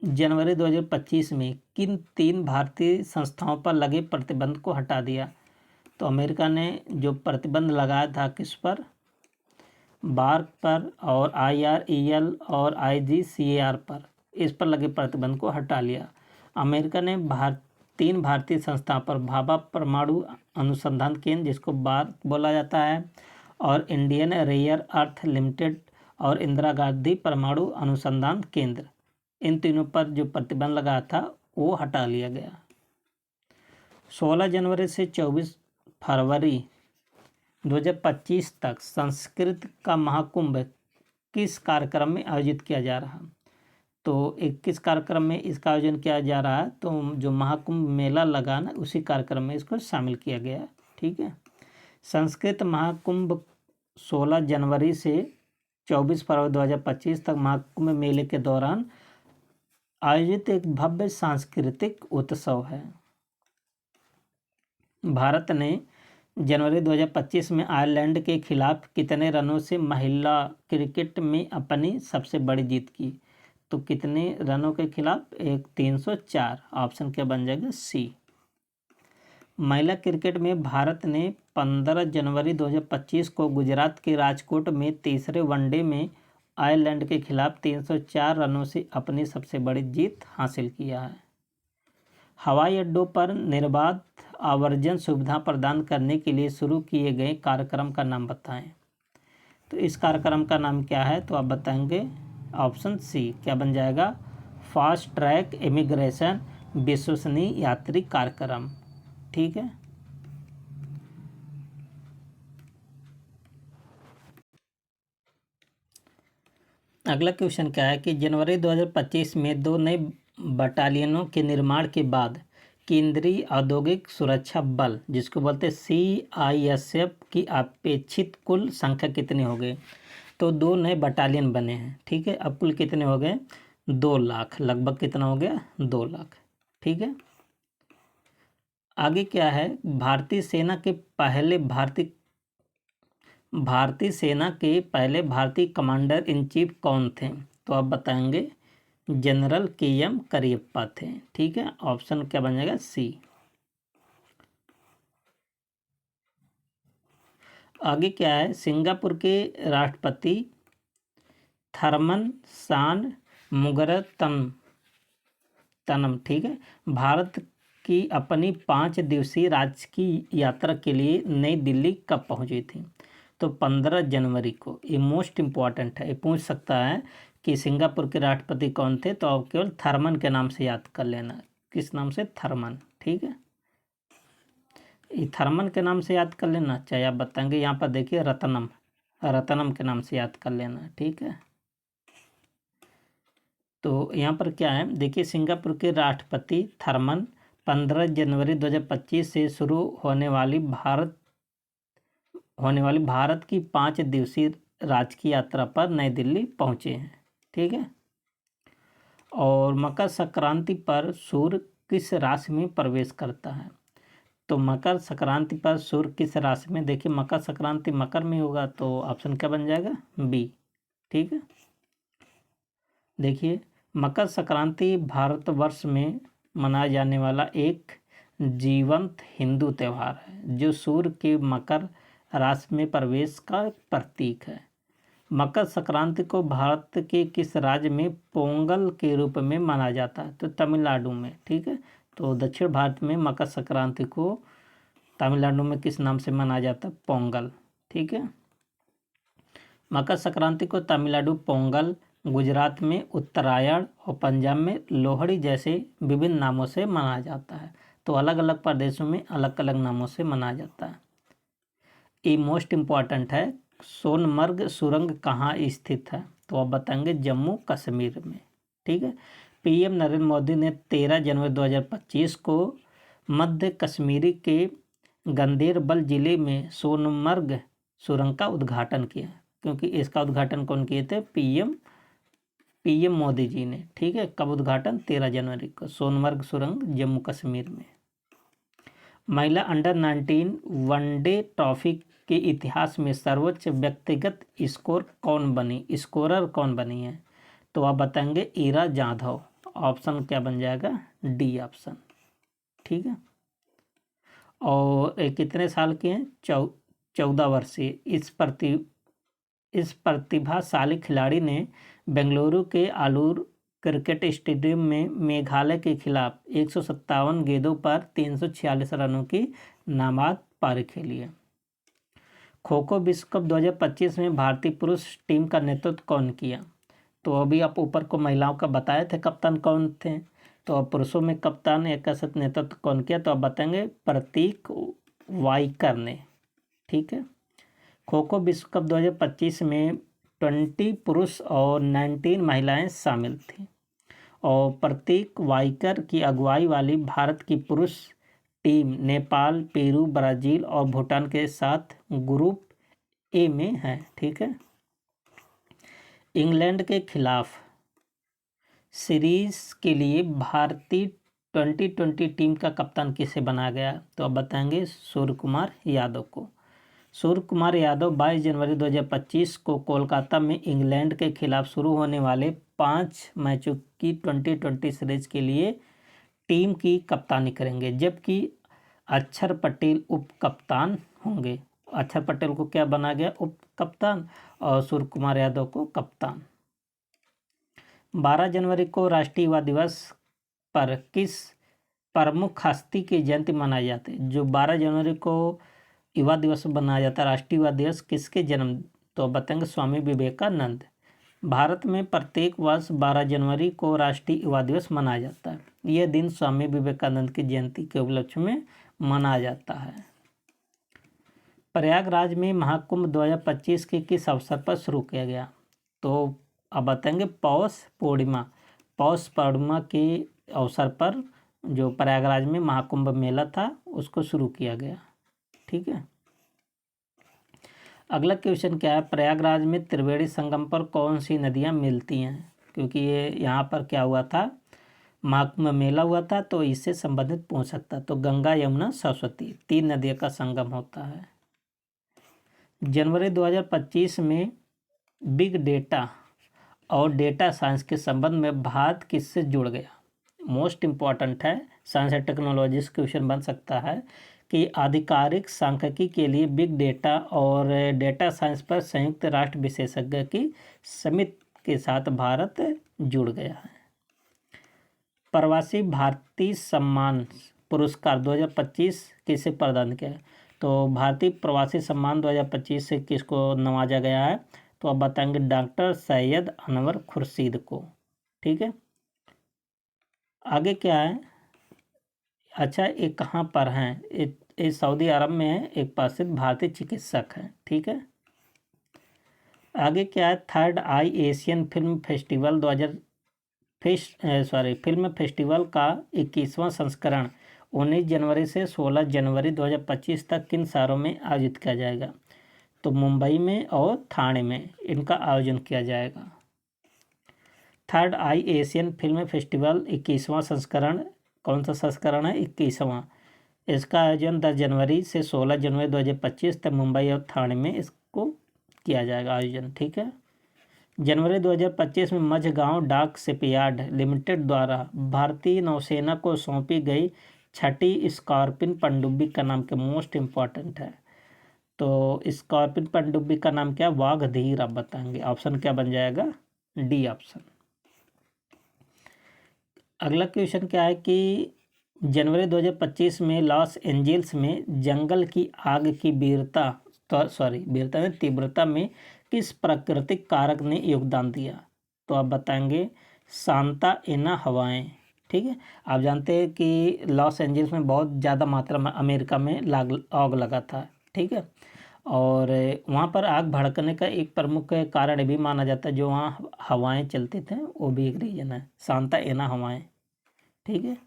जनवरी 2025 में किन 3 भारतीय संस्थाओं पर लगे प्रतिबंध को हटा दिया, तो अमेरिका ने जो प्रतिबंध लगाया था किस पर, बार्क पर और IREL और IGCAR पर, इस पर लगे प्रतिबंध को हटा लिया। अमेरिका ने 3 भारतीय संस्थाओं पर भाभा परमाणु अनुसंधान केंद्र, जिसको बार्क बोला जाता है, और इंडियन रेयर अर्थ लिमिटेड और इंदिरा गांधी परमाणु अनुसंधान केंद्र, इन तीनों पर जो प्रतिबंध लगा था वो हटा लिया गया। 16 जनवरी से 24 फरवरी 2025 तक संस्कृत का महाकुंभ किस कार्यक्रम में आयोजित किया जा रहा, तो किस कार्यक्रम में इसका आयोजन किया जा रहा है, तो जो महाकुंभ मेला लगा ना उसी कार्यक्रम में इसको शामिल किया गया। ठीक है, संस्कृत महाकुंभ 16 जनवरी से 24 फरवरी 2025 तक महाकुंभ मेले के दौरान आयोजित एक भव्य सांस्कृतिक उत्सव है। भारत ने जनवरी 2025 में आयरलैंड के खिलाफ कितने रनों से महिला क्रिकेट में अपनी सबसे बड़ी जीत की, तो कितने रनों के खिलाफ, 304, ऑप्शन क्या बन जाएगा, सी। महिला क्रिकेट में भारत ने 15 जनवरी 2025 को गुजरात के राजकोट में तीसरे वनडे में आयरलैंड के खिलाफ 304 रनों से अपनी सबसे बड़ी जीत हासिल किया है। हवाई अड्डों पर निर्बाध आवर्जन सुविधा प्रदान करने के लिए शुरू किए गए कार्यक्रम का नाम बताएं। तो इस कार्यक्रम का नाम क्या है, तो आप बताएंगे ऑप्शन सी क्या बन जाएगा, फास्ट ट्रैक इमिग्रेशन विश्वसनीय यात्री कार्यक्रम। ठीक है। अगला क्वेश्चन क्या है कि जनवरी 2025 में 2 नए बटालियनों के निर्माण के बाद केंद्रीय औद्योगिक सुरक्षा बल जिसको बोलते हैं CISF की अपेक्षित कुल संख्या कितनी हो गई। तो 2 नए बटालियन बने हैं। ठीक है। अब कुल कितने हो गए, 2 लाख, लगभग कितना हो गया, 2 लाख। ठीक है। आगे क्या है, भारतीय सेना के पहले भारतीय कमांडर इन चीफ कौन थे। तो आप बताएंगे जनरल KM करियप्पा थे। ठीक है। ऑप्शन क्या बन जाएगा, सी। आगे क्या है, सिंगापुर के राष्ट्रपति थरमन शानमुगारत्नम, ठीक है, भारत की अपनी 5 दिवसीय राजकीय यात्रा के लिए नई दिल्ली कब पहुंची थी। तो 15 जनवरी को। ये मोस्ट इम्पॉर्टेंट है, ये पूछ सकता है कि सिंगापुर के राष्ट्रपति कौन थे, तो आप केवल थरमन के नाम से याद कर लेना। किस नाम से, थरमन। ठीक है। ये थरमन के नाम से याद कर लेना, चाहे आप बताएंगे यहाँ पर देखिए रतनम के नाम से याद कर लेना। ठीक है। तो यहाँ पर क्या है, देखिए सिंगापुर के राष्ट्रपति थरमन 15 जनवरी 2025 से शुरू होने वाली भारत की 5 दिवसीय राजकीय यात्रा पर नई दिल्ली पहुँचे हैं। ठीक है। और मकर संक्रांति पर सूर्य किस राशि में प्रवेश करता है। तो मकर संक्रांति पर सूर्य किस राशि में, देखिए मकर संक्रांति मकर में होगा, तो ऑप्शन क्या बन जाएगा, बी। ठीक है। देखिए मकर संक्रांति भारतवर्ष में मनाया जाने वाला एक जीवंत हिंदू त्यौहार है जो सूर्य के मकर राशि में प्रवेश का प्रतीक है। मकर संक्रांति को भारत के किस राज्य में पोंगल के रूप में मनाया जाता है। तो तमिलनाडु में। ठीक है। तो दक्षिण भारत में मकर संक्रांति को तमिलनाडु में किस नाम से मनाया जाता है, पोंगल। ठीक है। मकर संक्रांति को तमिलनाडु पोंगल, गुजरात में उत्तरायण और पंजाब में लोहड़ी जैसे विभिन्न नामों से मनाया जाता है। तो अलग अलग प्रदेशों में अलग अलग नामों से मनाया जाता है। ये मोस्ट इम्पॉर्टेंट है, सोनमर्ग सुरंग कहाँ स्थित है। तो आप बताएंगे जम्मू कश्मीर में। ठीक है। PM नरेंद्र मोदी ने 13 जनवरी 2025 को मध्य कश्मीर के गंदेरबल जिले में सोनमर्ग सुरंग का उद्घाटन किया, क्योंकि इसका उद्घाटन कौन किए थे, PM मोदी जी ने। ठीक है। कब उद्घाटन, 13 जनवरी को, सोनमर्ग सुरंग जम्मू कश्मीर में। महिला अंडर-19 वनडे ट्रॉफी के इतिहास में सर्वोच्च व्यक्तिगत स्कोरर कौन बनी है। तो आप बताएंगे इरा जाधव। ऑप्शन क्या बन जाएगा, डी ऑप्शन। ठीक है। और कितने साल के हैं, 14 वर्षीय। इस प्रतिभाशाली खिलाड़ी ने बेंगलुरु के आलूर क्रिकेट स्टेडियम में मेघालय के खिलाफ 157 गेंदों पर 346 रनों की नाबाद पारी खेली है। खो खो विश्व कप 2025 में भारतीय पुरुष टीम का नेतृत्व कौन किया। तो अभी आप ऊपर को महिलाओं का बताए थे कप्तान कौन थे, तो अब पुरुषों में कप्तान या कसरत नेतृत्व कौन किया, तो आप बताएंगे प्रतीक वाइकर ने। ठीक है। खो खो विश्व कप 2025 में 20 पुरुष और 19 महिलाएं शामिल थीं और प्रतीक वाइकर की अगुवाई वाली भारत की पुरुष टीम नेपाल, पेरू, ब्राज़ील और भूटान के साथ ग्रुप ए में है। ठीक है। इंग्लैंड के खिलाफ सीरीज के लिए भारतीय 2020 टीम का कप्तान किसे बनाया गया, तो अब बताएंगे सूर्य कुमार यादव को। सूर्य कुमार यादव 22 जनवरी 2025 को कोलकाता में इंग्लैंड के खिलाफ शुरू होने वाले 5 मैचों की 2020 सीरीज के लिए टीम की कप्तानी करेंगे, जबकि अक्षर पटेल उप कप्तान होंगे। अक्षर पटेल को क्या बना गया? उप कप्तान, और सूर्य कुमार यादव को कप्तान। 12 जनवरी को राष्ट्रीय युवा दिवस पर किस प्रमुख हस्ती की जयंती मनाई जाती है? जो 12 जनवरी को युवा दिवस बनाया जाता है, राष्ट्रीय युवा दिवस, किसके जन्म? तो बताएंगे स्वामी विवेकानंद। भारत में प्रत्येक वर्ष 12 जनवरी को राष्ट्रीय युवा दिवस मनाया जाता है। यह दिन स्वामी विवेकानंद की जयंती के उपलक्ष्य में मनाया जाता है। प्रयागराज में महाकुंभ 2025 के किस अवसर पर शुरू किया गया? तो अब बताएंगे पौष पूर्णिमा। पौष पूर्णिमा के अवसर पर जो प्रयागराज में महाकुंभ मेला था उसको शुरू किया गया। ठीक है। अगला क्वेश्चन क्या है? प्रयागराज में त्रिवेणी संगम पर कौन सी नदियां मिलती हैं? क्योंकि ये यहाँ पर क्या हुआ था, महाकुंभ मेला हुआ था, तो इससे संबंधित पूछ सकता। तो गंगा, यमुना, सरस्वती, 3 नदियों का संगम होता है। जनवरी 2025 में बिग डेटा और डेटा साइंस के संबंध में भारत किससे जुड़ गया? मोस्ट इम्पॉर्टेंट है, साइंस एंड टेक्नोलॉजी से क्वेश्चन बन सकता है कि आधिकारिक सांख्यिकी के लिए बिग डेटा और डेटा साइंस पर संयुक्त राष्ट्र विशेषज्ञ की समिति के साथ भारत जुड़ गया है। प्रवासी भारतीय सम्मान पुरस्कार 2025 किसे प्रदान किया? तो भारतीय प्रवासी सम्मान 2025 से किसको नवाजा गया है? तो अब बताएंगे डॉक्टर सैयद अनवर खुर्शीद को। ठीक है। आगे क्या है? अच्छा, ये कहाँ पर हैं? ये सऊदी अरब में है, एक प्रसिद्ध भारतीय चिकित्सक हैं। ठीक है। आगे क्या है? Third eye Asian film festival film festival का 21वां संस्करण 19 जनवरी से 16 जनवरी 2025 तक किन शहरों में आयोजित किया जाएगा? तो मुंबई में और ठाणे में इनका आयोजन किया जाएगा। Third eye Asian film festival 21वां संस्करण, कौन सा संस्करण है? 21वां। इसका आयोजन 10 जनवरी से 16 जनवरी 2025 तक मुंबई और ठाणे में इसको किया जाएगा आयोजन। ठीक है। जनवरी 2025 में मझगांव डाक शिपयार्ड लिमिटेड द्वारा भारतीय नौसेना को सौंपी गई 6ठी स्कॉर्पियन पनडुब्बी का नाम क्या? मोस्ट इम्पॉर्टेंट है। तो स्कॉर्पियन पनडुब्बी का नाम क्या? वाघधीर। आप बताएंगे ऑप्शन क्या बन जाएगा? D option. अगला क्वेश्चन क्या है कि जनवरी 2025 में लॉस एंजल्स में जंगल की आग की वीरता में तीव्रता में किस प्राकृतिक कारक ने योगदान दिया? तो आप बताएंगे सांता एना हवाएं। ठीक है। आप जानते हैं कि लॉस एंजल्स में बहुत ज़्यादा मात्रा में अमेरिका में आग लगा था। ठीक है। और वहाँ पर आग भड़कने का एक प्रमुख कारण भी माना जाता है, जो वहाँ हवाएं चलती थे, वो भी एक रीजन है, सांता एना हवाएं। ठीक है।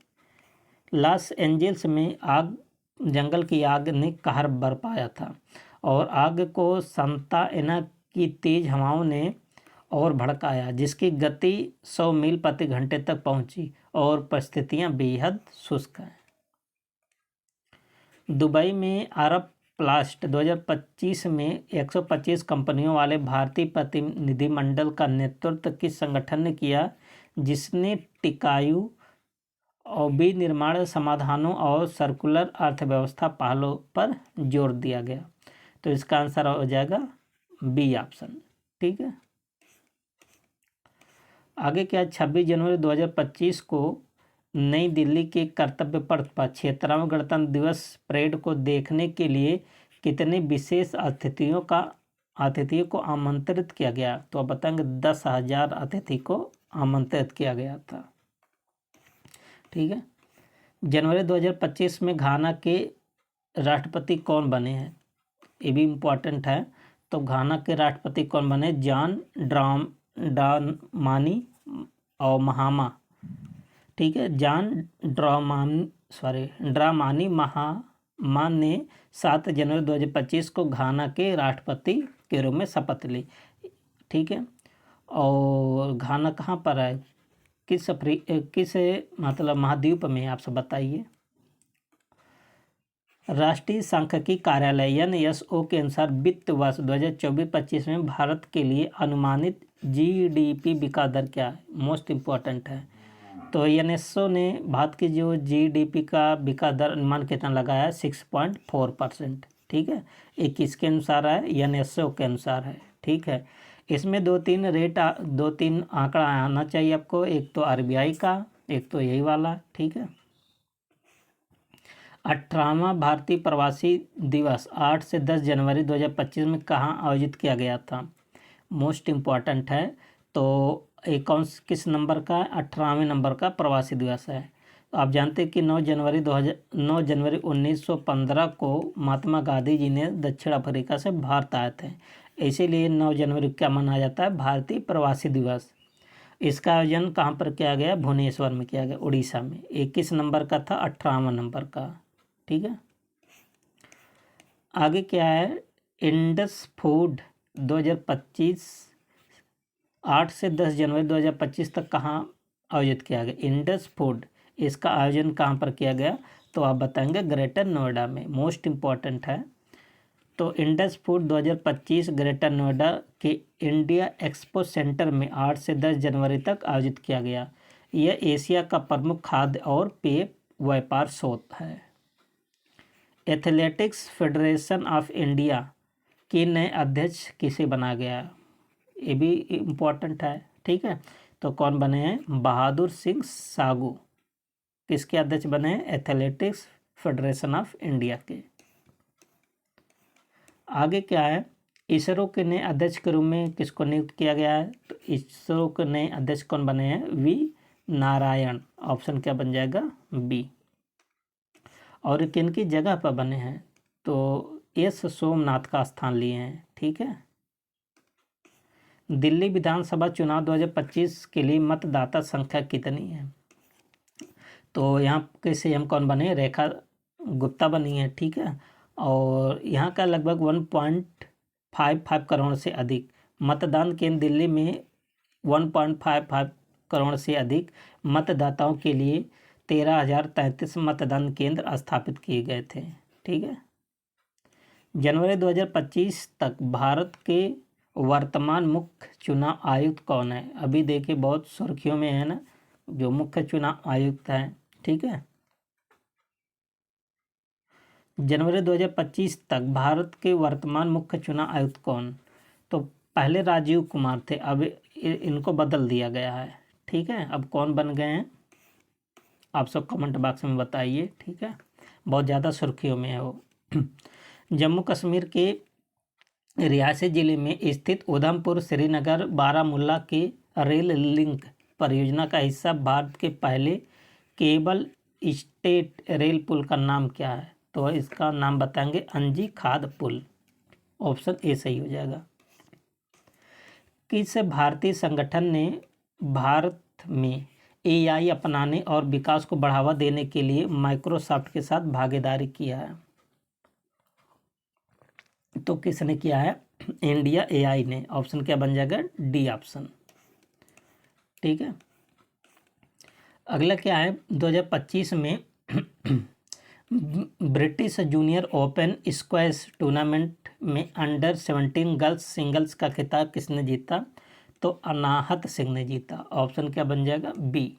लॉस एंजल्स में जंगल की आग ने कहर बरपाया था और आग को सांता एना की तेज हवाओं ने और भड़काया, जिसकी गति 100 मील प्रति घंटे तक पहुंची और परिस्थितियां बेहद शुष्क हैं। दुबई में अरब प्लास्ट 2025 में 125 कंपनियों वाले भारतीय प्रतिनिधिमंडल का नेतृत्व किस संगठन ने किया, जिसने टिकाऊ और विनिर्माण समाधानों और सर्कुलर अर्थव्यवस्था पहलों पर जोर दिया गया? तो इसका आंसर हो जाएगा बी ऑप्शन। ठीक है। आगे क्या? 26 जनवरी 2025 को नई दिल्ली के कर्तव्य पथ पर 76वां गणतंत्र दिवस परेड को देखने के लिए कितने विशेष अतिथियों को आमंत्रित किया गया? तो आप बताएंगे 10,000 अतिथि को आमंत्रित किया गया था। ठीक है। जनवरी 2025 में घाना के राष्ट्रपति कौन बने हैं? ये भी इम्पोर्टेंट है। तो घाना के राष्ट्रपति कौन बने? जॉन ड्रामानी और महामा। ठीक है। जॉन ड्रामानी महामा ने 7 जनवरी 2025 को घाना के राष्ट्रपति के रूप में शपथ ली। ठीक है। और घाना कहाँ पर है? किस मतलब महाद्वीप में? आप सब बताइए। राष्ट्रीय सांख्यिकी कार्यालय NSO के अनुसार वित्त वर्ष 2024-25 में भारत के लिए अनुमानित GDP विकास दर क्या है? मोस्ट इम्पॉर्टेंट है। तो यूनेस्को ने भारत की जो जीडीपी का विकास दर अनुमान कितना लगाया है? 6.4%। ठीक है, ये किसके अनुसार है? यूनेस्को के अनुसार है। ठीक है, इसमें दो तीन आंकड़ा आना चाहिए आपको। एक तो आरबीआई का, एक तो यही वाला। ठीक है, 18वां भारतीय प्रवासी दिवस 8 से 10 जनवरी 2025 में कहाँ आयोजित किया गया था? मोस्ट इम्पॉर्टेंट है। तो एक किस नंबर का? 18वें नंबर का प्रवासी दिवस है। तो आप जानते हैं कि 9 जनवरी 1915 को महात्मा गांधी जी ने दक्षिण अफ्रीका से भारत आए थे। इसीलिए 9 जनवरी को क्या मनाया जाता है? भारतीय प्रवासी दिवस। इसका आयोजन कहाँ पर किया गया? भुवनेश्वर में किया गया, उड़ीसा में। 21 नंबर का था, 18वां नंबर का। ठीक है, आगे क्या है? इंडस फूड 2025 8 से 10 जनवरी 2025 तक कहाँ आयोजित किया गया? इंडस फूड, इसका आयोजन कहाँ पर किया गया? तो आप बताएंगे ग्रेटर नोएडा में। मोस्ट इम्पॉर्टेंट है। तो इंडस फूड 2025 ग्रेटर नोएडा के इंडिया एक्सपो सेंटर में 8 से 10 जनवरी तक आयोजित किया गया। यह एशिया का प्रमुख खाद्य और पेय व्यापार स्रोत है। एथलेटिक्स फेडरेशन ऑफ इंडिया के नए अध्यक्ष किसे बना गया? ये भी इम्पोर्टेंट है। ठीक है, तो कौन बने हैं? बहादुर सिंह सागू किसके अध्यक्ष बने हैं? एथलेटिक्स फेडरेशन ऑफ इंडिया के। आगे क्या है? इसरो के नए अध्यक्ष के रूप में किसको नियुक्त किया गया है? तो इसरो के नए अध्यक्ष कौन बने हैं? वी नारायण। ऑप्शन क्या बन जाएगा? बी। और किन की जगह पर बने हैं? तो एस सोमनाथ का स्थान लिए हैं। ठीक है, दिल्ली विधानसभा चुनाव 2025 के लिए मतदाता संख्या कितनी है? तो यहाँ के सीएम कौन बने? रेखा गुप्ता बनी है। ठीक है, और यहाँ का लगभग 1.55 करोड़ से अधिक मतदान केंद्र दिल्ली में 1.55 करोड़ से अधिक मतदाताओं के लिए 13,033 मतदान केंद्र स्थापित किए गए थे। ठीक है, जनवरी 2025 तक भारत के वर्तमान मुख्य चुनाव आयुक्त कौन है? अभी देखिए बहुत सुर्खियों में है ना, जो मुख्य चुनाव आयुक्त है। ठीक है, जनवरी 2025 तक भारत के वर्तमान मुख्य चुनाव आयुक्त कौन? तो पहले राजीव कुमार थे, अब इनको बदल दिया गया है। ठीक है, अब कौन बन गए हैं? आप सब कमेंट बॉक्स में बताइए। ठीक है, बहुत ज़्यादा सुर्खियों में है वो। जम्मू कश्मीर के रियासी जिले में स्थित उधमपुर श्रीनगर बारामूला के रेल लिंक परियोजना का हिस्सा भारत के पहले केबल स्टेट रेल पुल का नाम क्या है? तो इसका नाम बताएंगे अंजी खाद पुल। ऑप्शन ए सही हो जाएगा। किस भारतीय संगठन ने भारत में एआई अपनाने और विकास को बढ़ावा देने के लिए माइक्रोसॉफ्ट के साथ भागीदारी किया है? तो किसने किया है? इंडिया एआई ने। ऑप्शन क्या बन जाएगा? D option. ठीक है, अगला क्या है? 2025 में British junior open squash tournament में अंडर 17 गर्ल्स सिंगल्स का खिताब किसने जीता? तो अनाहत सिंह ने जीता। ऑप्शन क्या बन जाएगा? बी।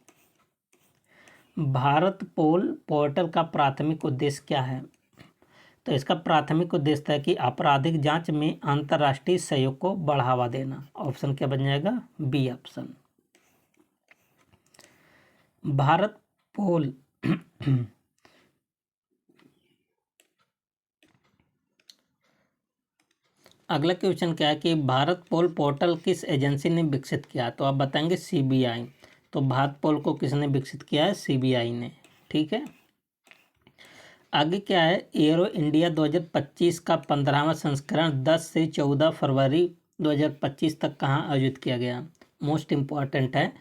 भारत पोल पोर्टल का प्राथमिक उद्देश्य क्या है? तो इसका प्राथमिक उद्देश्य है कि आपराधिक जांच में अंतर्राष्ट्रीय सहयोग को बढ़ावा देना। ऑप्शन क्या बन जाएगा? B option. भारत पोल अगला क्वेश्चन क्या है कि भारत पोल पोर्टल किस एजेंसी ने विकसित किया? तो आप बताएंगे सीबीआई। तो भारत पोल को किसने विकसित किया है? सीबीआई ने। ठीक है, आगे क्या है? एरो इंडिया 2025 का 15वां संस्करण 10 से 14 फरवरी 2025 तक कहाँ आयोजित किया गया? मोस्ट इम्पॉर्टेंट है।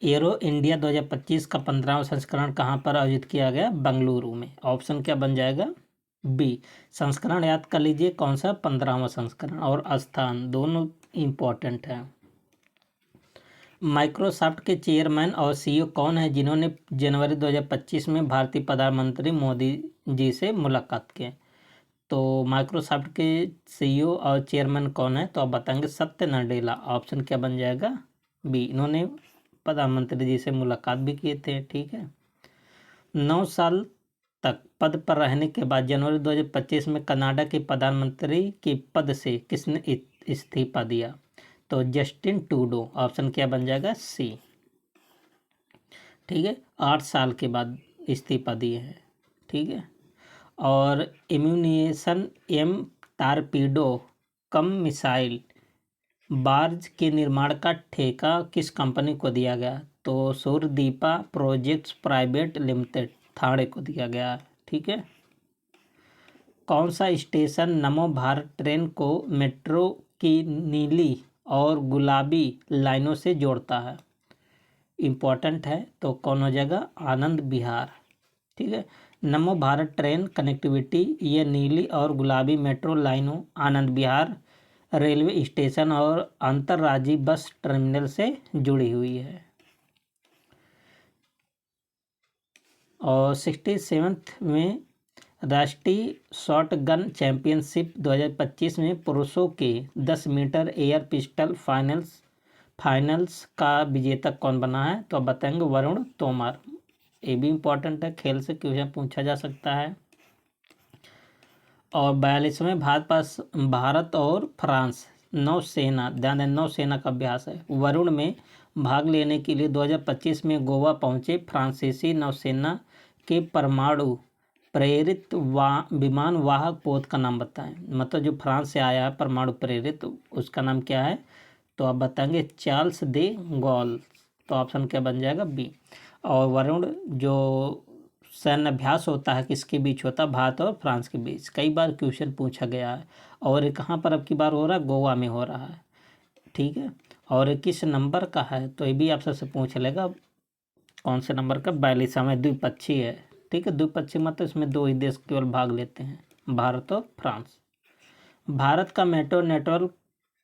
एरो इंडिया 2025 का 15वां संस्करण कहाँ पर आयोजित किया गया? बेंगलुरु में। ऑप्शन क्या बन जाएगा? बी। संस्करण याद कर लीजिए कौन सा? 15वां संस्करण, और स्थान दोनों इम्पॉर्टेंट है। माइक्रोसॉफ्ट के चेयरमैन और सीईओ कौन है जिन्होंने जनवरी 2025 में भारतीय प्रधानमंत्री मोदी जी से मुलाकात की? तो माइक्रोसॉफ्ट के सीईओ और चेयरमैन कौन है? तो आप बताएंगे सत्य नडेला। ऑप्शन क्या बन जाएगा? बी। इन्होंने प्रधानमंत्री जी से मुलाकात भी किए थे। ठीक है। 9 साल तक पद पर रहने के बाद जनवरी 2025 में कनाडा के प्रधानमंत्री के पद से किसने इस्तीफा दिया? तो जस्टिन ट्रूडो। ऑप्शन क्या बन जाएगा? सी। ठीक है। 8 साल के बाद इस्तीफा दिए हैं। ठीक है। और इम्यूनिएशन एम टारपीडो कम मिसाइल बार्ज के निर्माण का ठेका किस कंपनी को दिया गया? तो सूर्यदीपा प्रोजेक्ट्स प्राइवेट लिमिटेड थाने को दिया गया। ठीक है। कौन सा स्टेशन नमो भारत ट्रेन को मेट्रो की नीली और गुलाबी लाइनों से जोड़ता है? इम्पोर्टेंट है। तो कौन हो जाएगा? आनंद विहार। ठीक है। नमो भारत ट्रेन कनेक्टिविटी ये नीली और गुलाबी मेट्रो लाइनों आनंद विहार रेलवे स्टेशन और अंतर्राज्यीय बस टर्मिनल से जुड़ी हुई है। और 67 में राष्ट्रीय शॉटगन चैंपियनशिप 2025 में पुरुषों के 10 मीटर एयर पिस्टल फाइनल्स का विजेता कौन बना है? तो आप बताएंगे वरुण तोमर। ये भी इम्पोर्टेंट है, खेल से क्वेश्चन पूछा जा सकता है। और 42वें भारत और फ्रांस नौसेना, ध्यान दें नौसेना का अभ्यास है, वरुण में भाग लेने के लिए 2025 में गोवा पहुंचे फ्रांसीसी नौसेना के परमाणु प्रेरित विमान वाहक पोत का नाम बताएं। मतलब जो फ्रांस से आया है परमाणु प्रेरित, उसका नाम क्या है? तो आप बताएंगे चार्ल्स दे गॉल। तो ऑप्शन क्या बन जाएगा? बी। और वरुण जो सैन्य अभ्यास होता है किसके बीच होता है? भारत और फ्रांस के बीच। कई बार क्वेश्चन पूछा गया है। और ये कहाँ पर अब की बार हो रहा है? गोवा में हो रहा है। ठीक है। और किस नंबर का है? तो ये भी आप सबसे पूछ लेगा कौन से नंबर का? 42वां द्विपक्षीय है। ठीक है। द्विपक्षीय मतलब इसमें 2 ही देश केवल भाग लेते हैं, भारत और फ्रांस। भारत का मेट्रो नेटवर्क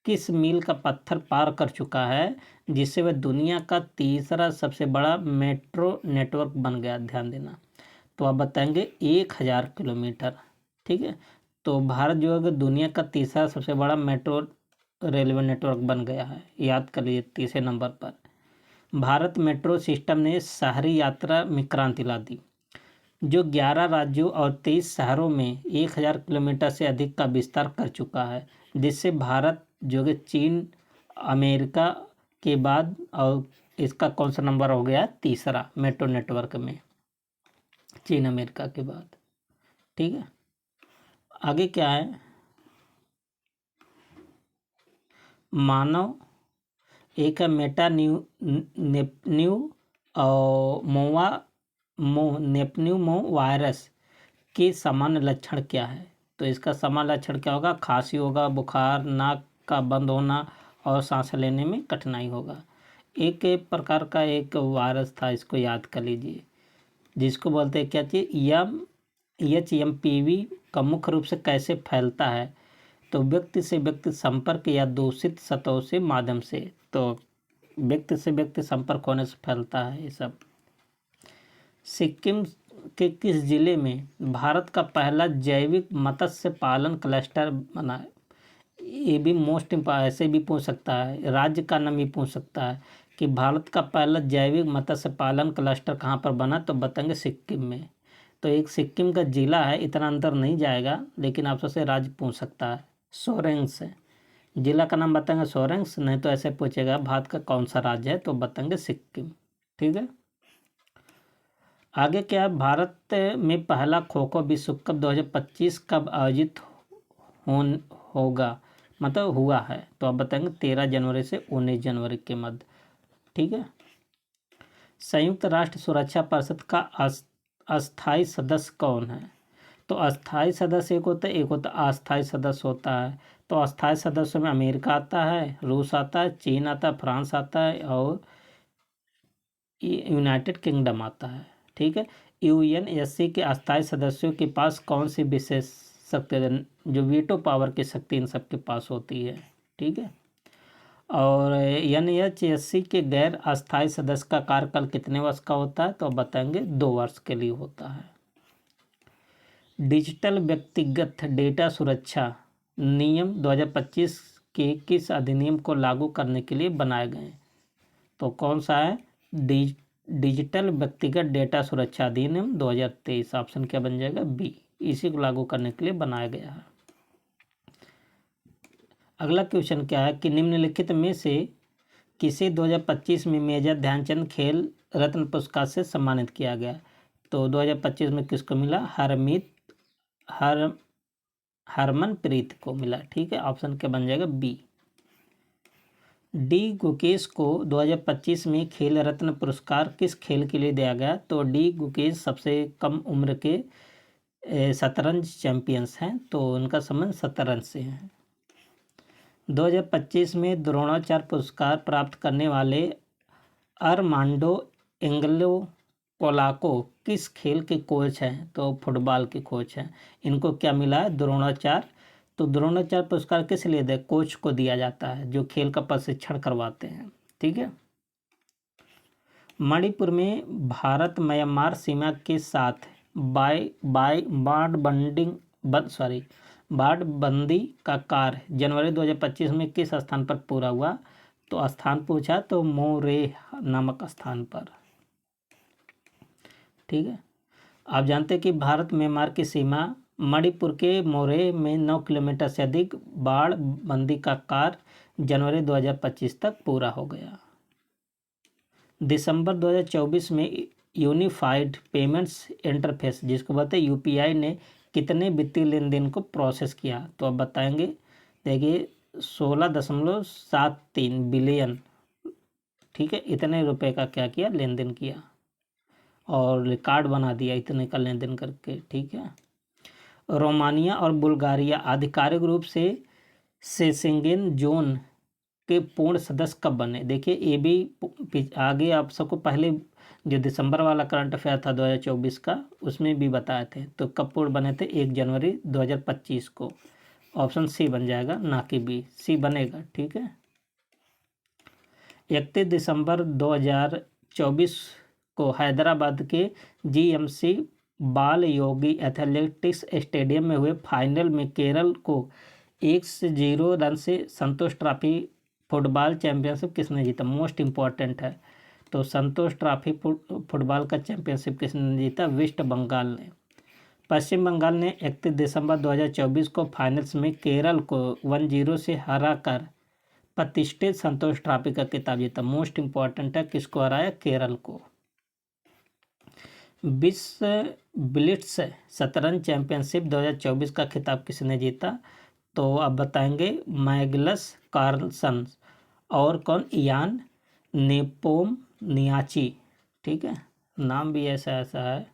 किस मील का पत्थर पार कर चुका है जिससे वह दुनिया का तीसरा सबसे बड़ा मेट्रो नेटवर्क बन गया? ध्यान देना। तो आप बताएंगे 1000 किलोमीटर। ठीक है। तो भारत जो है दुनिया का तीसरा सबसे बड़ा मेट्रो रेलवे नेटवर्क बन गया है, याद कर लीजिए 30 नंबर पर। भारत मेट्रो सिस्टम ने शहरी यात्रा में क्रांति ला दी, जो 11 राज्यों और 23 शहरों में 1000 किलोमीटर से अधिक का विस्तार कर चुका है, जिससे भारत जो कि चीन अमेरिका के बाद और इसका कौन सा नंबर हो गया? तीसरा मेट्रो नेटवर्क में, चीन अमेरिका के बाद। ठीक है। आगे क्या है? मानव एक मेटा नेपन्यू नेपन्यूमो वायरस के सामान्य लक्षण क्या है? तो इसका सामान्य लक्षण क्या होगा? खांसी होगा, बुखार, नाक का बंद होना और सांस लेने में कठिनाई होगा। एक प्रकार का एक वायरस था, इसको याद कर लीजिए, जिसको बोलते हैं क्या चीज? HMPV का मुख्य रूप से कैसे फैलता है? तो व्यक्ति से व्यक्ति संपर्क या दूषित सतहों से माध्यम से। तो व्यक्ति से व्यक्ति संपर्क होने से फैलता है ये सब। सिक्किम के किस जिले में भारत का पहला जैविक मत्स्य पालन क्लस्टर बना है? ये भी मोस्ट इम्पोर्टेंट, ऐसे भी पूछ सकता है, राज्य का नाम भी पूछ सकता है कि भारत का पहला जैविक मत्स्य पालन क्लस्टर कहाँ पर बना? तो बताएंगे सिक्किम में। तो एक सिक्किम का जिला है, इतना अंदर नहीं जाएगा, लेकिन आप सबसे राज्य पूछ सकता है। सोरेंग्स है जिला का नाम, बताएंगे सोरेंग्स। नहीं तो ऐसे पूछेगा भारत का कौन सा राज्य है? तो बताएंगे सिक्किम। ठीक है। आगे क्या है? भारत में पहला खो खो विश्व कप 2025 कब आयोजित होगा, मतलब हुआ है? तो आप बताएंगे 13 जनवरी से 19 जनवरी के मध्य। ठीक है। संयुक्त राष्ट्र सुरक्षा परिषद का अस्थायी सदस्य कौन है? तो अस्थायी सदस्य एक होता है, एक होता है अस्थायी सदस्य होता है। तो अस्थायी सदस्यों में अमेरिका आता है, रूस आता है, चीन आता है, फ्रांस आता है और यूनाइटेड किंगडम आता है। ठीक है। UNSC के अस्थायी सदस्यों के पास कौन सी विशेष शक्ति, जो वीटो पावर की शक्ति इन सब के पास होती है? ठीक है। और NHSC के गैर अस्थायी सदस्य का कार्यकाल कितने वर्ष का होता है? तो बताएंगे 2 वर्ष के लिए होता है। डिजिटल व्यक्तिगत डेटा सुरक्षा नियम 2025 के किस अधिनियम को लागू करने के लिए बनाए गए? तो कौन सा है? डिजिटल व्यक्तिगत डेटा सुरक्षा अधिनियम 2023। ऑप्शन क्या बन जाएगा? बी। इसी को लागू करने के लिए बनाया गया है। अगला क्वेश्चन क्या है कि निम्नलिखित में से किसे 2025 में मेजर ध्यानचंद खेल रत्न पुरस्कार से सम्मानित किया गया? तो 2025 में किसको मिला? हरमनप्रीत को मिला। ठीक है, ऑप्शन क्या बन जाएगा? बी। डी गुकेश को 2025 में खेल रत्न पुरस्कार किस खेल के लिए दिया गया? तो डी गुकेश सबसे कम उम्र के शतरंज चैंपियंस हैं, तो उनका संबंध शतरंज से है। 2025 में द्रोणाचार्य पुरस्कार प्राप्त करने वाले अरमांडो एंगलो पोलाको किस खेल के कोच हैं? तो फुटबॉल के कोच हैं। इनको क्या मिला है? द्रोणाचार्य। तो द्रोणाचार्य पुरस्कार किस लिए दे? कोच को दिया जाता है जो खेल का प्रशिक्षण करवाते हैं। ठीक है। मणिपुर में भारत म्यांमार सीमा के साथ बाड़बंदी का कार्य जनवरी 2025 में किस स्थान पर पूरा हुआ? तो स्थान पूछा तो मोरेह नामक स्थान पर। ठीक है। आप जानते हैं कि भारत म्यांमार की सीमा मणिपुर के मोरेह में 9 किलोमीटर से अधिक बाड़बंदी का कार्य जनवरी 2025 तक पूरा हो गया। दिसंबर 2024 में यूनिफाइड पेमेंट्स इंटरफेस जिसको बोलते हैं यूपीआई ने कितने वित्तीय लेन देन को प्रोसेस किया? तो अब बताएंगे। देखिए 16.73 बिलियन, ठीक है, इतने रुपए का क्या किया? लेन देन किया और रिकॉर्ड बना दिया इतने का लेन देन करके। ठीक है। रोमानिया और बुल्गारिया आधिकारिक रूप से शेंगेन जोन के पूर्ण सदस्य कब बने? देखिए ये भी आगे आप सबको पहले जो दिसंबर वाला करंट अफेयर था 2024 का उसमें भी बताए थे। तो कब पूर्ण बने थे? 1 जनवरी 2025 को। ऑप्शन सी बन जाएगा, ना कि बी। सी बनेगा। ठीक है। 31 दिसंबर 2024 को हैदराबाद के जीएमसी बाल योगी एथलेटिक्स स्टेडियम में हुए फाइनल में केरल को 1-0 रन से संतोष ट्रॉफी फुटबॉल चैंपियनशिप किसने जीता? मोस्ट इम्पॉर्टेंट है। तो संतोष ट्रॉफी फुटबॉल का चैंपियनशिप किसने जीता? वेस्ट बंगाल ने। पश्चिम बंगाल ने 31 दिसंबर 2024 को फाइनल्स में केरल को 1-0 से हराकर प्रतिष्ठित संतोष ट्रॉफी का खिताब जीता। मोस्ट इम्पॉर्टेंट है, किसको हराया? केरल को। विश्व ब्लिट्स शतरंज चैंपियनशिप 2024 का खिताब किसने जीता? तो अब बताएंगे मैग्नस कार्लसन और कौन? इयान नेपोमनियाची। ठीक है, नाम भी ऐसा है।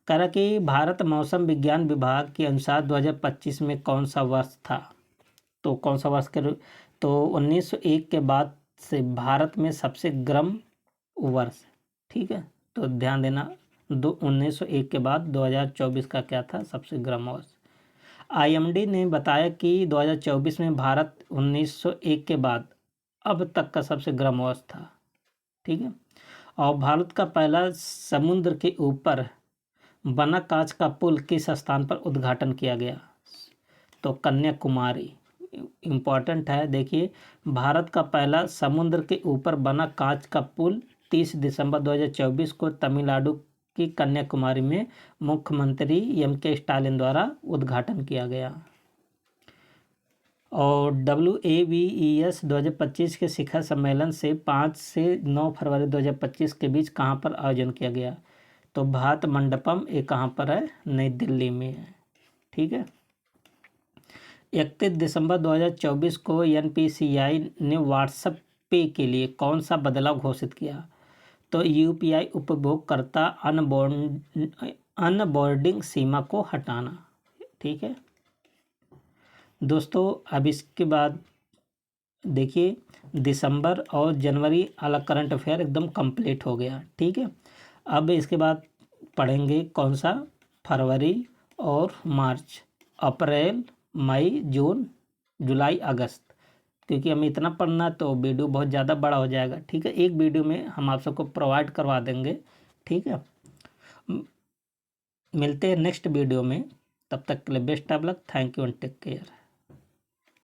कह कि भारत मौसम विज्ञान विभाग के अनुसार 2025 में कौन सा वर्ष था? तो कौन सा वर्ष के? तो 1901 के बाद से भारत में सबसे गर्म वर्ष। ठीक है, तो ध्यान देना 1901 के बाद 2024 का क्या था? सबसे गर्म वर्ष। आईएमडी ने बताया कि 2024 में भारत 1901 के बाद अब तक का सबसे गर्म वर्ष था। ठीक है। और भारत का पहला समुद्र के ऊपर बना कांच का पुल किस स्थान पर उद्घाटन किया गया? तो कन्याकुमारी। इम्पॉर्टेंट है। देखिए भारत का पहला समुद्र के ऊपर बना कांच का पुल 30 दिसंबर 2024 को तमिलनाडु की कन्याकुमारी में मुख्यमंत्री एम.के. स्टालिन द्वारा उद्घाटन किया गया। और WAVES 2025 के शिखर सम्मेलन से 5 से 9 फरवरी 2025 के बीच कहाँ पर आयोजन किया गया? तो भारत मंडपम, ये कहाँ पर है? नई दिल्ली में है। ठीक है। 31 दिसंबर 2024 को NPCI ने व्हाट्सएप पे के लिए कौन सा बदलाव घोषित किया? तो UPI उपभोगकर्ता अनबोर्डिंग सीमा को हटाना। ठीक है दोस्तों, अब इसके बाद देखिए दिसंबर और जनवरी वाला करंट अफेयर एकदम कंप्लीट हो गया। ठीक है, अब इसके बाद पढ़ेंगे कौन सा? फरवरी और मार्च, अप्रैल, मई, जून, जुलाई, अगस्त। क्योंकि हमें इतना पढ़ना तो वीडियो बहुत ज़्यादा बड़ा हो जाएगा। ठीक है, एक वीडियो में हम आप सबको प्रोवाइड करवा देंगे। ठीक है, मिलते हैं नेक्स्ट वीडियो में। तब तक के लिए best of luck. Thank you and take care.